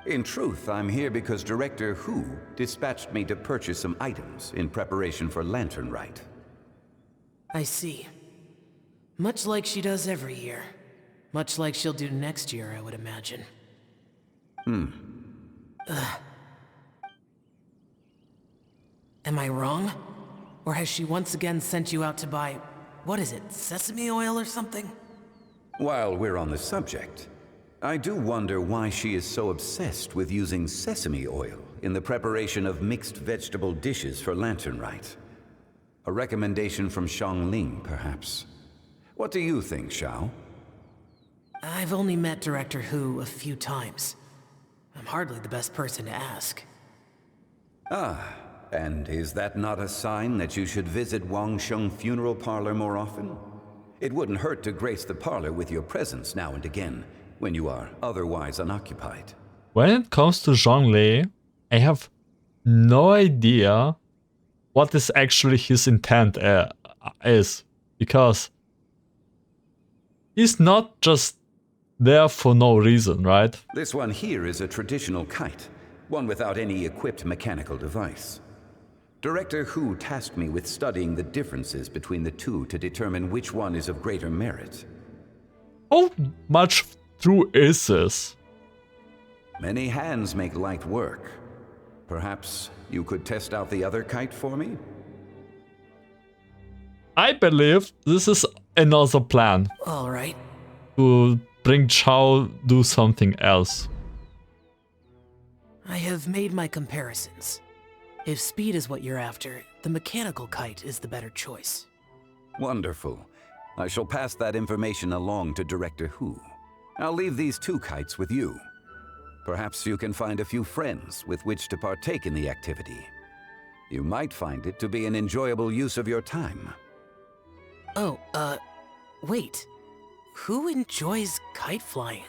In truth, I'm here because Director Who dispatched me to purchase some items in preparation for Lantern Rite. I see. Much like she does every year. Much like she'll do next year, I would imagine. Am I wrong? Or has she once again sent you out to buy, what is it, sesame oil or something? While we're on the subject, I do wonder why she is so obsessed with using sesame oil in the preparation of mixed vegetable dishes for Lantern Rite. A recommendation from Xiangling, perhaps. What do you think, Xiao? I've only met Director Who a few times. I'm hardly the best person to ask. Ah, and is that not a sign that you should visit Wangsheng Funeral Parlor more often? It wouldn't hurt to grace the parlor with your presence now and again, when you are otherwise unoccupied. When it comes to Zhongli, I have no idea what is actually his intent is, because he's not just there for no reason, right? This one here is a traditional kite, one without any equipped mechanical device. Director Who tasked me with studying the differences between the two to determine which one is of greater merit. How much true is this? Many hands make light work. Perhaps you could test out the other kite for me? I believe this is another plan. All right. To bring Chao do something else. I have made my comparisons. If speed is what you're after, the mechanical kite is the better choice. Wonderful. I shall pass that information along to Director Who. I'll leave these two kites with you. Perhaps you can find a few friends with which to partake in the activity. You might find it to be an enjoyable use of your time. Oh, wait. Who enjoys kite flying?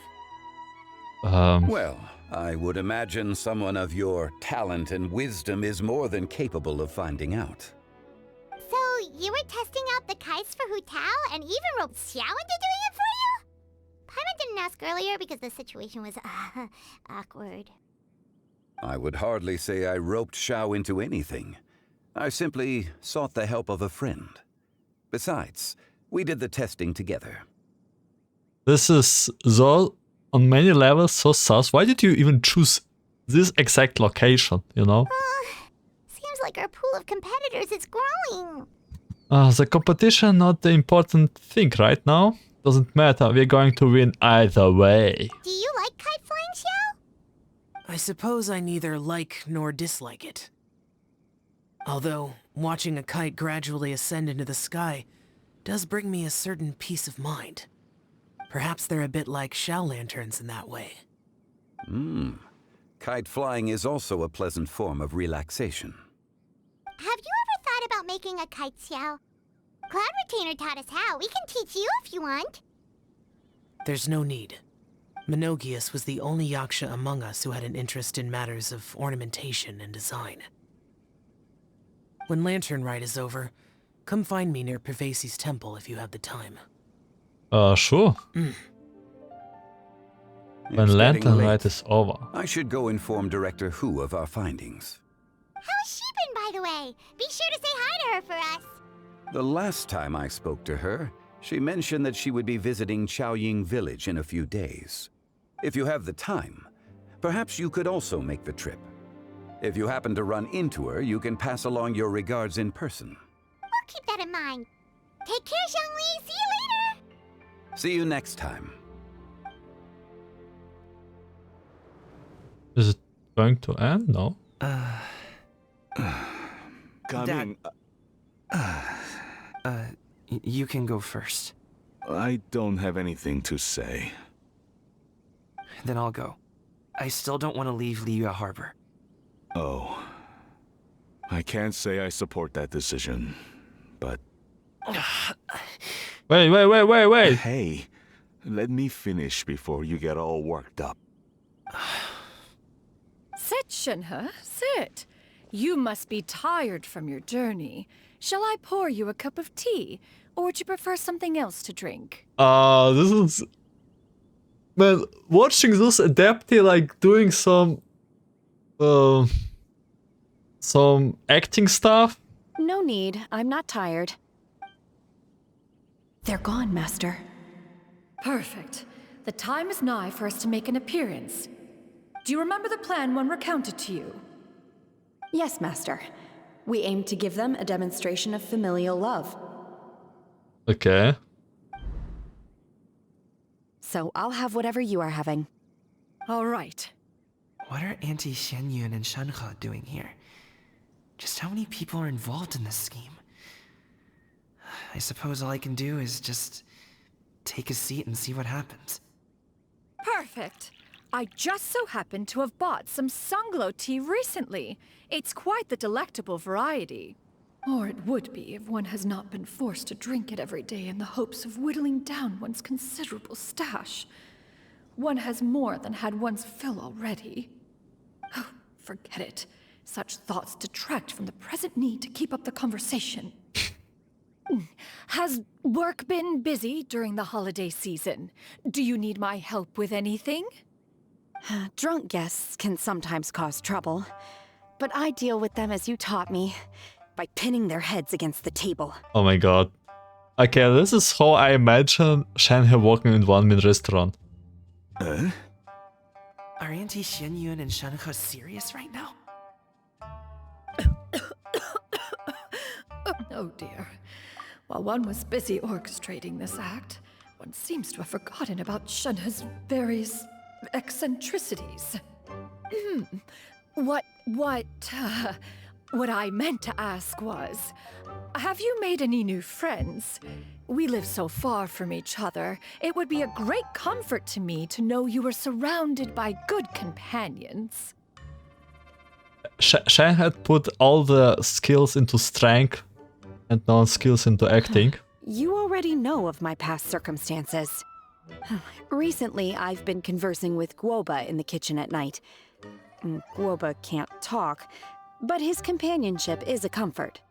Well, I would imagine someone of your talent and wisdom is more than capable of finding out. So, you were testing out the kites for Hu Tao and even roped Xiao into doing it for you? Paimon didn't ask earlier because the situation was awkward. I would hardly say I roped Xiao into anything. I simply sought the help of a friend. Besides, we did the testing together. This is so, on many levels, so sus. Why did you even choose this exact location, you know? Seems like our pool of competitors is growing. The competition not the important thing right now. Doesn't matter, we're going to win either way. Do you like kite flying, Xiao? I suppose I neither like nor dislike it. Although, watching a kite gradually ascend into the sky does bring me a certain peace of mind. Perhaps they're a bit like shell lanterns in that way. Kite flying is also a pleasant form of relaxation. Have you ever thought about making a kite, Xiao? Cloud Retainer taught us how. We can teach you if you want. There's no need. Menogias was the only yaksha among us who had an interest in matters of ornamentation and design. When Lantern Rite is over, come find me near Pervasi's temple if you have the time. Sure. When Lantern Rite is over. I should go inform Director Hu of our findings. How's she been, by the way? Be sure to say hi to her for us. The last time I spoke to her, she mentioned that she would be visiting Chaoying Village in a few days. If you have the time, perhaps you could also make the trip. If you happen to run into her, you can pass along your regards in person. We'll keep that in mind. Take care, Zhongli. See you later. See you next time. Is it going to end? No. Coming. You can go first. I don't have anything to say. Then I'll go. I still don't want to leave Liyue Harbor. Oh. I can't say I support that decision, but... Wait. Hey, let me finish before you get all worked up. Sit, Shenhe, sit. You must be tired from your journey. Shall I pour you a cup of tea, or would you prefer something else to drink? This is... Man, watching this adaptee like doing some acting stuff. No need, I'm not tired. They're gone, Master. Perfect. The time is nigh for us to make an appearance. Do you remember the plan when recounted to you? Yes, Master. We aim to give them a demonstration of familial love. Okay. So I'll have whatever you are having. All right. What are Auntie Xianyun and Shenhe doing here? Just how many people are involved in this scheme? I suppose all I can do is just take a seat and see what happens. Perfect. I just so happen to have bought some Sunglow tea recently. It's quite the delectable variety. Or it would be if one has not been forced to drink it every day in the hopes of whittling down one's considerable stash. One has more than had one's fill already. Oh, forget it. Such thoughts detract from the present need to keep up the conversation. Has work been busy during the holiday season? Do you need my help with anything? Drunk guests can sometimes cause trouble, but I deal with them as you taught me, by pinning their heads against the table. Oh my god. Okay, this is how I imagine Shenhe working in one-man restaurant. Are Auntie Xianyun and Shenhe serious right now? Oh dear. While one was busy orchestrating this act, one seems to have forgotten about Shenhe's various eccentricities. What I meant to ask was, have you made any new friends? We live so far from each other, it would be a great comfort to me to know you were surrounded by good companions. Shen had put all the skills into strength and non-skills into acting. You already know of my past circumstances. Recently, I've been conversing with Guoba in the kitchen at night. Guoba can't talk, but his companionship is a comfort.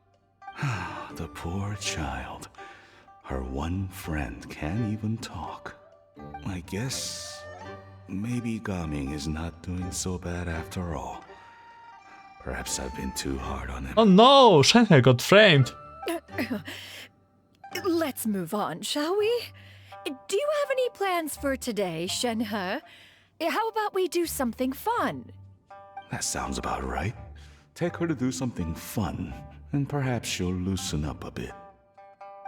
The poor child. Her one friend can't even talk. I guess maybe Gaming is not doing so bad after all. Perhaps I've been too hard on him. Oh no, Shanghai got framed. Let's move on, shall we? Do you have any plans for today, Shenhe? How about we do something fun? That sounds about right. Take her to do something fun, and perhaps she'll loosen up a bit.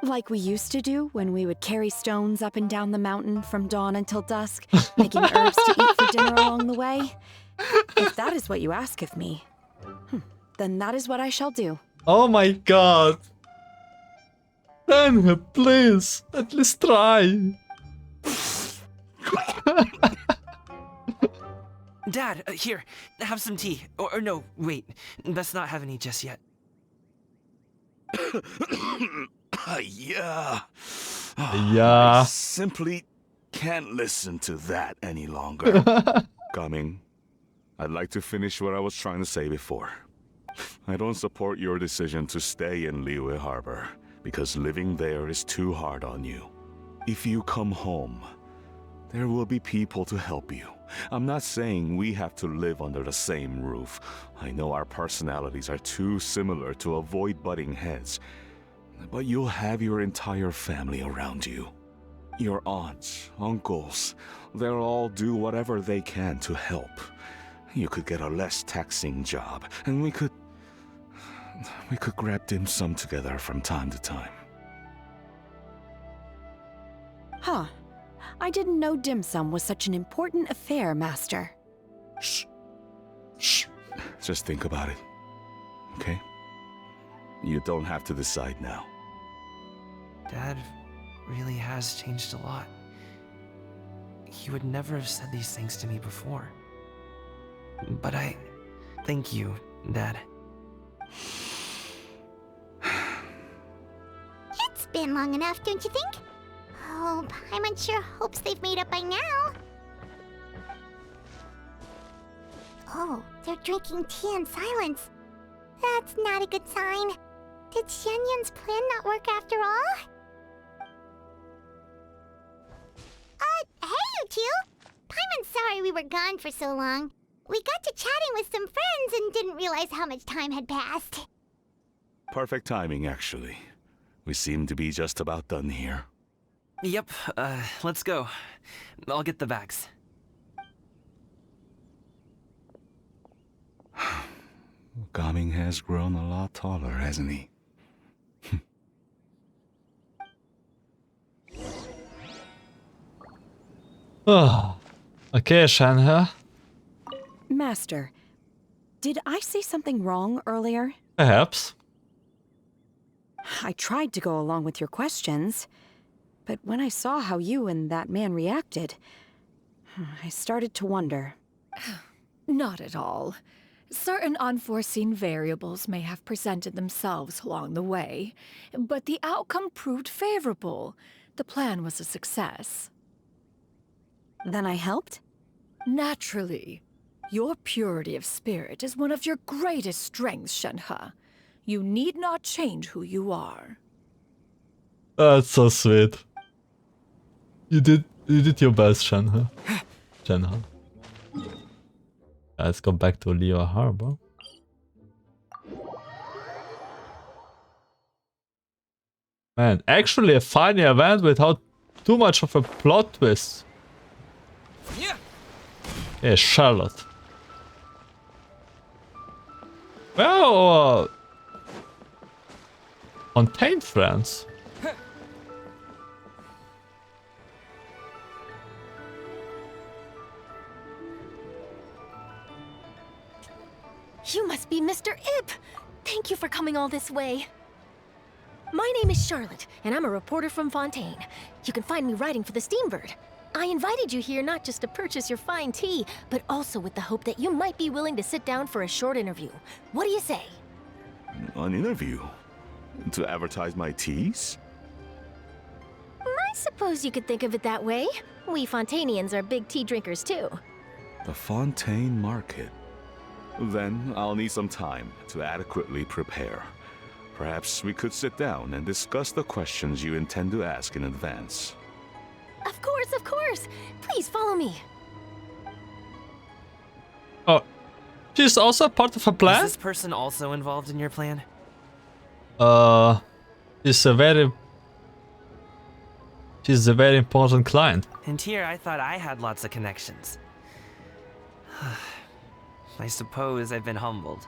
Like we used to do when we would carry stones up and down the mountain from dawn until dusk, picking herbs to eat for dinner along the way. If that is what you ask of me, then that is what I shall do. Oh my god. Shanghai, please, at least try. Dad, here, have some tea. Or no, wait, best not have any just yet. Yeah. Yeah. I simply can't listen to that any longer. Coming. I'd like to finish what I was trying to say before. I don't support your decision to stay in Liyue Harbor, because living there is too hard on you. If you come home, there will be people to help you. I'm not saying we have to live under the same roof. I know our personalities are too similar to avoid butting heads. But you'll have your entire family around you. Your aunts, uncles, they'll all do whatever they can to help. You could get a less taxing job, and we could grab dim sum together from time to time. Huh. I didn't know dim sum was such an important affair, Master. Shh. Shh. Just think about it. Okay? You don't have to decide now. Dad really has changed a lot. He would never have said these things to me before. But I thank you, Dad. It's been long enough, don't you think? Oh, Paimon sure hopes they've made up by now. Oh, they're drinking tea in silence. That's not a good sign. Did Xianyun's plan not work after all? Hey, you two! Paimon's sorry we were gone for so long. We got to chatting with some friends and didn't realize how much time had passed. Perfect timing, actually. We seem to be just about done here. Yep, let's go. I'll get the bags. Gaming has grown a lot taller, hasn't he? Okay, Shanghai. Master, did I say something wrong earlier? Perhaps. I tried to go along with your questions, but when I saw how you and that man reacted, I started to wonder. Not at all. Certain unforeseen variables may have presented themselves along the way, but the outcome proved favorable. The plan was a success. Then I helped? Naturally. Your purity of spirit is one of your greatest strengths, Shenhe. You need not change who you are. That's so sweet. You did your best, Shanghai. Shanghai. Let's go back to Liyue Harbor. Man, actually a funny event without too much of a plot twist. Yeah, Charlotte. Well, Fontaine friends. You must be Mr. Ip! Thank you for coming all this way. My name is Charlotte, and I'm a reporter from Fontaine. You can find me writing for the Steambird. I invited you here not just to purchase your fine tea, but also with the hope that you might be willing to sit down for a short interview. What do you say? An interview? To advertise my teas? My I suppose you could think of it that way. We Fontanians are big tea drinkers too. The Fontaine Market. Then I'll need some time to adequately prepare. Perhaps we could sit down and discuss the questions you intend to ask in advance. Of course, of course. Please follow me. Oh, she's also part of a plan? Is this person also involved in your plan? She's a very important client. And here I thought I had lots of connections. I suppose I've been humbled.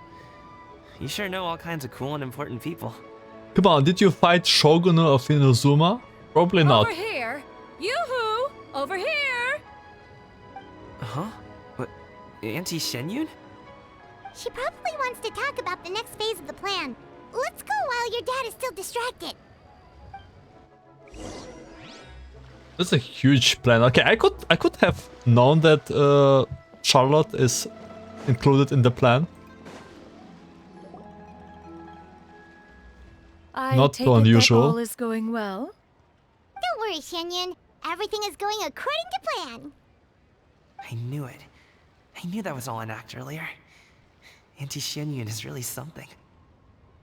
You sure know all kinds of cool and important people. Come on, did you fight Shogun of Inazuma? Probably not. Over here! Yoo-hoo! Over here! Huh? What? Auntie Shenyun? She probably wants to talk about the next phase of the plan. Let's go while your dad is still distracted. That's a huge plan. Okay, I could have known that Charlotte is included in the plan. I Not take too it unusual. that all is going well. Don't worry, Shenyun. Everything is going according to plan. I knew it. I knew that was all an act earlier. Auntie Shenyun is really something.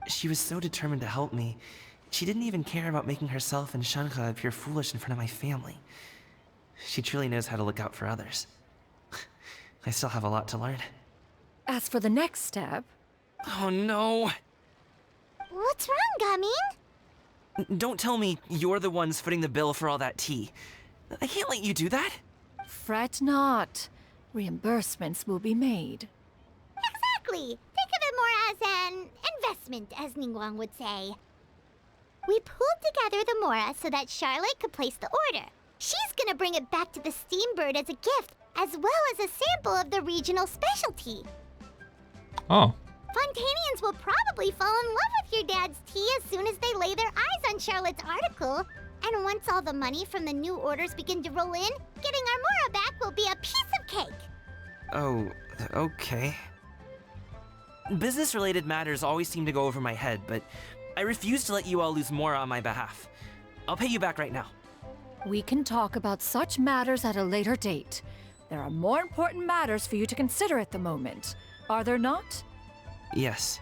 She was so determined to help me. She didn't even care about making herself and Shanha appear foolish in front of my family. She truly knows how to look out for others. I still have a lot to learn. As for the next step... Oh no! What's wrong, Gaming? Don't tell me you're the ones footing the bill for all that tea. I can't let you do that. Fret not. Reimbursements will be made. Exactly. Think of it more as an investment, as Ningguang would say. We pulled together the Mora so that Charlotte could place the order. She's gonna bring it back to the Steambird as a gift, as well as a sample of the regional specialty. Oh. Fontanians will probably fall in love with your dad's tea as soon as they lay their eyes on Charlotte's article. And once all the money from the new orders begin to roll in, getting our Mora back will be a piece of cake. Oh, okay. Business-related matters always seem to go over my head, but I refuse to let you all lose more on my behalf. I'll pay you back right now. We can talk about such matters at a later date. There are more important matters for you to consider at the moment, are there not? Yes.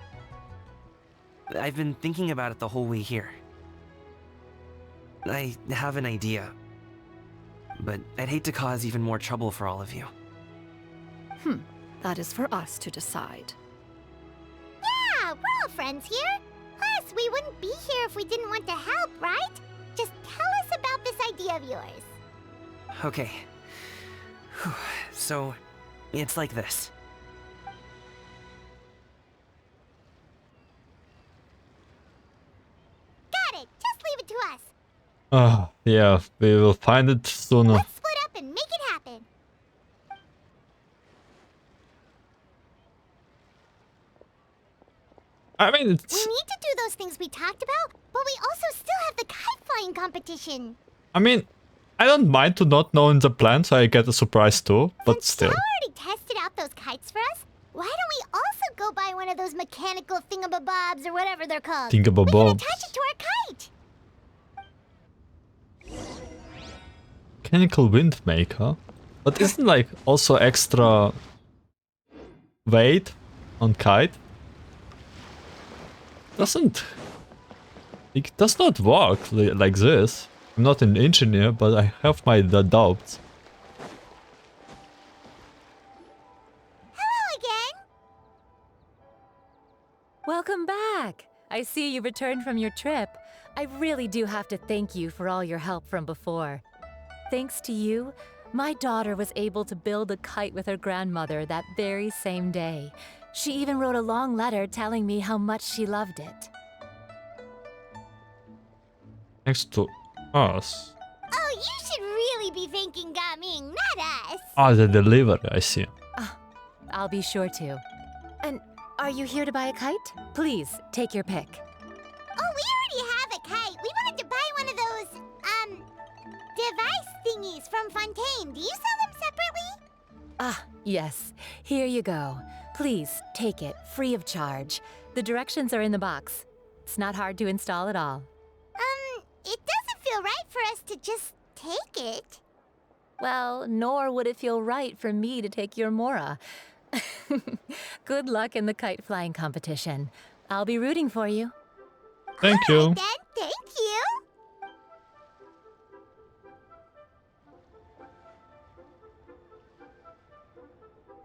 I've been thinking about it the whole way here. I have an idea, but I'd hate to cause even more trouble for all of you. That is for us to decide. Yeah, we're all friends here. Plus, we wouldn't be here if we didn't want to help, right? Just tell us about this idea of yours. Okay. So, it's like this. Got it. Just leave it to us. Yeah, we will find it sooner. Let's split up and make it happen. I mean, it's... We need to do those things we talked about, but we also still have the kite flying competition. I mean, I don't mind to not know in the plan, so I get a surprise too, but still. You already tested out those kites for us. Why don't we also go buy one of those mechanical thingamabobs or whatever they're called? We can Thingamabobs. attach it to our kite. Mechanical wind maker? But isn't like also extra weight on kite? It does not work like this. I'm not an engineer, but I have my doubts. Hello again. Welcome back. I see you returned from your trip. I really do have to thank you for all your help from before. Thanks to you, my daughter was able to build a kite with her grandmother that very same day. She even wrote a long letter telling me how much she loved it. Thanks to us. Oh, you should really be thanking Gaming, not us. Ah, the delivery, I see. I'll be sure to. And are you here to buy a kite? Please, take your pick. Oh, we already have a kite. We wanted to buy one of those, device thingies from Fontaine. Do you sell them separately? Yes. Here you go. Please, take it, free of charge. The directions are in the box. It's not hard to install at all. It doesn't feel right for for us to just take it. Well, nor would it feel right for me to take your Mora. Good luck in the kite flying competition. I'll be rooting for you. Thank you. Then, thank you.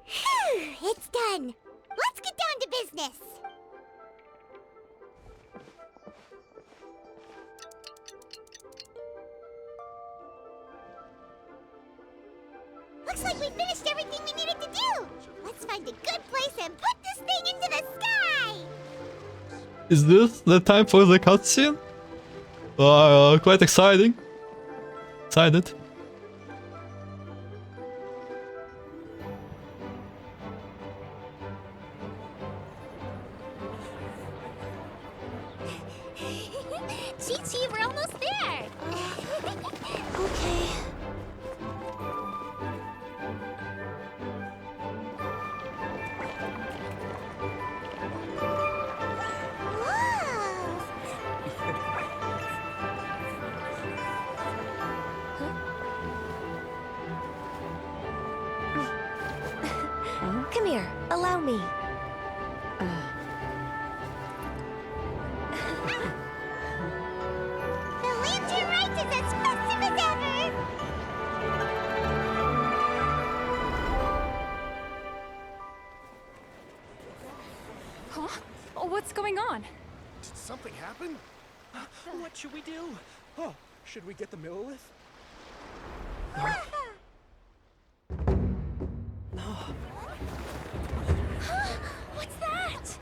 Phew, it's done. Let's get down to business. Looks like we finished everything we needed to do. Let's find a good place and put this thing into the sky. Is this the time for the cutscene? Quite exciting. Excited. Chi-Chi, we're almost there. Okay. Come here, allow me. The Lantern Rite is as festive as ever. Huh? Oh, what's going on? Did something happen? What should we do? Oh, should we get the Millilith? What's that?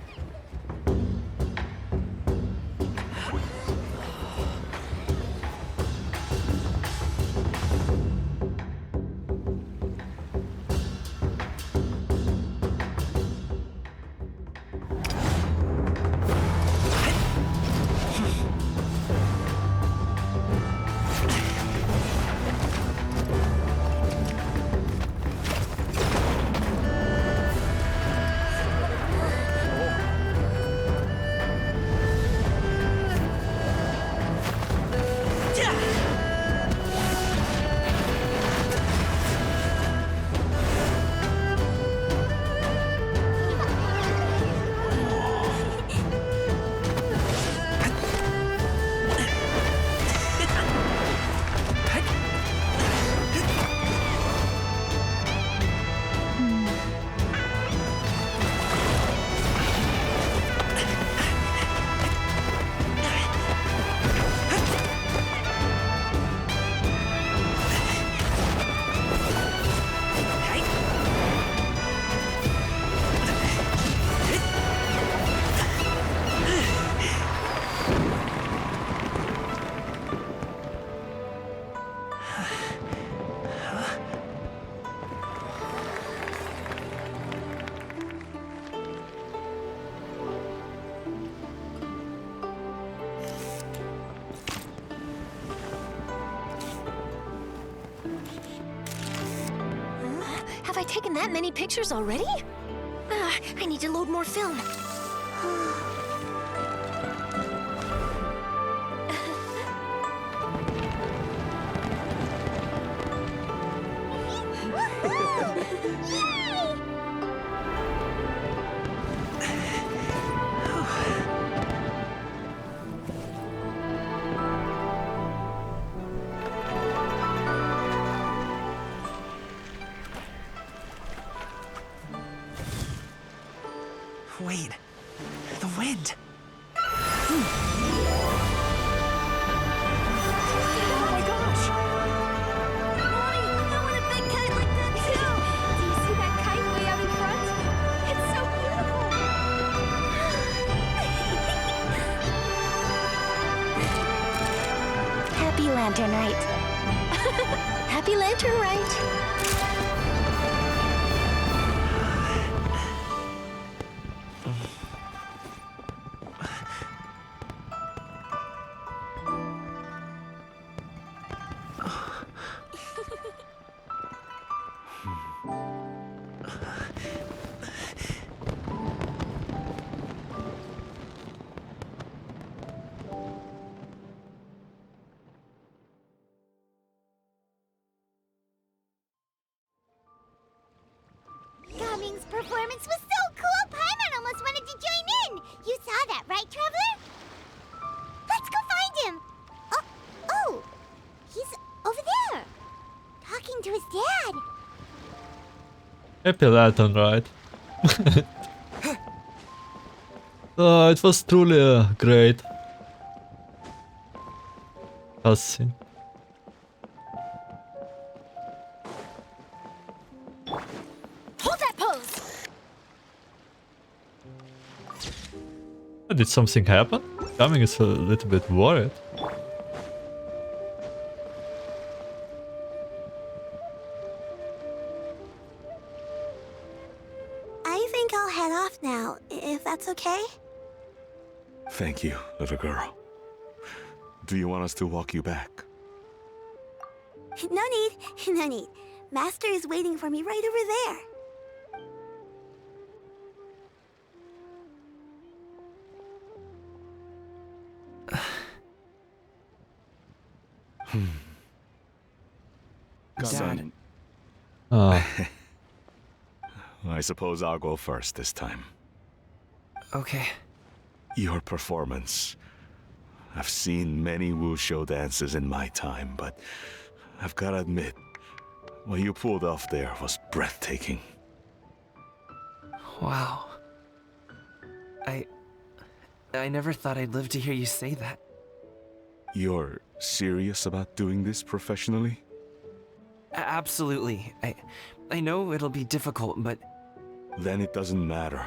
Have I taken that many pictures already? I need to load more film. Wait, the wind. Oh my gosh! Mommy, I want a big kite like that too. Do you see that kite way out in front? It's so beautiful. Happy Lantern Rite. Happy Lantern Rite. performance was so cool, Paimon almost wanted to join in! You saw that, right, Traveler? Let's go find him! Oh! He's over there! Talking to his dad! Happy Lantern Rite. Oh, it was truly a great cutscene. Hold that pose! Did something happen? Coming is a little bit worried. I think I'll head off now, if that's okay. Thank you, little girl. Do you want us to walk you back? No need, no need. Master is waiting for me right over there. Dad. Oh. I suppose I'll go first this time. Okay. Your performance. I've seen many wushou dances in my time, but I've gotta admit, what you pulled off there was breathtaking. Wow. I never thought I'd live to hear you say that. You're serious about doing this professionally? Absolutely. I know it'll be difficult, but... Then it doesn't matter.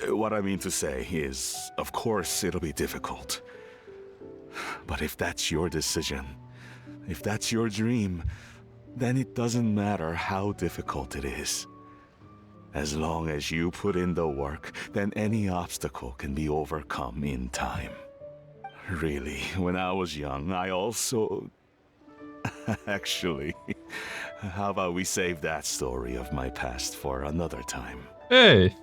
What I mean to say is, of course it'll be difficult. But if that's your decision, if that's your dream, then it doesn't matter how difficult it is. As long as you put in the work, then any obstacle can be overcome in time. Really, when I was young, I also... Actually, how about we save that story of my past for another time? Hey!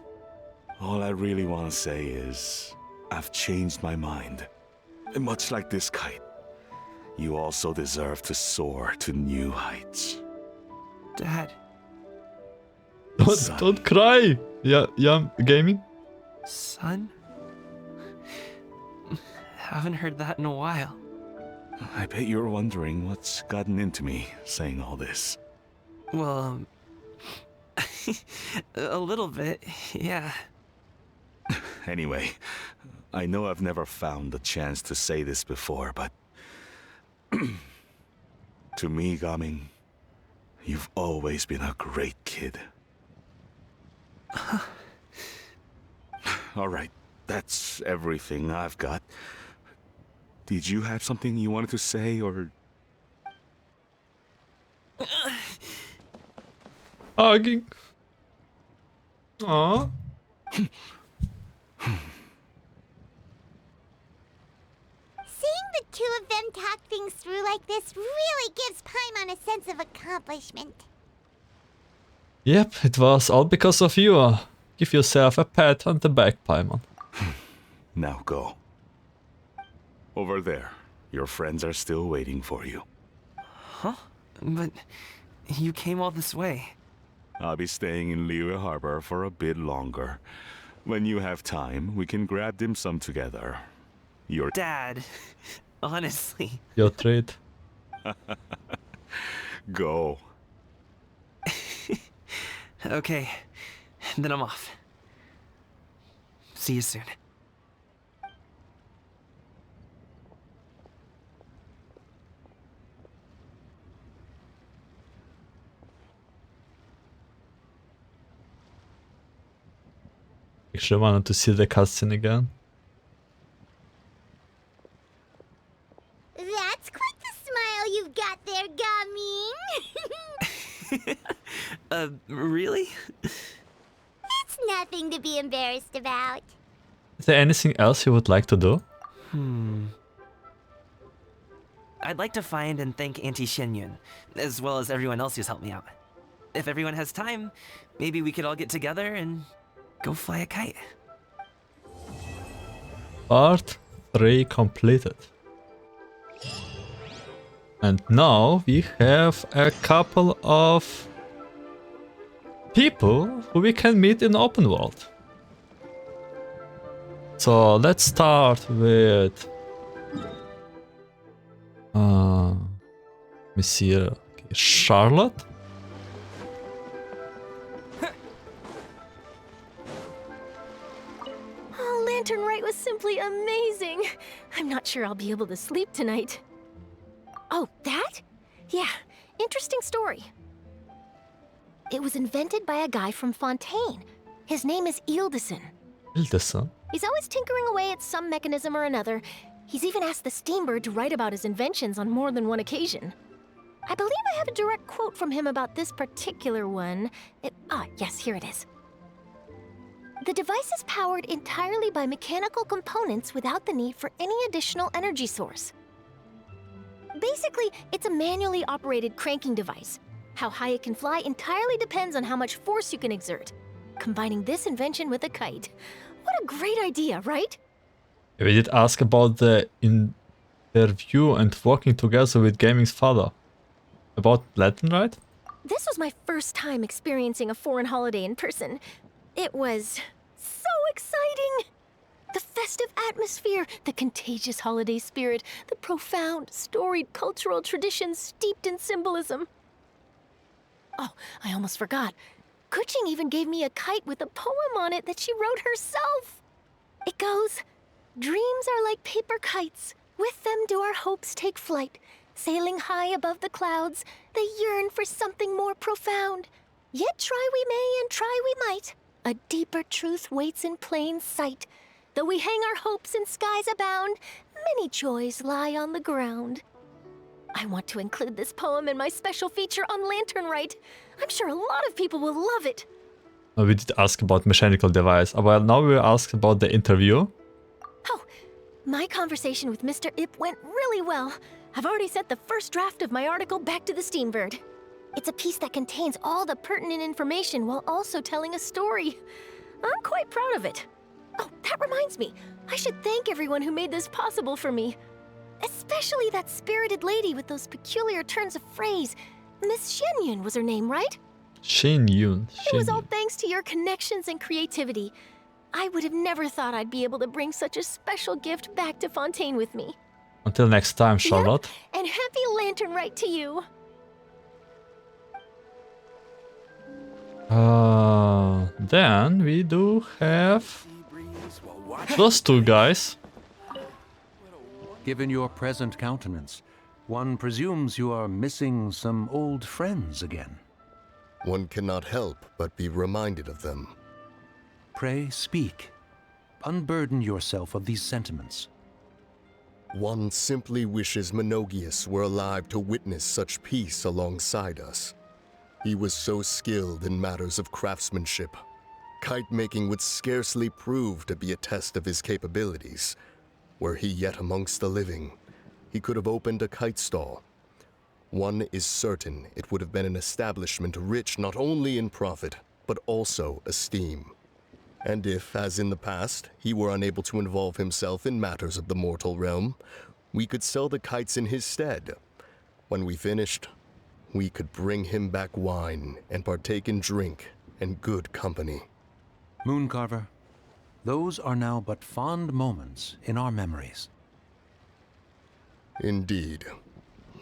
All I really want to say is, I've changed my mind. Much like this kite, you also deserve to soar to new heights. Dad. Don't cry! Yeah, gaming? Son? Haven't heard that in a while. I bet you're wondering what's gotten into me saying all this. Well, a little bit, yeah. Anyway, I know I've never found the chance to say this before, but... to me, Gaming, you've always been a great kid. Alright, that's everything I've got. Did you have something you wanted to say, or... Hugging. Aww. Seeing the two of them talk things through like this really gives Paimon a sense of accomplishment. Yep, it was all because of you. Give yourself a pat on the back, Paimon. Now go. Over there. Your friends are still waiting for you. Huh? But you came all this way. I'll be staying in Liyue Harbor for a bit longer. When you have time, we can grab dim sum together. Your Dad, honestly. Your treat. Go. Okay, then I'm off. See you soon. Actually wanted to see the cutscene again. That's quite the smile you've got there, Gaming. Really? It's nothing to be embarrassed about. Is there anything else you would like to do? I'd like to find and thank Auntie Xianyun, as well as everyone else who's helped me out. If everyone has time, maybe we could all get together and go fly a kite. Part 3 completed. And now we have a couple of people who we can meet in open world. So let's start with let me see here. Okay, Charlotte. Oh, Lantern Rite was simply amazing. I'm not sure I'll be able to sleep tonight. Oh, that? Yeah, interesting story. It was invented by a guy from Fontaine. His name is Ildison. Ildison? He's always tinkering away at some mechanism or another. He's even asked the Steambird to write about his inventions on more than one occasion. I believe I have a direct quote from him about this particular one. Yes, here it is. The device is powered entirely by mechanical components without the need for any additional energy source. Basically, it's a manually operated cranking device. How high it can fly entirely depends on how much force you can exert. Combining this invention with a kite. What a great idea, right? We did ask about the interview and working together with Gaming's father. About Lantern Rite? This was my first time experiencing a foreign holiday in person. It was so exciting! The festive atmosphere, the contagious holiday spirit, the profound, storied cultural traditions steeped in symbolism. Oh, I almost forgot. Kuching even gave me a kite with a poem on it that she wrote herself. It goes, "Dreams are like paper kites. With them do our hopes take flight. Sailing high above the clouds, they yearn for something more profound. Yet try we may and try we might. A deeper truth waits in plain sight. Though we hang our hopes in skies abound, many joys lie on the ground." I want to include this poem in my special feature on Lantern Rite. I'm sure a lot of people will love it. We did ask about mechanical device. Well, now we asked about the interview. My conversation with Mr. Ip went really well. I've already sent the first draft of my article back to the Steambird. It's a piece that contains all the pertinent information while also telling a story. I'm quite proud of it. Oh, that reminds me. I should thank everyone who made this possible for me. Especially that spirited lady with those peculiar turns of phrase. Miss Shenyun was her name, right? Shenyun. It was all thanks to your connections and creativity. I would have never thought I'd be able to bring such a special gift back to Fontaine with me. Until next time, Charlotte. Yep, and happy Lantern Rite to you. Then we do have those two guys. Given your present countenance, one presumes you are missing some old friends again. One cannot help but be reminded of them. Pray speak. Unburden yourself of these sentiments. One simply wishes Menogius were alive to witness such peace alongside us. He was so skilled in matters of craftsmanship. Kite making would scarcely prove to be a test of his capabilities. Were he yet amongst the living, he could have opened a kite stall. One is certain it would have been an establishment rich not only in profit, but also esteem. And if, as in the past, he were unable to involve himself in matters of the mortal realm, we could sell the kites in his stead. When we finished, we could bring him back wine and partake in drink and good company. Mooncarver, those are now but fond moments in our memories. Indeed.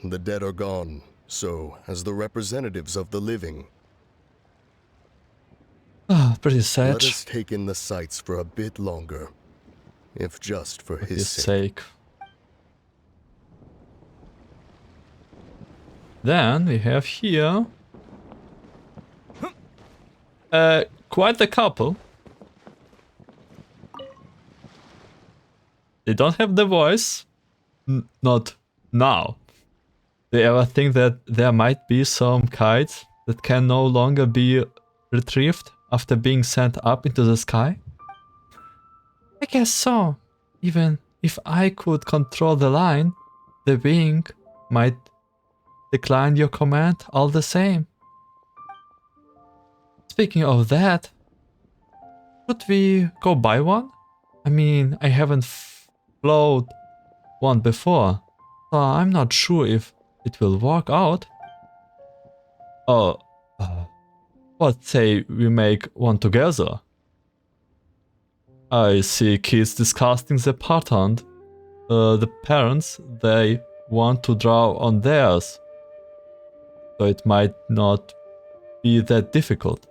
The dead are gone, so as the representatives of the living. Pretty sad. Let us take in the sights for a bit longer, if just for his sake. Then we have here quite a couple. They don't have the voice. Not now. Do you ever think that there might be some kites that can no longer be retrieved after being sent up into the sky? I guess so. Even if I could control the line, the wing might decline your command all the same. Speaking of that, could we go buy one? I mean, I haven't flown one before, so I'm not sure if it will work out. Oh, what What say we make one together? I see kids discussing the pattern. The parents, they want to draw on theirs. So it might not be that difficult.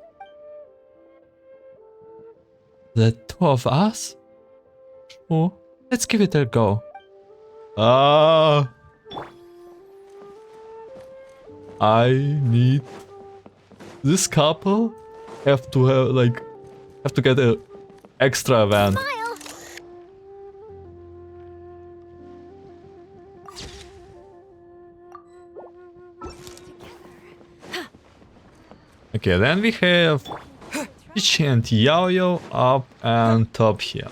The two of us? Oh, let's give it a go. I need this couple have to get a extra event. Okay, then we have Ichi and Yaoyo up and top here.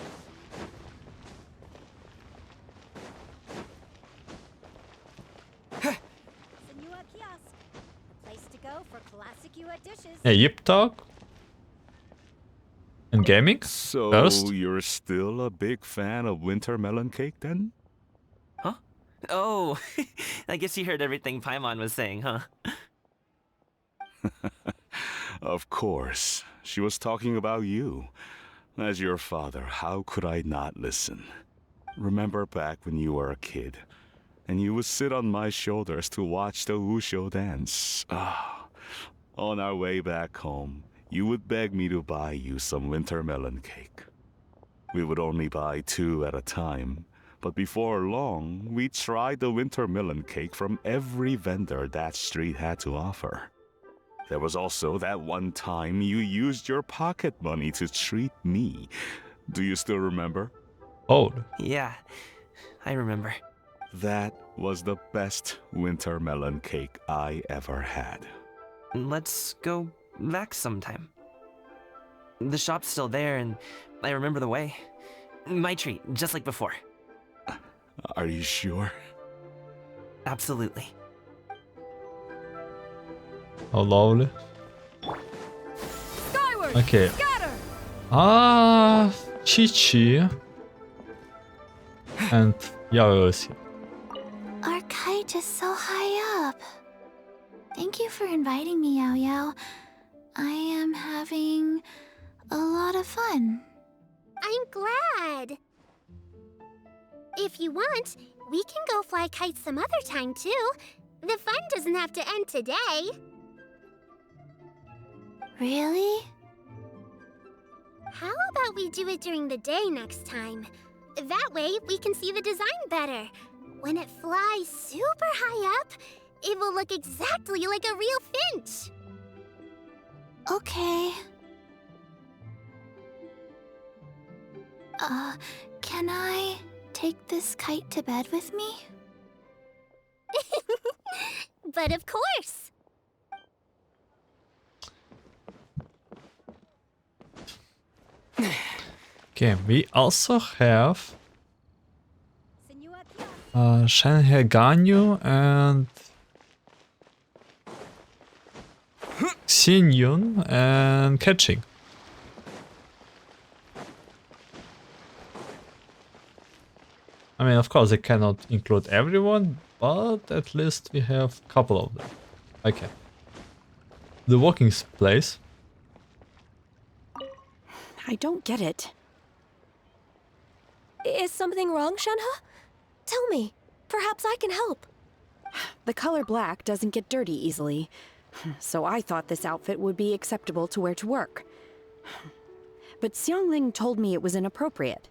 Yeah, Yip Talk and gaming. So First. you're still a big fan of winter melon cake then? Huh? Oh, I guess you heard everything Paimon was saying, huh? Of course. She was talking about you. As your father, how could I not listen? Remember back when you were a kid, and you would sit on my shoulders to watch the Wushu dance. On our way back home, you would beg me to buy you some winter melon cake. We would only buy 2 at a time, but before long, we tried the winter melon cake from every vendor that street had to offer. There was also that one time you used your pocket money to treat me. Do you still remember? Oh. Yeah, I remember. That was the best winter melon cake I ever had. Let's go back sometime. The shop's still there and I remember the way. My treat, just like before. Are you sure? Absolutely. How lovely. Skyward, Okay. scatter! Chi-Chi and Yaoyo is here. Our kite is so high up. Thank you for inviting me, Yao Yao. I am having a lot of fun. I'm glad. If you want, we can go fly kites some other time too. The fun doesn't have to end today. Really? How about we do it during the day next time? That way, we can see the design better. When it flies super high up, it will look exactly like a real finch. Okay. Can I take this kite to bed with me? But of course. Okay, we also have Shanhei Ganyu and Xinyun and catching. I mean, of course, I cannot include everyone, but at least we have a couple of them. Okay. The walking place. I don't get it. Is something wrong, Shenhe? Tell me. Perhaps I can help. The color black doesn't get dirty easily, so I thought this outfit would be acceptable to wear to work. But Xiangling told me it was inappropriate.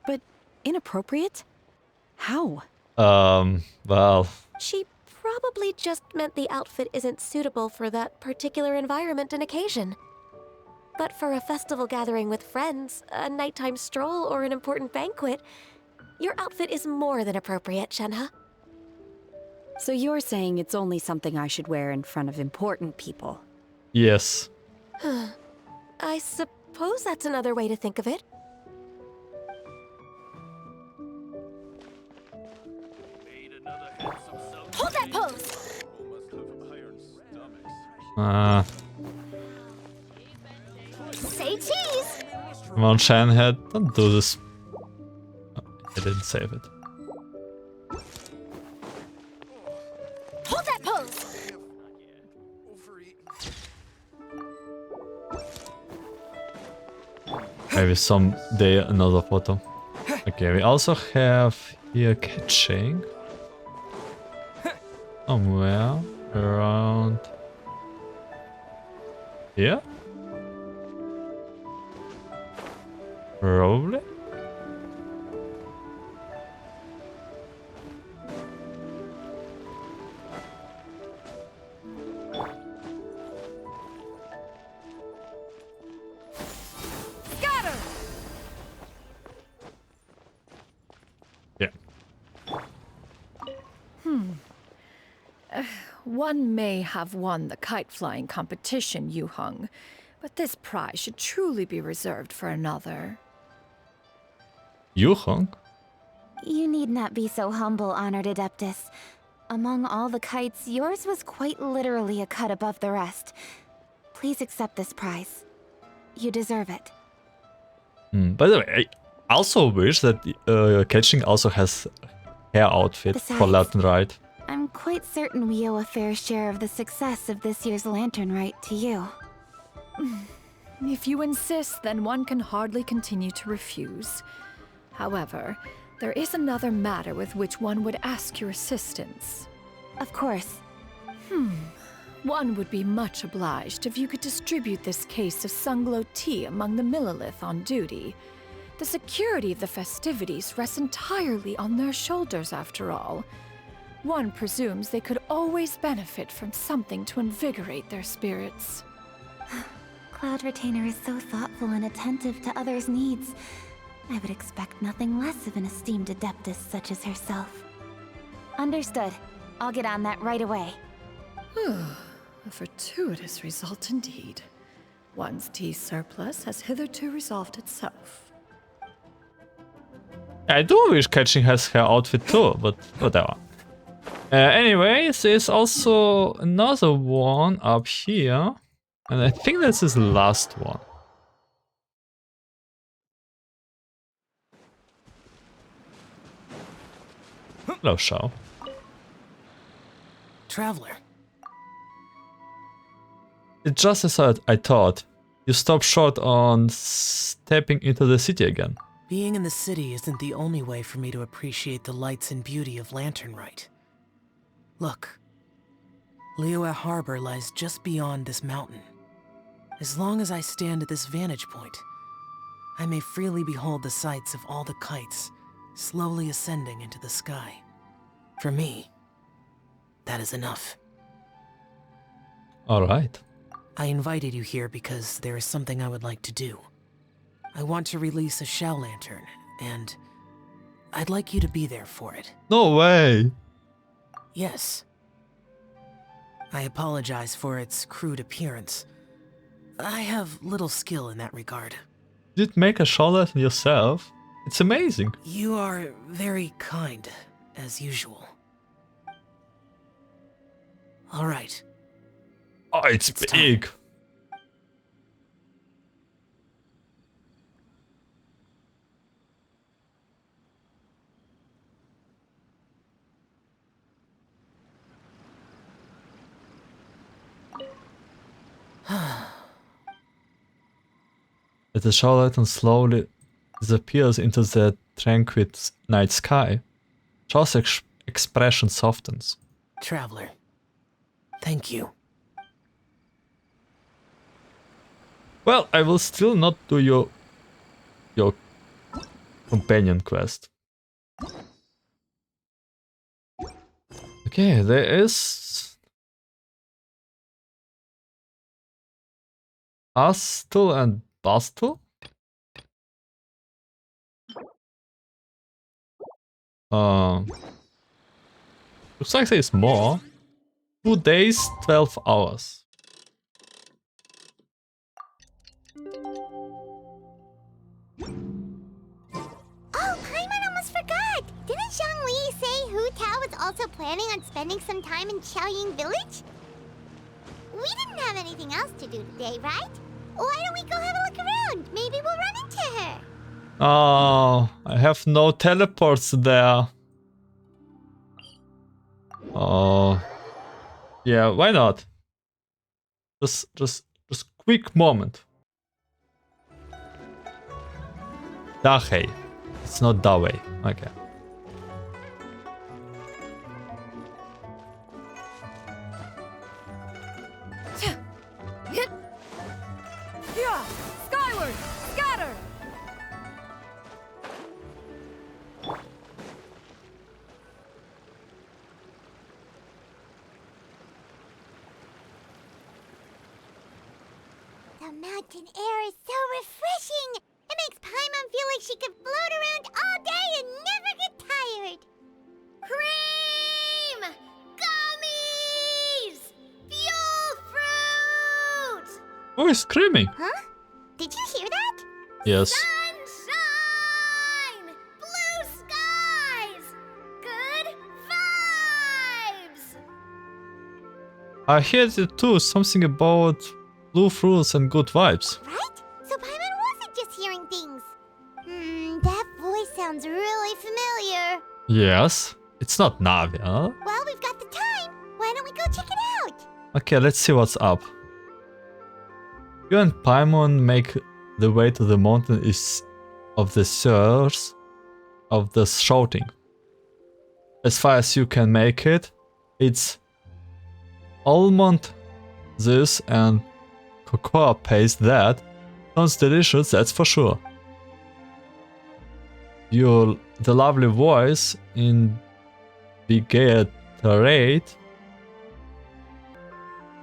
But inappropriate? How? Well... She probably just meant the outfit isn't suitable for that particular environment and occasion. But for a festival gathering with friends, a nighttime stroll, or an important banquet, your outfit is more than appropriate, Shenhe. So you're saying it's only something I should wear in front of important people? Yes. I suppose that's another way to think of it. Hold that pose! Say cheese! Come on, Shanhead, don't do this. Oh, I didn't save it. Hold that pose! Maybe someday another photo. Okay, we also have here catching. Somewhere around here? Probably? One may have won the kite flying competition, Yu Heng, but this prize should truly be reserved for another. Yu Heng? You need not be so humble, honored Adeptus. Among all the kites, yours was quite literally a cut above the rest. Please accept this prize. You deserve it. By the way, I also wish that catching also has hair outfit for Lantern Rite. I'm quite certain we owe a fair share of the success of this year's Lantern Rite to you. If you insist, then one can hardly continue to refuse. However, there is another matter with which one would ask your assistance. Of course. One would be much obliged if you could distribute this case of Sunglow tea among the Millilith on duty. The security of the festivities rests entirely on their shoulders, after all. One presumes they could always benefit from something to invigorate their spirits. Cloud Retainer is so thoughtful and attentive to others' needs. I would expect nothing less of an esteemed Adeptus such as herself. Understood. I'll get on that right away. A fortuitous result indeed. One's tea surplus has hitherto resolved itself. I do wish catching has her outfit too, but whatever. Anyways, there's also another one up here. And I think this is the last one. Hello, Shao. Traveler. It's just as I thought. You stopped short on stepping into the city again. Being in the city isn't the only way for me to appreciate the lights and beauty of Lantern Rite. Look. Liyue Harbor lies just beyond this mountain. As long as I stand at this vantage point, I may freely behold the sights of all the kites slowly ascending into the sky. For me, that is enough. Alright. I invited you here because there is something I would like to do. I want to release a shell lantern, and I'd like you to be there for it. No way! Yes. I apologize for its crude appearance. I have little skill in that regard. You did make a shell lantern yourself? It's amazing. You are very kind, as usual. Alright. Oh, it's big. Time. As the shell lantern slowly disappears into the tranquil night sky, Shaw's expression softens. Traveler, thank you. Well, I will still not do your companion quest. Okay, there is Bustle and Bustle. Looks like there's more. 2 days, 12 hours. Oh, Paimon almost forgot! Didn't Zhongli say Hu Tao was also planning on spending some time in Xiaoying Village? We didn't have anything else to do today, right? Why don't we go have a look around? Maybe we'll run into her. Oh, I have no teleports there. Oh, yeah, why not? Just quick moment. Dahei. It's not Dawei. Okay. Yeah! Skyward! Scatter! The mountain air is so refreshing! It makes Paimon feel like she could float around all day and never get tired! Cream! Gummies! Fuel fruit! Who is screaming? Huh? Did you hear that? Yes. Sunshine! Blue skies! Good vibes! I heard it too. Something about blue fruits and good vibes. Right? So Paimon wasn't just hearing things. That voice sounds really familiar. Yes. It's not Navi, huh? Well, we've got the time. Why don't we go check it out? Okay, let's see what's up. You and Paimon make the way to the mountain is of the source of the shouting. As far as you can make it, it's almond this and cocoa paste that. Sounds delicious, that's for sure. The lovely voice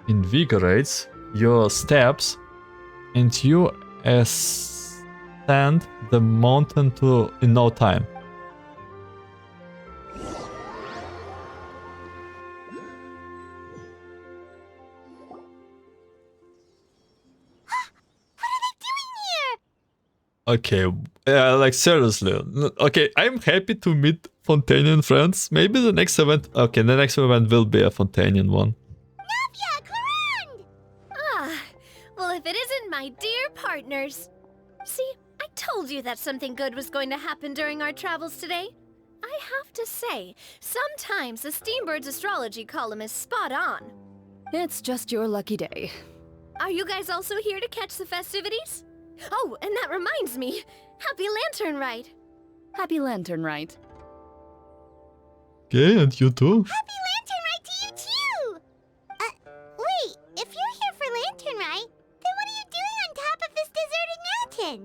invigorates your steps, and you ascend the mountain in no time. Okay, like seriously. Okay, I'm happy to meet Fontainian friends. Maybe the next event... Okay, the next event will be a Fontainian one. Ah, well, if it isn't my dear partners. See, I told you that something good was going to happen during our travels today. I have to say, sometimes the Steambird's astrology column is spot on. It's just your lucky day. Are you guys also here to catch the festivities? Oh, and that reminds me. Happy Lantern Rite. Happy Lantern Rite. Okay, and you too. Happy Lantern Rite to you too! Wait, if you're here for Lantern Rite, then what are you doing on top of this deserted mountain?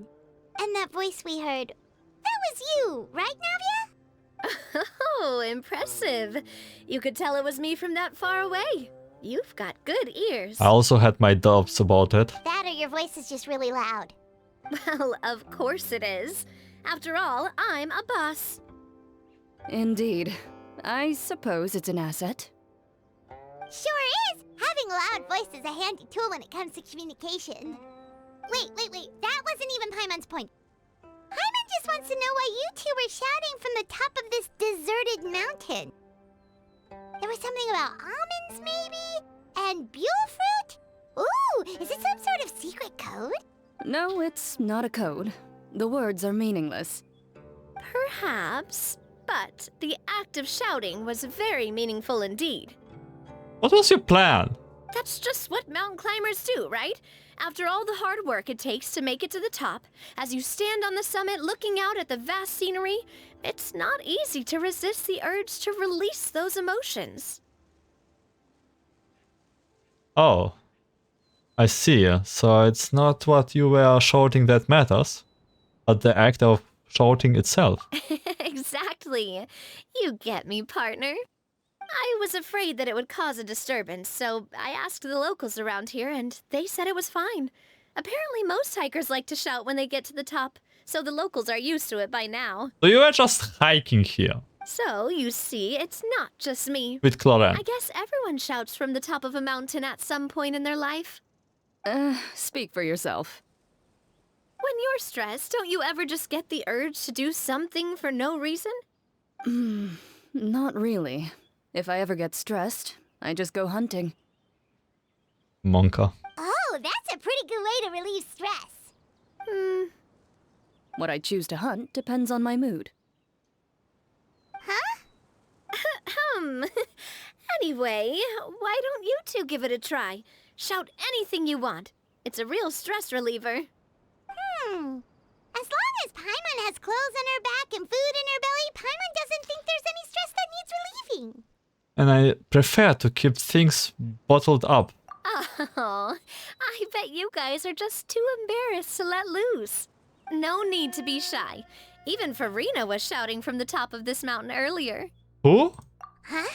And that voice we heard, that was you, right, Nadia? Oh, impressive. You could tell it was me from that far away. You've got good ears. I also had my doubts about it. That or your voice is just really loud. Well, of course it is. After all, I'm a boss. Indeed. I suppose it's an asset. Sure is! Having a loud voice is a handy tool when it comes to communication. Wait. That wasn't even Paimon's point. Paimon just wants to know why you two were shouting from the top of this deserted mountain. There was something about almonds, maybe? And buell fruit? Ooh, is it some sort of secret code? No, it's not a code. The words are meaningless. Perhaps, but the act of shouting was very meaningful indeed. What was your plan? That's just what mountain climbers do, right? After all the hard work it takes to make it to the top, as you stand on the summit looking out at the vast scenery, it's not easy to resist the urge to release those emotions. Oh. I see. So it's not what you were shouting that matters, but the act of shouting itself. Exactly. You get me, partner. I was afraid that it would cause a disturbance, so I asked the locals around here, and they said it was fine. Apparently most hikers like to shout when they get to the top, so the locals are used to it by now. So you were just hiking here. So, you see, it's not just me. With Cloran. I guess everyone shouts from the top of a mountain at some point in their life. Speak for yourself. When you're stressed, don't you ever just get the urge to do something for no reason? Not really. If I ever get stressed, I just go hunting. Monka. Oh, that's a pretty good way to relieve stress. What I choose to hunt depends on my mood. Huh? Anyway, why don't you two give it a try? Shout anything you want. It's a real stress reliever. As long as Paimon has clothes on her back and food in her belly, Paimon doesn't think there's any stress that needs relieving. And I prefer to keep things bottled up. Oh, I bet you guys are just too embarrassed to let loose. No need to be shy. Even Farina was shouting from the top of this mountain earlier. Who? Huh?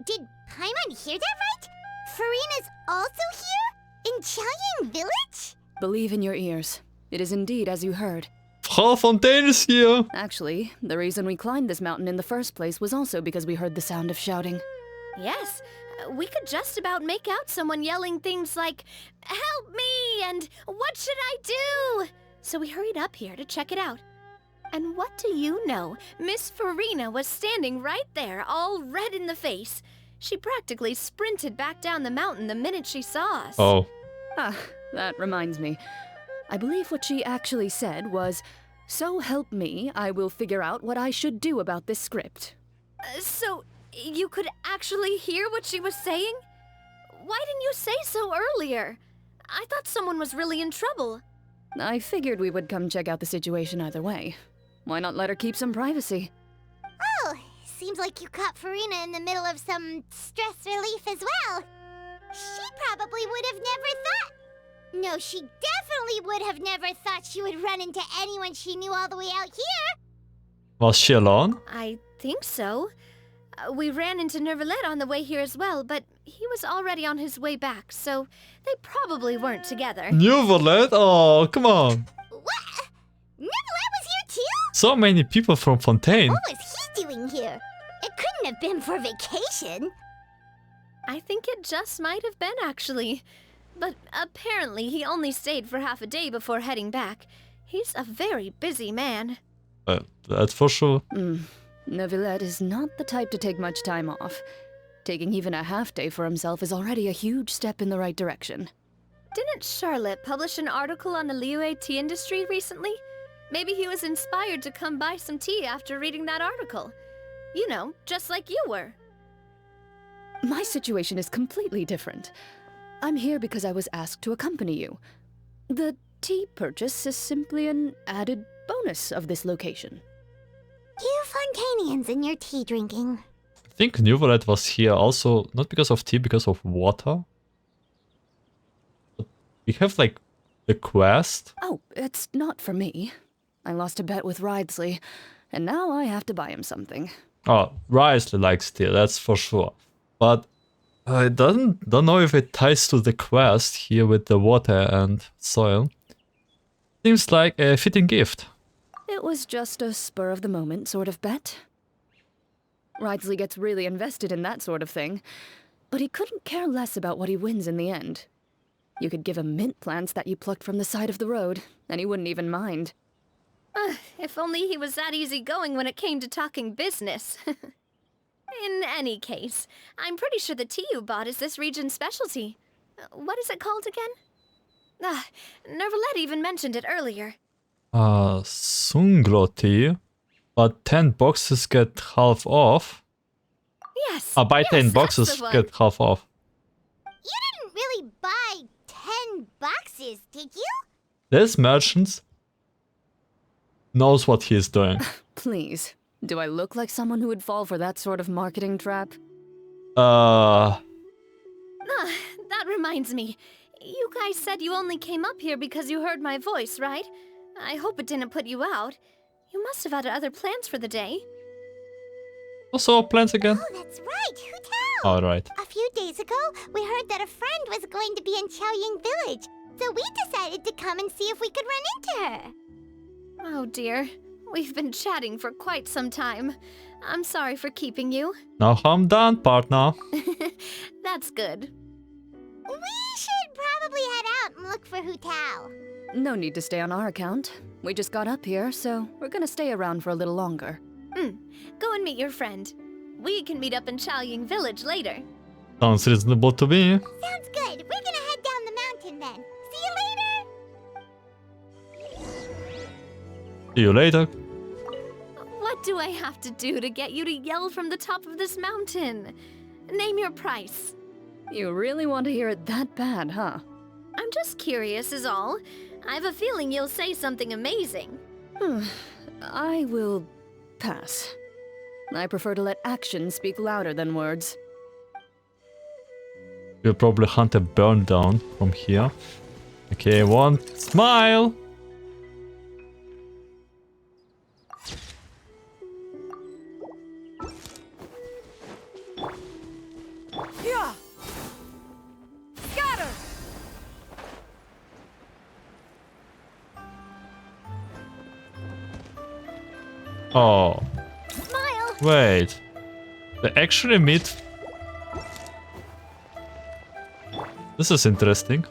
Did Paimon hear that right? Farina's also here? In Chaoyang Village? Believe in your ears. It is indeed as you heard. Frau Fontaine is here! Actually, the reason we climbed this mountain in the first place was also because we heard the sound of shouting. Yes, we could just about make out someone yelling things like, "Help me!" and "What should I do?" So we hurried up here to check it out. And what do you know? Miss Farina was standing right there, all red in the face. She practically sprinted back down the mountain the minute she saw us. Oh. Ah, that reminds me. I believe what she actually said was, "So help me, I will figure out what I should do about this script." So, you could actually hear what she was saying? Why didn't you say so earlier? I thought someone was really in trouble. I figured we would come check out the situation either way. Why not let her keep some privacy? Oh, seems like you caught Farina in the middle of some stress relief as well. She probably would have never thought... No, she definitely would have never thought she would run into anyone she knew all the way out here. Was she alone? I think so. We ran into Nervalet on the way here as well, but he was already on his way back, so they probably weren't together. Nervalet? Oh, come on. What? Nervalet was here too? So many people from Fontaine. What was he doing here? It couldn't have been for vacation. I think it just might have been, actually. But apparently he only stayed for half a day before heading back. He's a very busy man. That's for sure. Neuvillette is not the type to take much time off. Taking even a half day for himself is already a huge step in the right direction. Didn't Charlotte publish an article on the Liyue tea industry recently? Maybe he was inspired to come buy some tea after reading that article. You know, just like you were. My situation is completely different. I'm here because I was asked to accompany you. The tea purchase is simply an added bonus of this location. You Fontainians and your tea drinking. I think Nervalet was here also, not because of tea, because of water. But we have like the quest. Oh, it's not for me. I lost a bet with Ridesley, and now I have to buy him something. Oh, Risley likes tea, that's for sure. But I don't know if it ties to the quest here with the water and soil. Seems like a fitting gift. It was just a spur-of-the-moment sort of bet. Ridesley gets really invested in that sort of thing, but he couldn't care less about what he wins in the end. You could give him mint plants that you plucked from the side of the road, and he wouldn't even mind. If only he was that easygoing when it came to talking business. In any case, I'm pretty sure the tea you bought is this region's specialty. What is it called again? Nervalet even mentioned it earlier. Sunglo tea, but 10 boxes get half off. Yes. Buy 10 yes, boxes get half off. You didn't really buy 10 boxes, did you? This merchant knows what he's doing. Please, do I look like someone who would fall for that sort of marketing trap? That reminds me. You guys said you only came up here because you heard my voice, right? I hope it didn't put you out. You must have had other plans for the day. What's our plans again? Oh, that's right. Who tell? Alright. A few days ago, we heard that a friend was going to be in Chaoyang Village, so we decided to come and see if we could run into her. Oh dear. We've been chatting for quite some time. I'm sorry for keeping you. Now I'm done, partner. That's good. We should probably head out and look for Hu Tao. No need to stay on our account. We just got up here, so we're gonna stay around for a little longer. Go and meet your friend. We can meet up in Chaoyang Village later. Sounds reasonable to me. Sounds good. We're gonna head down the mountain then. See you later. See you later. What do I have to do to get you to yell from the top of this mountain? Name your price. You really want to hear it that bad, huh? I'm just curious is all. I have a feeling you'll say something amazing. I will pass. I prefer to let actions speak louder than words. We'll probably hunt a burn down from here. Okay, one smile! Yeah. Scatter. Oh. Smile. Wait. They actually meet. This is interesting.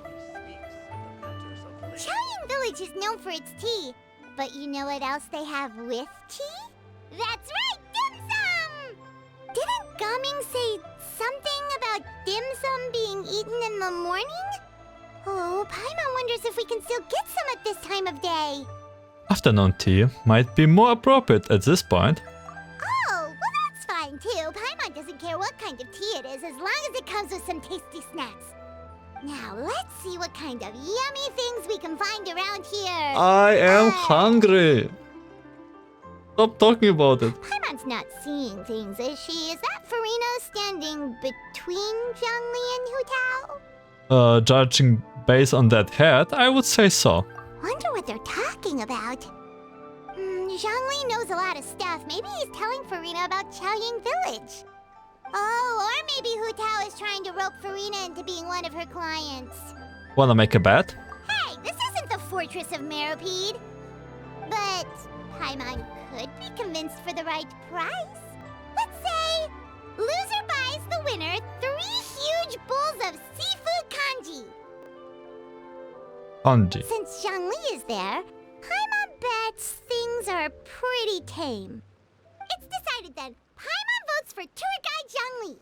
Chaoying Village is known for its tea, but you know what else they have with tea? That's right, dim sum! Didn't Gaming say something about dim sum being eaten in the morning? Oh, Paimon wonders if we can still get some at this time of day. Afternoon tea might be more appropriate at this point. Oh, well that's fine too. Paimon doesn't care what kind of tea it is as long as it comes with some tasty snacks. Now let's see what kind of yummy things we can find around here. I am hungry. Stop talking about it. Paimon's not seeing things, is she? Is that Farina standing between Zhongli and Hu Tao? Judging based on that hat, I would say so. Wonder what they're talking about. Zhongli knows a lot of stuff. Maybe he's telling Farina about Chaoying Village. Oh, or maybe Hu Tao is trying to rope Farina into being one of her clients. Wanna make a bet? Hey, this isn't the Fortress of Meropide. But Paimon could be convinced for the right price. Let's say loser buys the winner 3 huge bowls of seafood kanji. Kanji. Since Zhongli is there, Paimon bets things are pretty tame. It's decided then. Paimon votes for tour guide Zhongli.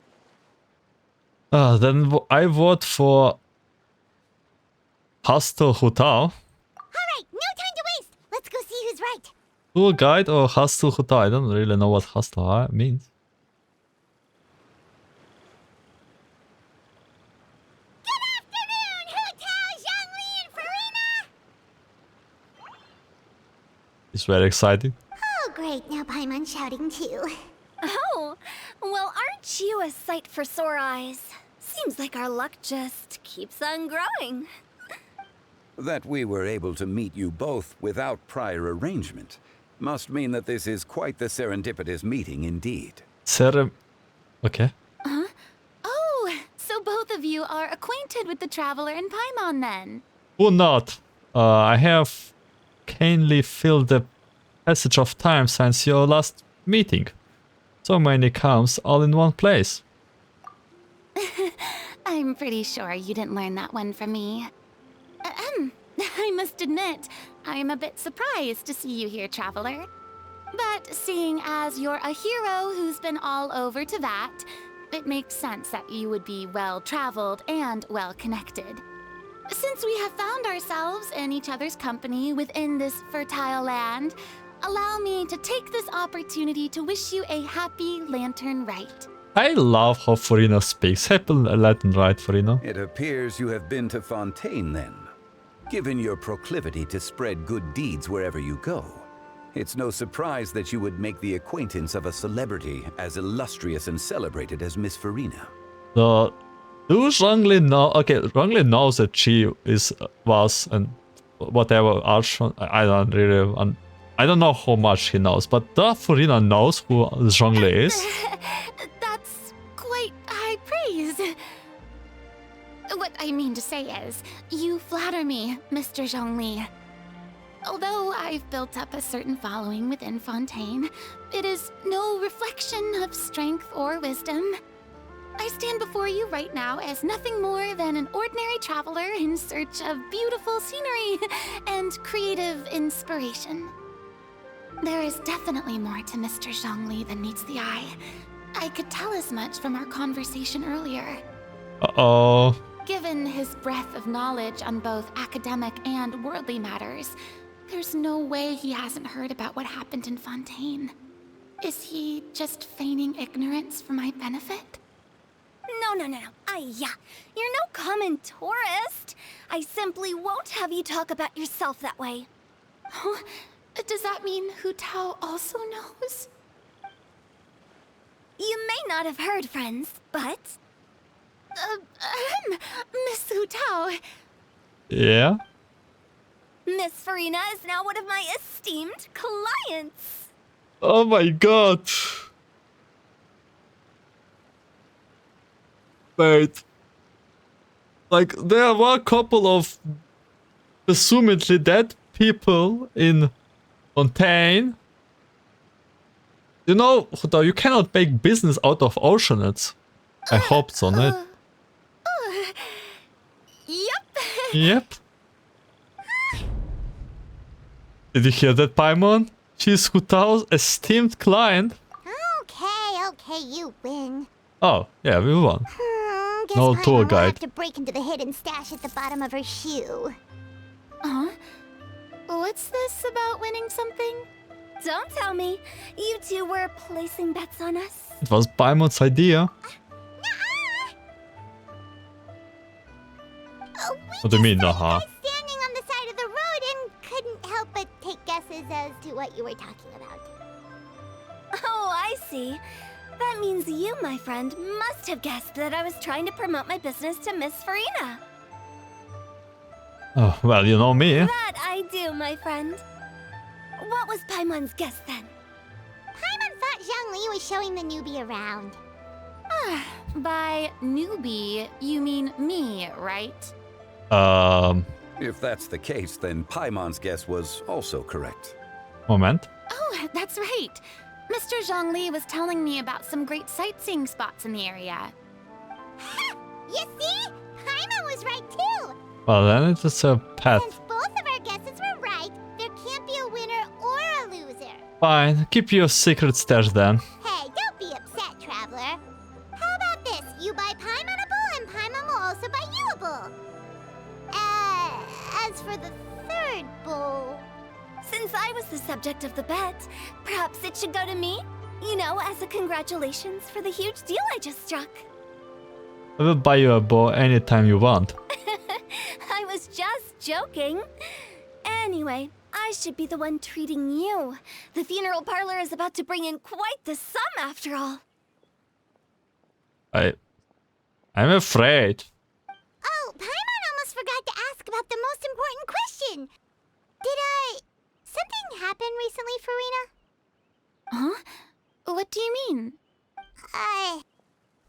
Then I vote for Hustle Hu Tao. Alright, no time to waste. Let's go see who's right. Tour guide or Hustle Hu Tao? I don't really know what Hustle means. Good afternoon, Hu Tao, Zhongli, and Farina! It's very exciting. Oh, great. Now Paimon's shouting too. Oh, well, aren't you a sight for sore eyes? Seems like our luck just keeps on growing. That we were able to meet you both without prior arrangement must mean that this is quite the serendipitous meeting indeed. Okay. Huh? Oh, so both of you are acquainted with the Traveler and Paimon then? Who not? I have keenly filled the passage of time since your last meeting. So many comes all in one place. I'm pretty sure you didn't learn that one from me. I must admit, I'm a bit surprised to see you here, Traveler. But seeing as you're a hero who's been all over Taywat, it makes sense that you would be well-traveled and well-connected. Since we have found ourselves in each other's company within this fertile land, allow me to take this opportunity to wish you a happy Lantern Rite. I love how Farina speaks. Happy Lantern Rite, Farina. It appears you have been to Fontaine then. Given your proclivity to spread good deeds wherever you go, it's no surprise that you would make the acquaintance of a celebrity as illustrious and celebrated as Miss Farina. Do Zhongli know? Okay, Zhongli knows that she was and whatever Archon. I don't really. I don't know how much he knows, but Farina knows who Zhongli is. That's quite high praise. What I mean to say is, you flatter me, Mr. Zhongli. Although I've built up a certain following within Fontaine, it is no reflection of strength or wisdom. I stand before you right now as nothing more than an ordinary traveler in search of beautiful scenery and creative inspiration. There is definitely more to Mr. Zhongli than meets the eye. I could tell as much from our conversation earlier. Uh-oh. Given his breadth of knowledge on both academic and worldly matters, there's no way he hasn't heard about what happened in Fontaine. Is he just feigning ignorance for my benefit? No. You're no common tourist. I simply won't have you talk about yourself that way. Huh? Does that mean Hu Tao also knows? You may not have heard, friends, but... Miss Hu Tao. Yeah? Miss Farina is now one of my esteemed clients. Oh my god. Wait. Like, there were a couple of presumably dead people in Fontaine. You know, Huda, you cannot make business out of oceanates. I hope so, no? Yep. Yep. Did you hear that, Paimon? She's Hu Tao's esteemed client. Okay, you win. Oh, yeah, we won. Guess No Paimon tour will guide. have to break into the hidden stash at the bottom of her shoe. Huh? What's this about winning something? Don't tell me. You two were placing bets on us. It was Paimon's idea. What do you mean, naha? Standing on the side of the road and couldn't help but take guesses as to what you were talking about. Oh, I see. That means you, my friend, must have guessed that I was trying to promote my business to Miss Farina. Oh, well, you know me. That I do, my friend. What was Paimon's guess then? Paimon thought Zhongli was showing the newbie around. By newbie, you mean me, right? If that's the case, then Paimon's guess was also correct. Moment. Oh, that's right. Mr. Zhongli was telling me about some great sightseeing spots in the area. You see? Paimon was right too. Well, then it's just a path. Since both of our guesses were right, there can't be a winner or a loser. Fine, keep your secret stash then. Hey, don't be upset, traveler. How about this? You buy Paimon a bowl, and Paimon will also buy you a bowl. As for the third bowl... Since I was the subject of the bet, perhaps it should go to me? You know, as a congratulations for the huge deal I just struck. I will buy you a bow anytime you want. I was just joking. Anyway, I should be the one treating you. The funeral parlor is about to bring in quite the sum after all. I'm afraid. Oh, Paimon almost forgot to ask about the most important question. Something happen recently, Farina? Huh? What do you mean?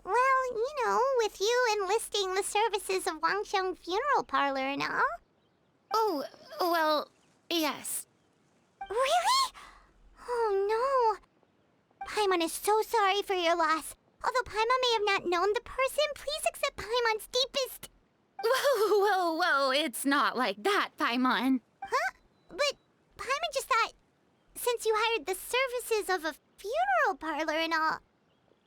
Well, you know, with you enlisting the services of Wangsheng Funeral Parlor and all. Oh, well, yes. Really? Oh no. Paimon is so sorry for your loss. Although Paimon may have not known the person, please accept Paimon's deepest... Whoa, it's not like that, Paimon. Huh? But Paimon just thought, since you hired the services of a funeral parlor and all...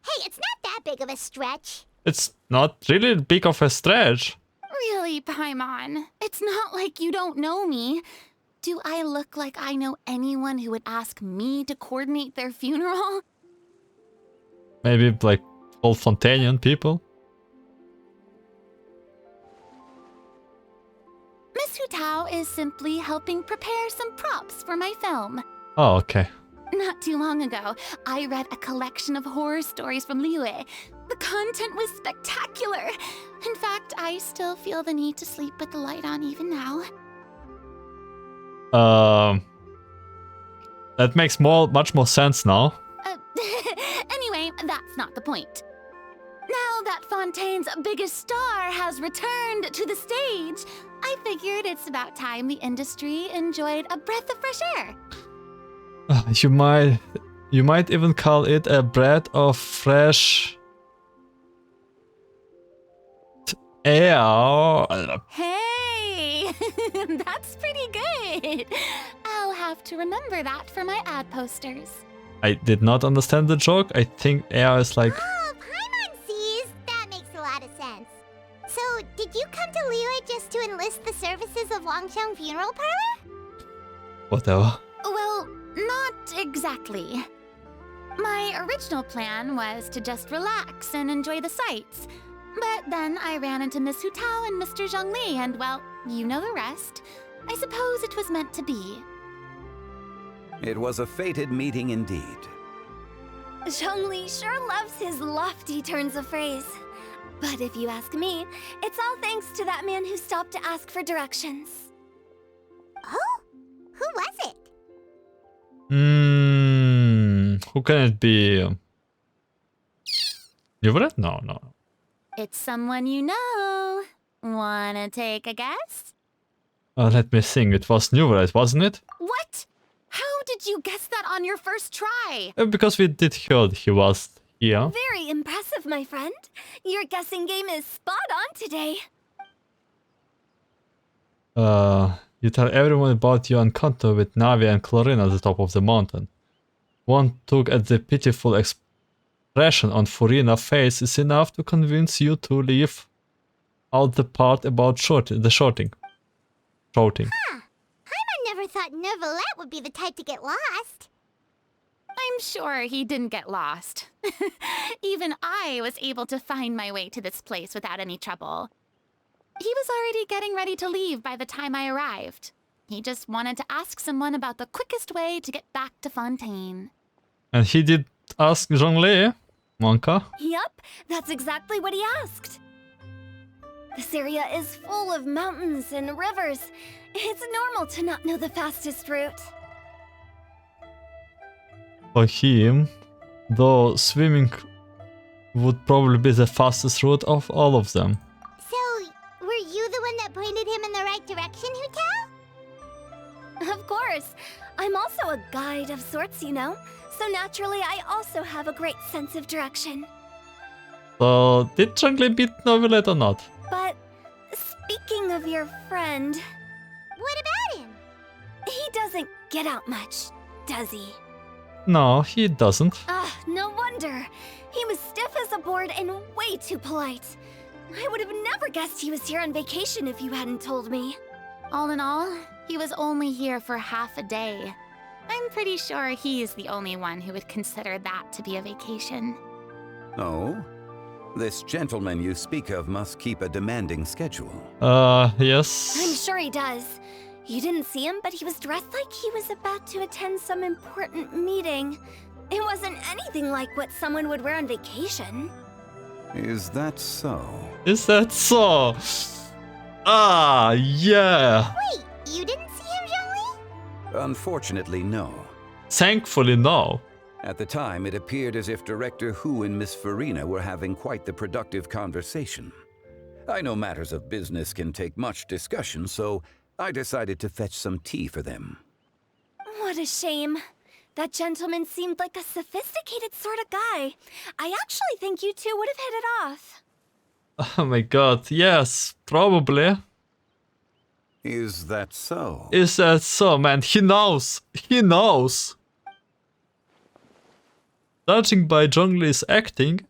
Hey, it's not that big of a stretch. It's not really big of a stretch. Really, Paimon? It's not like you don't know me. Do I look like I know anyone who would ask me to coordinate their funeral? Maybe like all Fontainian people. Miss Hu Tao is simply helping prepare some props for my film. Oh, okay. Not too long ago, I read a collection of horror stories from Liyue. The content was spectacular. In fact, I still feel the need to sleep with the light on even now. That makes much more sense now. Anyway, that's not the point. Now that Fontaine's biggest star has returned to the stage, I figured it's about time the industry enjoyed a breath of fresh air. You might even call it a breath of fresh air. Hey, that's pretty good. I'll have to remember that for my ad posters. I did not understand the joke. I think air is like... Oh, Paimon sees. That makes a lot of sense. So, did you come to Liyue just to enlist the services of Wangsheng Funeral Parlor? Whatever. Well, not exactly. My original plan was to just relax and enjoy the sights. But then I ran into Miss Hu Tao and Mr. Zhongli, and well, you know the rest. I suppose it was meant to be. It was a fated meeting indeed. Zhongli sure loves his lofty turns of phrase. But if you ask me, it's all thanks to that man who stopped to ask for directions. Oh? Who was it? Who can it be? Yuvaret? No, no. It's someone you know. Wanna take a guess? Let me think. It was Yuvaret, wasn't it? What? How did you guess that on your first try? Because we did heard he was here. Very impressive, my friend. Your guessing game is spot on today. You tell everyone about your encounter with Navi and Chlorine at the top of the mountain. One look at the pitiful expression on Furina's face is enough to convince you to leave out the part about the shouting. Huh. Paimon never thought Neuvillette would be the type to get lost. I'm sure he didn't get lost. Even I was able to find my way to this place without any trouble. He was already getting ready to leave by the time I arrived. He just wanted to ask someone about the quickest way to get back to Fontaine. And he did ask Zhongli, Monka. Yup, that's exactly what he asked. This area is full of mountains and rivers. It's normal to not know the fastest route. For him, though, swimming would probably be the fastest route of all of them. So, were you the one that pointed him in the right direction, Hu Tao? Of course. I'm also a guide of sorts, you know. So naturally, I also have a great sense of direction. So, did Zhongli beat Neuvillette or not? But, speaking of your friend... What about him? He doesn't get out much, does he? No, he doesn't. No wonder. He was stiff as a board and way too polite. I would have never guessed he was here on vacation if you hadn't told me. All in all, he was only here for half a day. I'm pretty sure he's the only one who would consider that to be a vacation. Oh? This gentleman you speak of must keep a demanding schedule. Yes. I'm sure he does. You didn't see him, but he was dressed like he was about to attend some important meeting. It wasn't anything like what someone would wear on vacation. Is that so? Is that so? Ah, yeah. Wait, you didn't see him, Zhongli? Unfortunately, no. Thankfully, no. At the time, it appeared as if Director Hu and Miss Furina were having quite the productive conversation. I know matters of business can take much discussion, so I decided to fetch some tea for them. What a shame. That gentleman seemed like a sophisticated sort of guy. I actually think you two would have hit it off. Oh my god, yes, probably. Is that so? Is that so, man? He knows. He knows. Judging by Zhongli's acting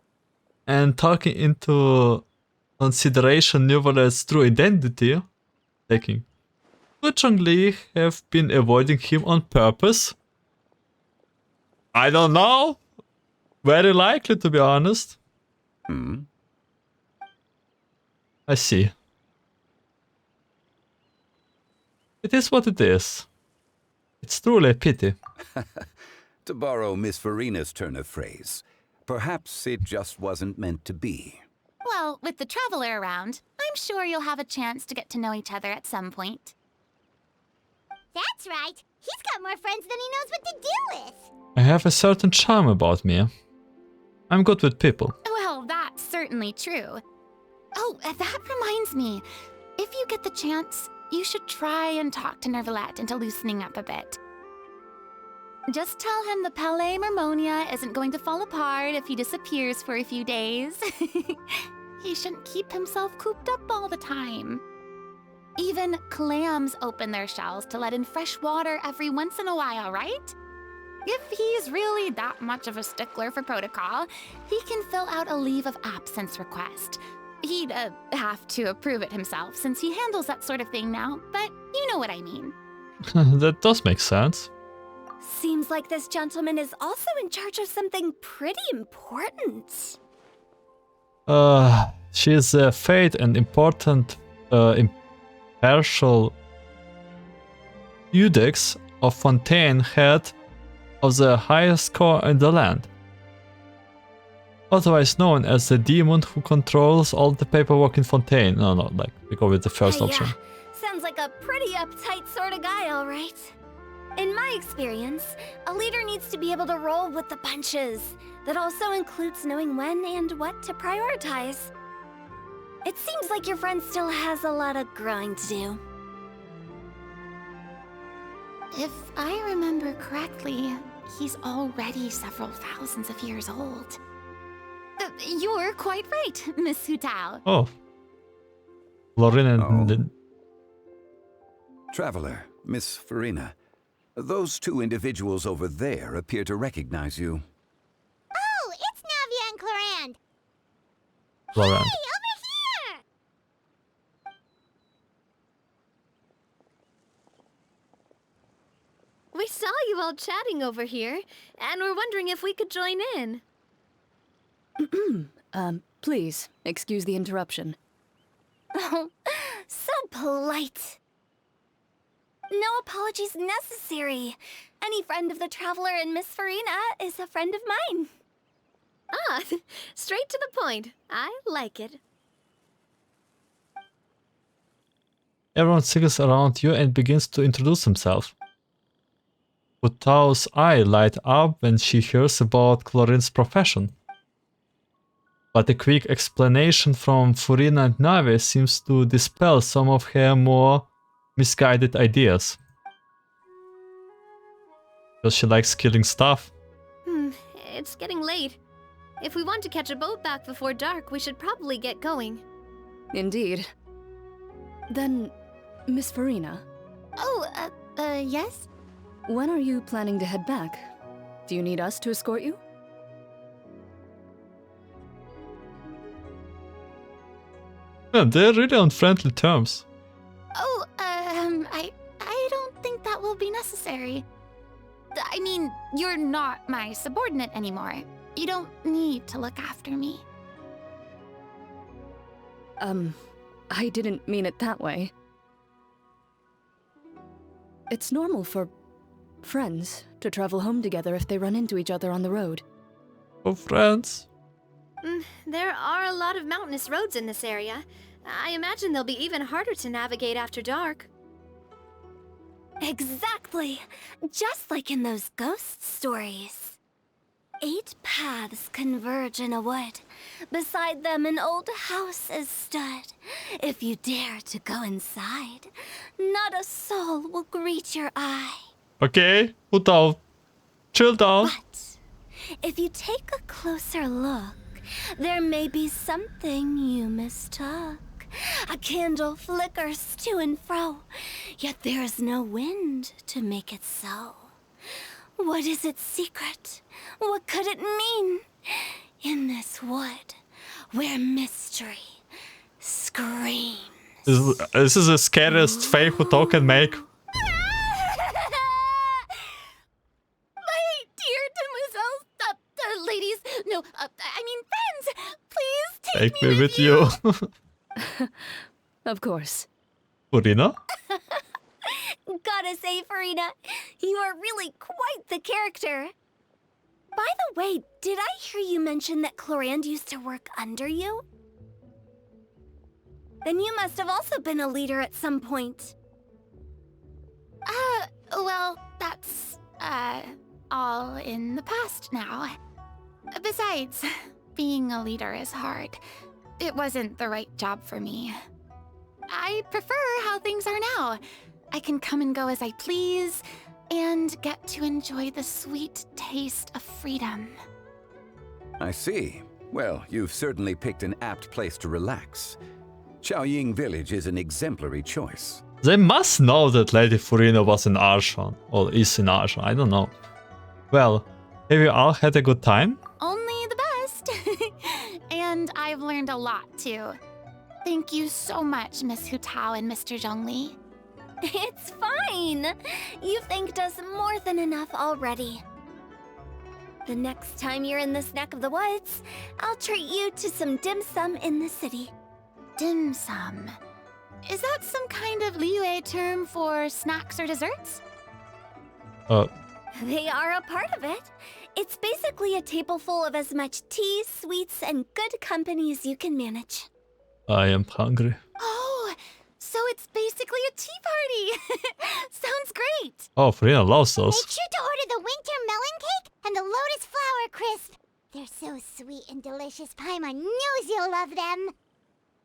and taking into consideration Neuvillette's true identity, could Zhongli have been avoiding him on purpose? I don't know. Very likely, to be honest. I see. It is what it is. It's truly a pity. To borrow Miss Furina's turn of phrase, perhaps it just wasn't meant to be. Well, with the traveler around, I'm sure you'll have a chance to get to know each other at some point. That's right. He's got more friends than he knows what to do with. I have a certain charm about me. I'm good with people. Well, that's certainly true. Oh, that reminds me. If you get the chance, you should try and talk to Neuvillette into loosening up a bit. Just tell him the Palais Mermonia isn't going to fall apart if he disappears for a few days. He shouldn't keep himself cooped up all the time. Even clams open their shells to let in fresh water every once in a while, right? If he's really that much of a stickler for protocol, he can fill out a leave of absence request. He'd have to approve it himself since he handles that sort of thing now, but you know what I mean. That does make sense. Seems like this gentleman is also in charge of something pretty important. She is a fate and important impartial Udex of Fontaine, head of the highest score in the land. Otherwise known as the demon who controls all the paperwork in Fontaine. No, like, we go with the first option. Sounds like a pretty uptight sort of guy, all right. In my experience, a leader needs to be able to roll with the punches. That also includes knowing when and what to prioritize. It seems like your friend still has a lot of growing to do. If I remember correctly, he's already several thousands of years old. You're quite right, Miss Hu Tao. Oh. Lauren and... Traveler, Miss Farina, those two individuals over there appear to recognize you. Oh, it's Nadia and Clorand. Clorand. Hey, over here! We saw you all chatting over here, and we're wondering if we could join in. Please, excuse the interruption. Oh, so polite. No apologies necessary. Any friend of the Traveler and Miss Farina is a friend of mine. Ah, straight to the point. I like it. Everyone circles around you and begins to introduce himself. Hu Tao's eye lights up when she hears about Clorin's profession. But a quick explanation from Farina and Nadia seems to dispel some of her more misguided ideas. Because she likes killing stuff. It's getting late. If we want to catch a boat back before dark, we should probably get going. Indeed. Then, Miss Farina. Oh, yes? When are you planning to head back? Do you need us to escort you? Yeah, they're really on friendly terms. Oh, I don't think that will be necessary. I mean, you're not my subordinate anymore. You don't need to look after me. I didn't mean it that way. It's normal for friends to travel home together if they run into each other on the road. Oh, friends. There are a lot of mountainous roads in this area. I imagine they'll be even harder to navigate after dark. Exactly. Just like in those ghost stories. 8 paths converge in a wood. Beside them an old house is stood. If you dare to go inside, not a soul will greet your eye. Okay, Hu Tao, chill down. But if you take a closer look, there may be something you mistook. A candle flickers to and fro, yet there is no wind to make it so. What is its secret? What could it mean? In this wood, where mystery screams. This is the scariest face Hu Tao can make. My dear demoiselles, ladies, no, I mean friends, please Take me with you. Of course. Farina? Gotta say, Farina, you are really quite the character. By the way, did I hear you mention that Clorand used to work under you? Then you must have also been a leader at some point. Well, that's, all in the past now. Besides, being a leader is hard. It wasn't the right job for me. I prefer how things are now. I can come and go as I please, and get to enjoy the sweet taste of freedom. I see. Well, you've certainly picked an apt place to relax. Chaoying Village is an exemplary choice. They must know that Lady Farina was in Arshan, or is in Arshan, I don't know. Well, have you all had a good time? Only the best. And I've learned a lot, too. Thank you so much, Miss Hu Tao and Mr. Zhongli. It's fine. You've thanked us more than enough already. The next time you're in this neck of the woods, I'll treat you to some dim sum in the city. Dim sum? Is that some kind of Liyue term for snacks or desserts? They are a part of it. It's basically a table full of as much tea, sweets, and good company as you can manage. I am hungry. Oh, so it's basically a tea party. Sounds great. Oh, Farina loves Make those. sure to order the winter melon cake and the lotus flower crisp. They're so sweet and delicious. Paimon knows you'll love them.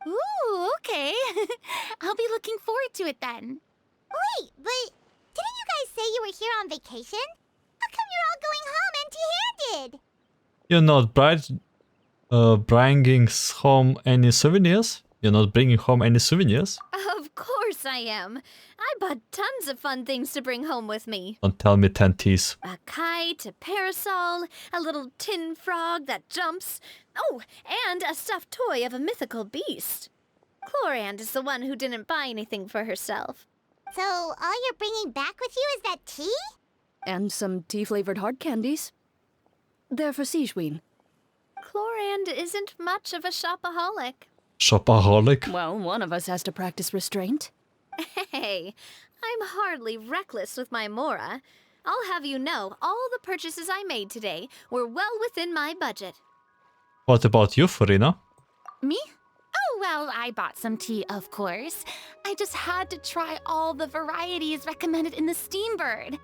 Ooh, okay. I'll be looking forward to it then. Wait, but didn't you guys say you were here on vacation? How come you're all going home empty-handed? You're not bringing home any souvenirs? You're not bringing home any souvenirs? Of course I am. I bought tons of fun things to bring home with me. Don't tell me 10 teas. A kite, a parasol, a little tin frog that jumps. Oh, and a stuffed toy of a mythical beast. Chlorand is the one who didn't buy anything for herself. So all you're bringing back with you is that tea? And some tea-flavored hard candies. They're for Sigewin. Chlorand isn't much of a shopaholic. Shopaholic? Well, one of us has to practice restraint. Hey, I'm hardly reckless with my Mora. I'll have you know, all the purchases I made today were well within my budget. What about you, Farina? Me? Oh, well, I bought some tea, of course. I just had to try all the varieties recommended in the Steambird.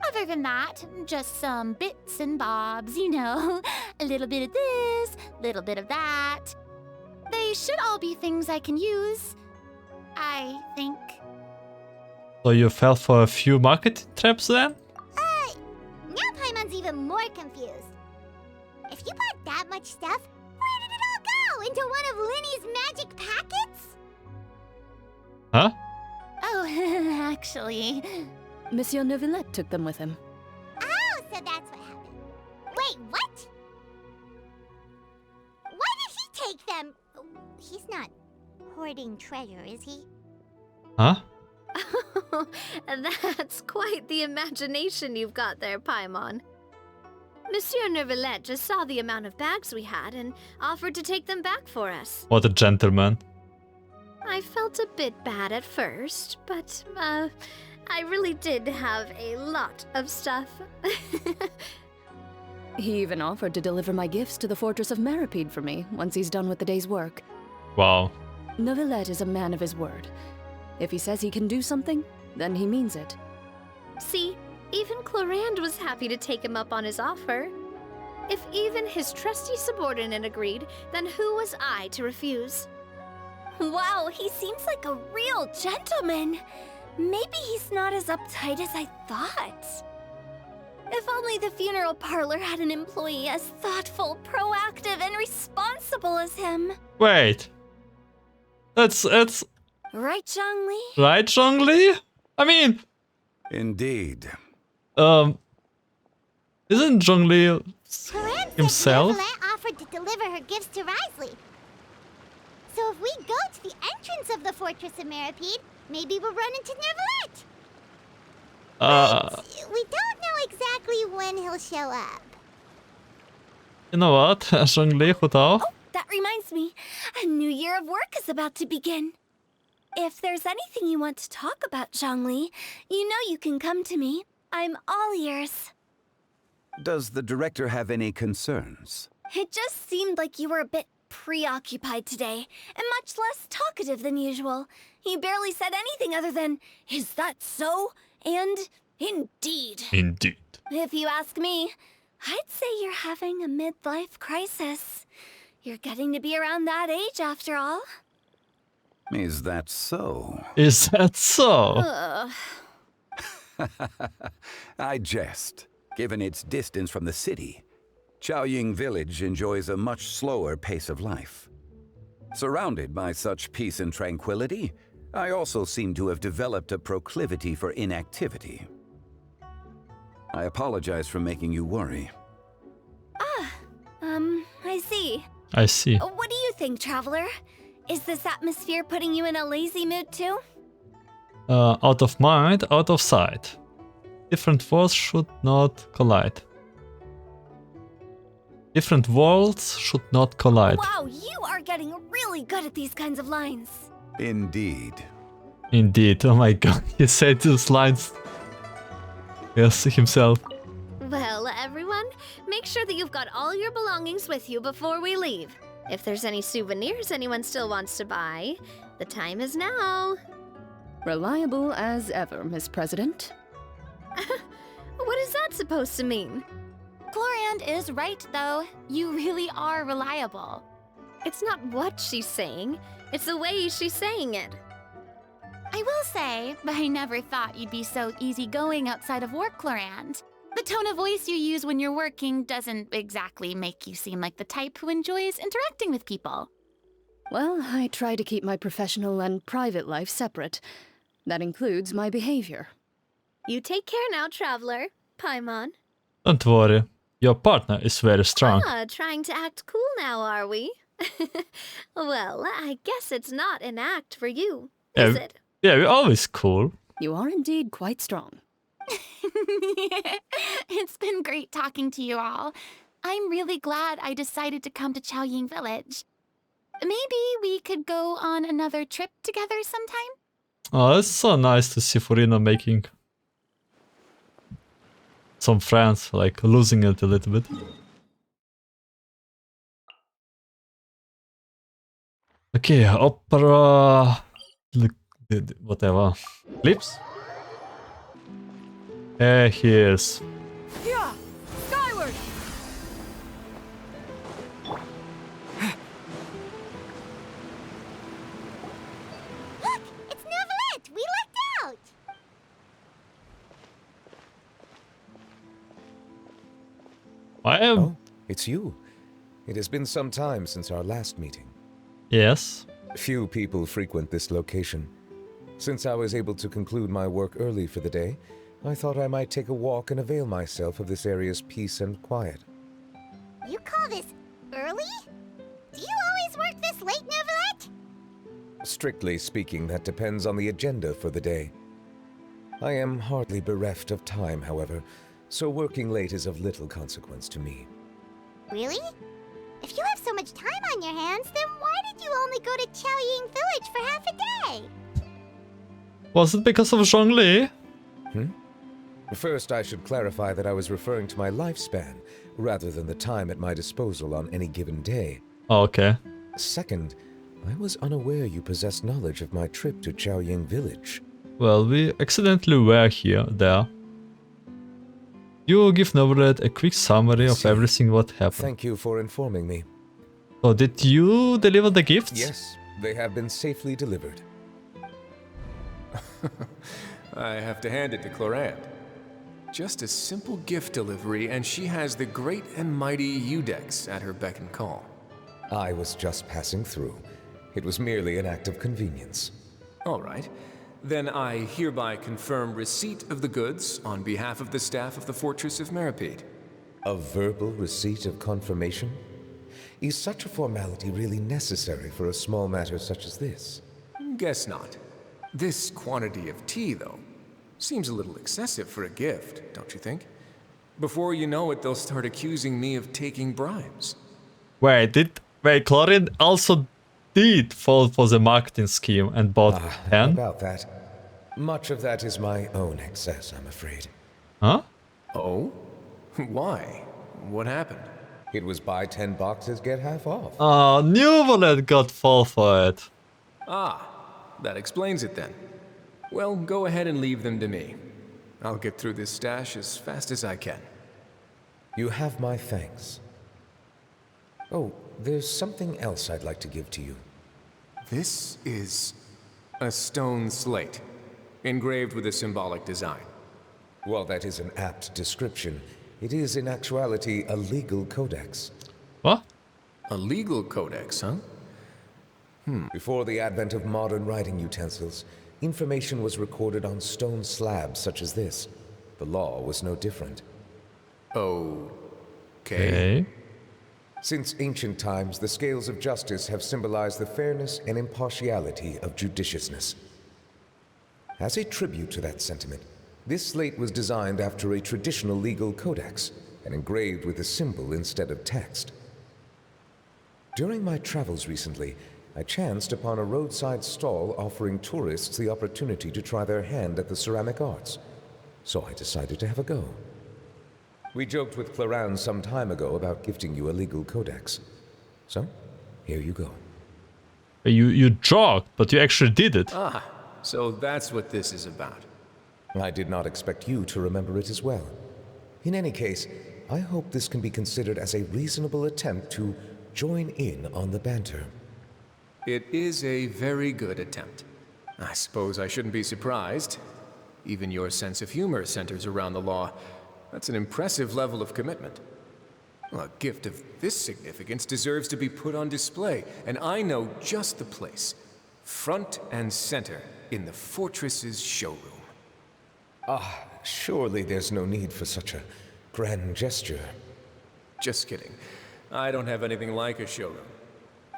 Other than that, just some bits and bobs, you know. A little bit of this, little bit of that. They should all be things I can use, I think. So you fell for a few marketing traps then? Now Paimon's even more confused. If you bought that much stuff, where did it all go? Into one of Linny's magic packets? Huh? Oh, actually... Monsieur Neuvillette took them with him. Oh, so that's what happened. Wait, what? Why did he take them? He's not hoarding treasure, is he? Huh? That's quite the imagination you've got there, Paimon. Monsieur Neuvillette just saw the amount of bags we had and offered to take them back for us. What a gentleman. I felt a bit bad at first, but, I really did have a lot of stuff. He even offered to deliver my gifts to the Fortress of Meripede for me once he's done with the day's work. Wow. Neuvillette is a man of his word. If he says he can do something, then he means it. See, even Chlorand was happy to take him up on his offer. If even his trusty subordinate agreed, then who was I to refuse? Wow, he seems like a real gentleman. Maybe he's not as uptight as I thought. If only the funeral parlor had an employee as thoughtful, proactive, and responsible as him. Wait. That's Right, Zhongli? right, Zhongli? I mean, Indeed. Chlorand isn't Zhongli said himself? Neuvillette offered to deliver her gifts to Risley. So if we go to the entrance of the Fortress of Meripede, maybe we'll run into Neuvillette. We don't know exactly when he'll show up. You know what, Zhongli, goed auch. That reminds me, a new year of work is about to begin. If there's anything you want to talk about, Zhongli, you know you can come to me. I'm all ears. Does the director have any concerns? It just seemed like you were a bit preoccupied today, and much less talkative than usual. You barely said anything other than, "Is that so?" and "Indeed." Indeed. If you ask me, I'd say you're having a midlife crisis. You're getting to be around that age after all. Is that so? Is that so? I jest. Given its distance from the city, Chaoying Village enjoys a much slower pace of life. Surrounded by such peace and tranquility, I also seem to have developed a proclivity for inactivity. I apologize for making you worry. I see. I see. What do you think, Traveler? Is this atmosphere putting you in a lazy mood too? Out of mind, out of sight. Different worlds should not collide. Different worlds should not collide. Wow, you are getting really good at these kinds of lines. Indeed. Indeed. Oh my god, you said those lines Yes, himself. Well, everyone, make sure that you've got all your belongings with you before we leave. If there's any souvenirs anyone still wants to buy, the time is now. Reliable as ever, Miss President. What is that supposed to mean? Chlorand is right, though. You really are reliable. It's not what she's saying, it's the way she's saying it. I will say, I never thought you'd be so easygoing outside of work, Chlorand. The tone of voice you use when you're working doesn't exactly make you seem like the type who enjoys interacting with people. Well, I try to keep my professional and private life separate. That includes my behavior. You take care now, traveler. Paimon. Don't worry. Your partner is very strong. Trying to act cool now, are we? Well, I guess it's not an act for you, is it? Yeah, we're always cool. You are indeed quite strong. It's been great talking to you all. I'm really glad I decided to come to Chaoying Village. Maybe we could go on another trip together sometime? Oh, it's so nice to see Furino making some friends, like losing it a little bit. Okay, opera... whatever. Lips? He is. Yeah! Skyward! Look! It's Novelette! We lucked out! I am... Oh, it's you. It has been some time since our last meeting. Yes. Few people frequent this location. Since I was able to conclude my work early for the day, I thought I might take a walk and avail myself of this area's peace and quiet. You call this early? Do you always work this late, Novelette? Strictly speaking, that depends on the agenda for the day. I am hardly bereft of time, however, so working late is of little consequence to me. Really? If you have so much time on your hands, then why did you only go to Chaoying Village for half a day? Was it because of Zhongli? First, I should clarify that I was referring to my lifespan, rather than the time at my disposal on any given day. Oh, okay. Second, I was unaware you possessed knowledge of my trip to Chaoying Village. Well, we accidentally were there. You give Novelette a quick summary of everything what happened. Thank you for informing me. Oh, did you deliver the gifts? Yes, they have been safely delivered. I have to hand it to Chlorand. Just a simple gift delivery, and she has the great and mighty Udex at her beck and call. I was just passing through. It was merely an act of convenience. All right. Then I hereby confirm receipt of the goods on behalf of the staff of the Fortress of Meripede. A verbal receipt of confirmation? Is such a formality really necessary for a small matter such as this? Guess not. This quantity of tea, though, seems a little excessive for a gift, don't you think? Before you know it, they'll start accusing me of taking bribes. Wait, Chlorand also did fall for the marketing scheme and bought 10? About that. Much of that is my own excess, I'm afraid. Huh? Oh? Why? What happened? It was buy 10 boxes, get half off. Oh, Novelette got fall for it. Ah, that explains it then. Well, go ahead and leave them to me. I'll get through this stash as fast as I can. You have my thanks. Oh, there's something else I'd like to give to you. This is a stone slate, engraved with a symbolic design. While that is an apt description, it is in actuality a legal codex. What? A legal codex, huh? Before the advent of modern writing utensils, information was recorded on stone slabs such as this. The law was no different. Okay. Since ancient times, the scales of justice have symbolized the fairness and impartiality of judiciousness. As a tribute to that sentiment, this slate was designed after a traditional legal codex and engraved with a symbol instead of text. During my travels recently, I chanced upon a roadside stall offering tourists the opportunity to try their hand at the ceramic arts. so I decided to have a go. We joked with Clarence some time ago about gifting you a legal codex. So, here you go. You joked, but you actually did it. Ah, so that's what this is about. I did not expect you to remember it as well. In any case, I hope this can be considered as a reasonable attempt to join in on the banter. It is a very good attempt. I suppose I shouldn't be surprised. Even your sense of humor centers around the law. That's an impressive level of commitment. A gift of this significance deserves to be put on display, and I know just the place. Front and center in the fortress's showroom. Ah, surely there's no need for such a grand gesture. Just kidding. I don't have anything like a showroom.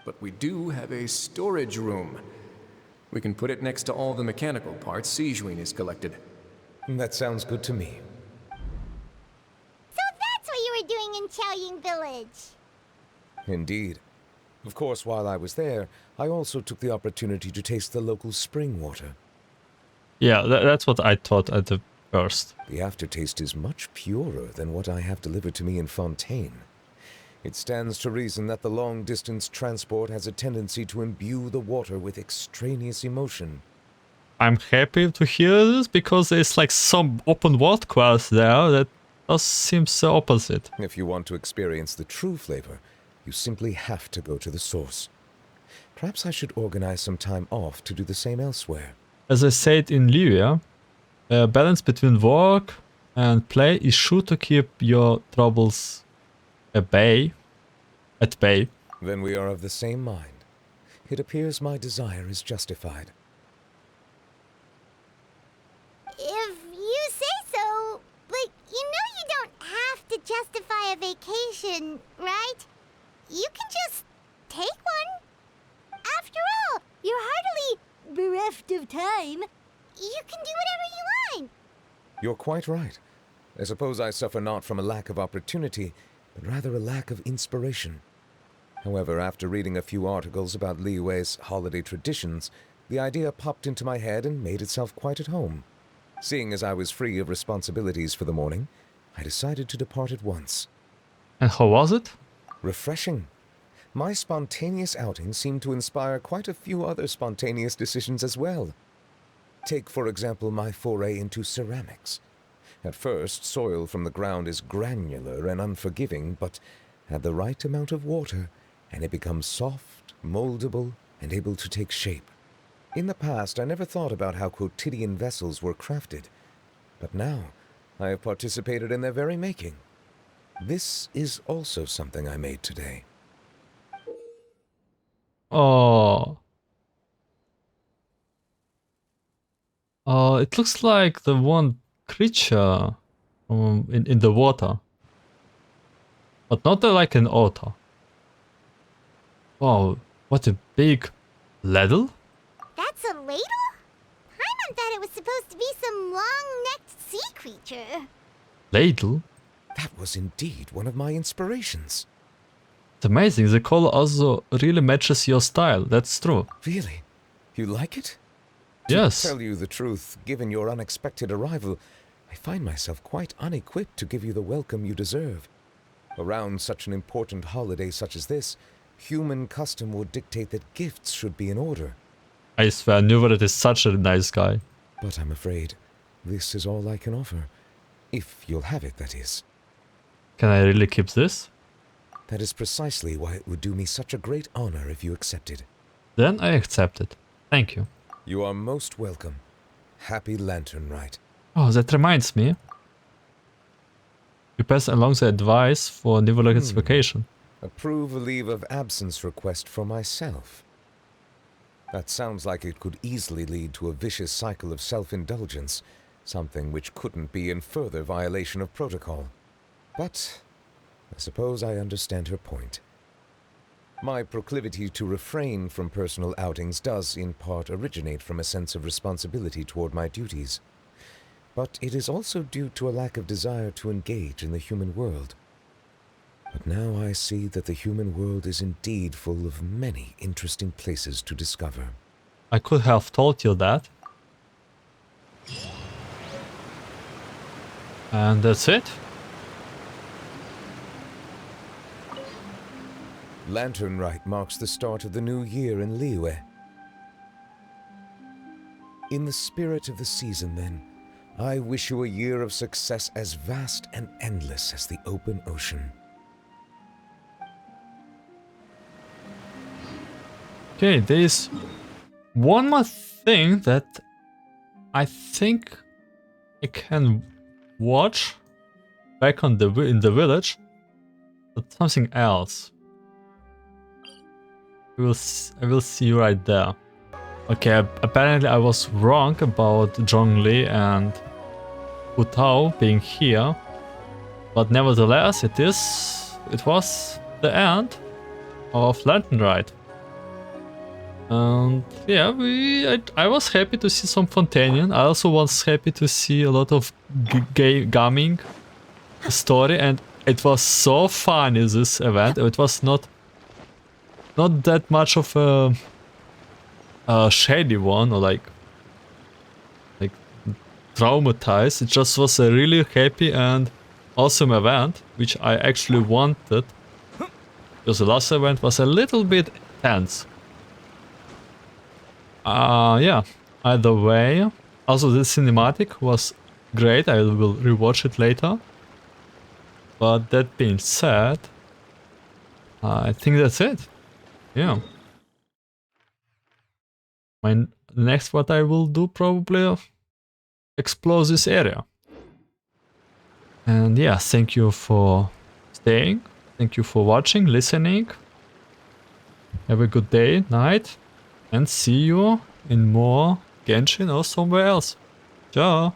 But we do have a storage room. We can put it next to all the mechanical parts Sijuin has collected. That sounds good to me. So that's what you were doing in Chaoying Village. Indeed. Of course, while I was there, I also took the opportunity to taste the local spring water. Yeah, that's what I thought at the first. The aftertaste is much purer than what I have delivered to me in Fontaine. It stands to reason that the long-distance transport has a tendency to imbue the water with extraneous emotion. I'm happy to hear this because there's like some open world quest there that does seem the opposite. If you want to experience the true flavor, you simply have to go to the source. Perhaps I should organize some time off to do the same elsewhere. As I said in Liyue, a balance between work and play is sure to keep your troubles at bay. Then we are of the same mind. It appears my desire is justified. If you say so, but you know you don't have to justify a vacation, right? You can just take one. After all, you're hardly bereft of time. You can do whatever you want. You're quite right. I suppose I suffer not from a lack of opportunity, but rather a lack of inspiration. However, after reading a few articles about Liyue's holiday traditions, the idea popped into my head and made itself quite at home. Seeing as I was free of responsibilities for the morning, I decided to depart at once. And how was it? Refreshing. My spontaneous outing seemed to inspire quite a few other spontaneous decisions as well. Take, for example, my foray into ceramics. At first, soil from the ground is granular and unforgiving, but add the right amount of water, and it becomes soft, moldable, and able to take shape. In the past, I never thought about how quotidian vessels were crafted, but now I have participated in their very making. This is also something I made today. Oh. It looks like the one creature in the water. But not like an otter. Wow, what a big ladle? That's a ladle? Paimon thought it was supposed to be some long-necked sea creature. Ladle? That was indeed one of my inspirations. It's amazing, the color also really matches your style, that's true. Really? You like it? Yes. To tell you the truth, given your unexpected arrival, I find myself quite unequipped to give you the welcome you deserve. Around such an important holiday such as this, human custom would dictate that gifts should be in order. I swear, Nuvaret is such a nice guy. But I'm afraid this is all I can offer. If you'll have it, that is. Can I really keep this? That is precisely why it would do me such a great honor if you accepted. Then I accept it. Thank you. You are most welcome. Happy Lantern Rite. Oh, that reminds me. You pass along the advice for Nivalet's vacation. Approve a leave of absence request for myself. That sounds like it could easily lead to a vicious cycle of self-indulgence, something which couldn't be in further violation of protocol. But I suppose I understand her point. My proclivity to refrain from personal outings does in part originate from a sense of responsibility toward my duties. But it is also due to a lack of desire to engage in the human world. But now I see that the human world is indeed full of many interesting places to discover. I could have told you that. And that's it. Lantern Rite marks the start of the new year in Liyue. In the spirit of the season, then, I wish you a year of success as vast and endless as the open ocean. Okay, there's one more thing that I think I can watch back on in the village, but something else. I will see you right there. Okay, apparently I was wrong about Zhongli and Hu Tao being here, but nevertheless it was the end of Lantern Rite. And yeah, I was happy to see some Fontainian. I also was happy to see a lot of gaming story, and it was so funny, this event. It was not that much of a shady one or like traumatized. It just was a really happy and awesome event, which I actually wanted, because the last event was a little bit tense. Yeah, either way. Also, the cinematic was great. I will rewatch it later. But that being said, I think that's it. Yeah. Next what I will do probably explore this area. And yeah, thank you for staying. Thank you for watching, listening. Have a good day, night. And see you in more Genshin or somewhere else. Ciao!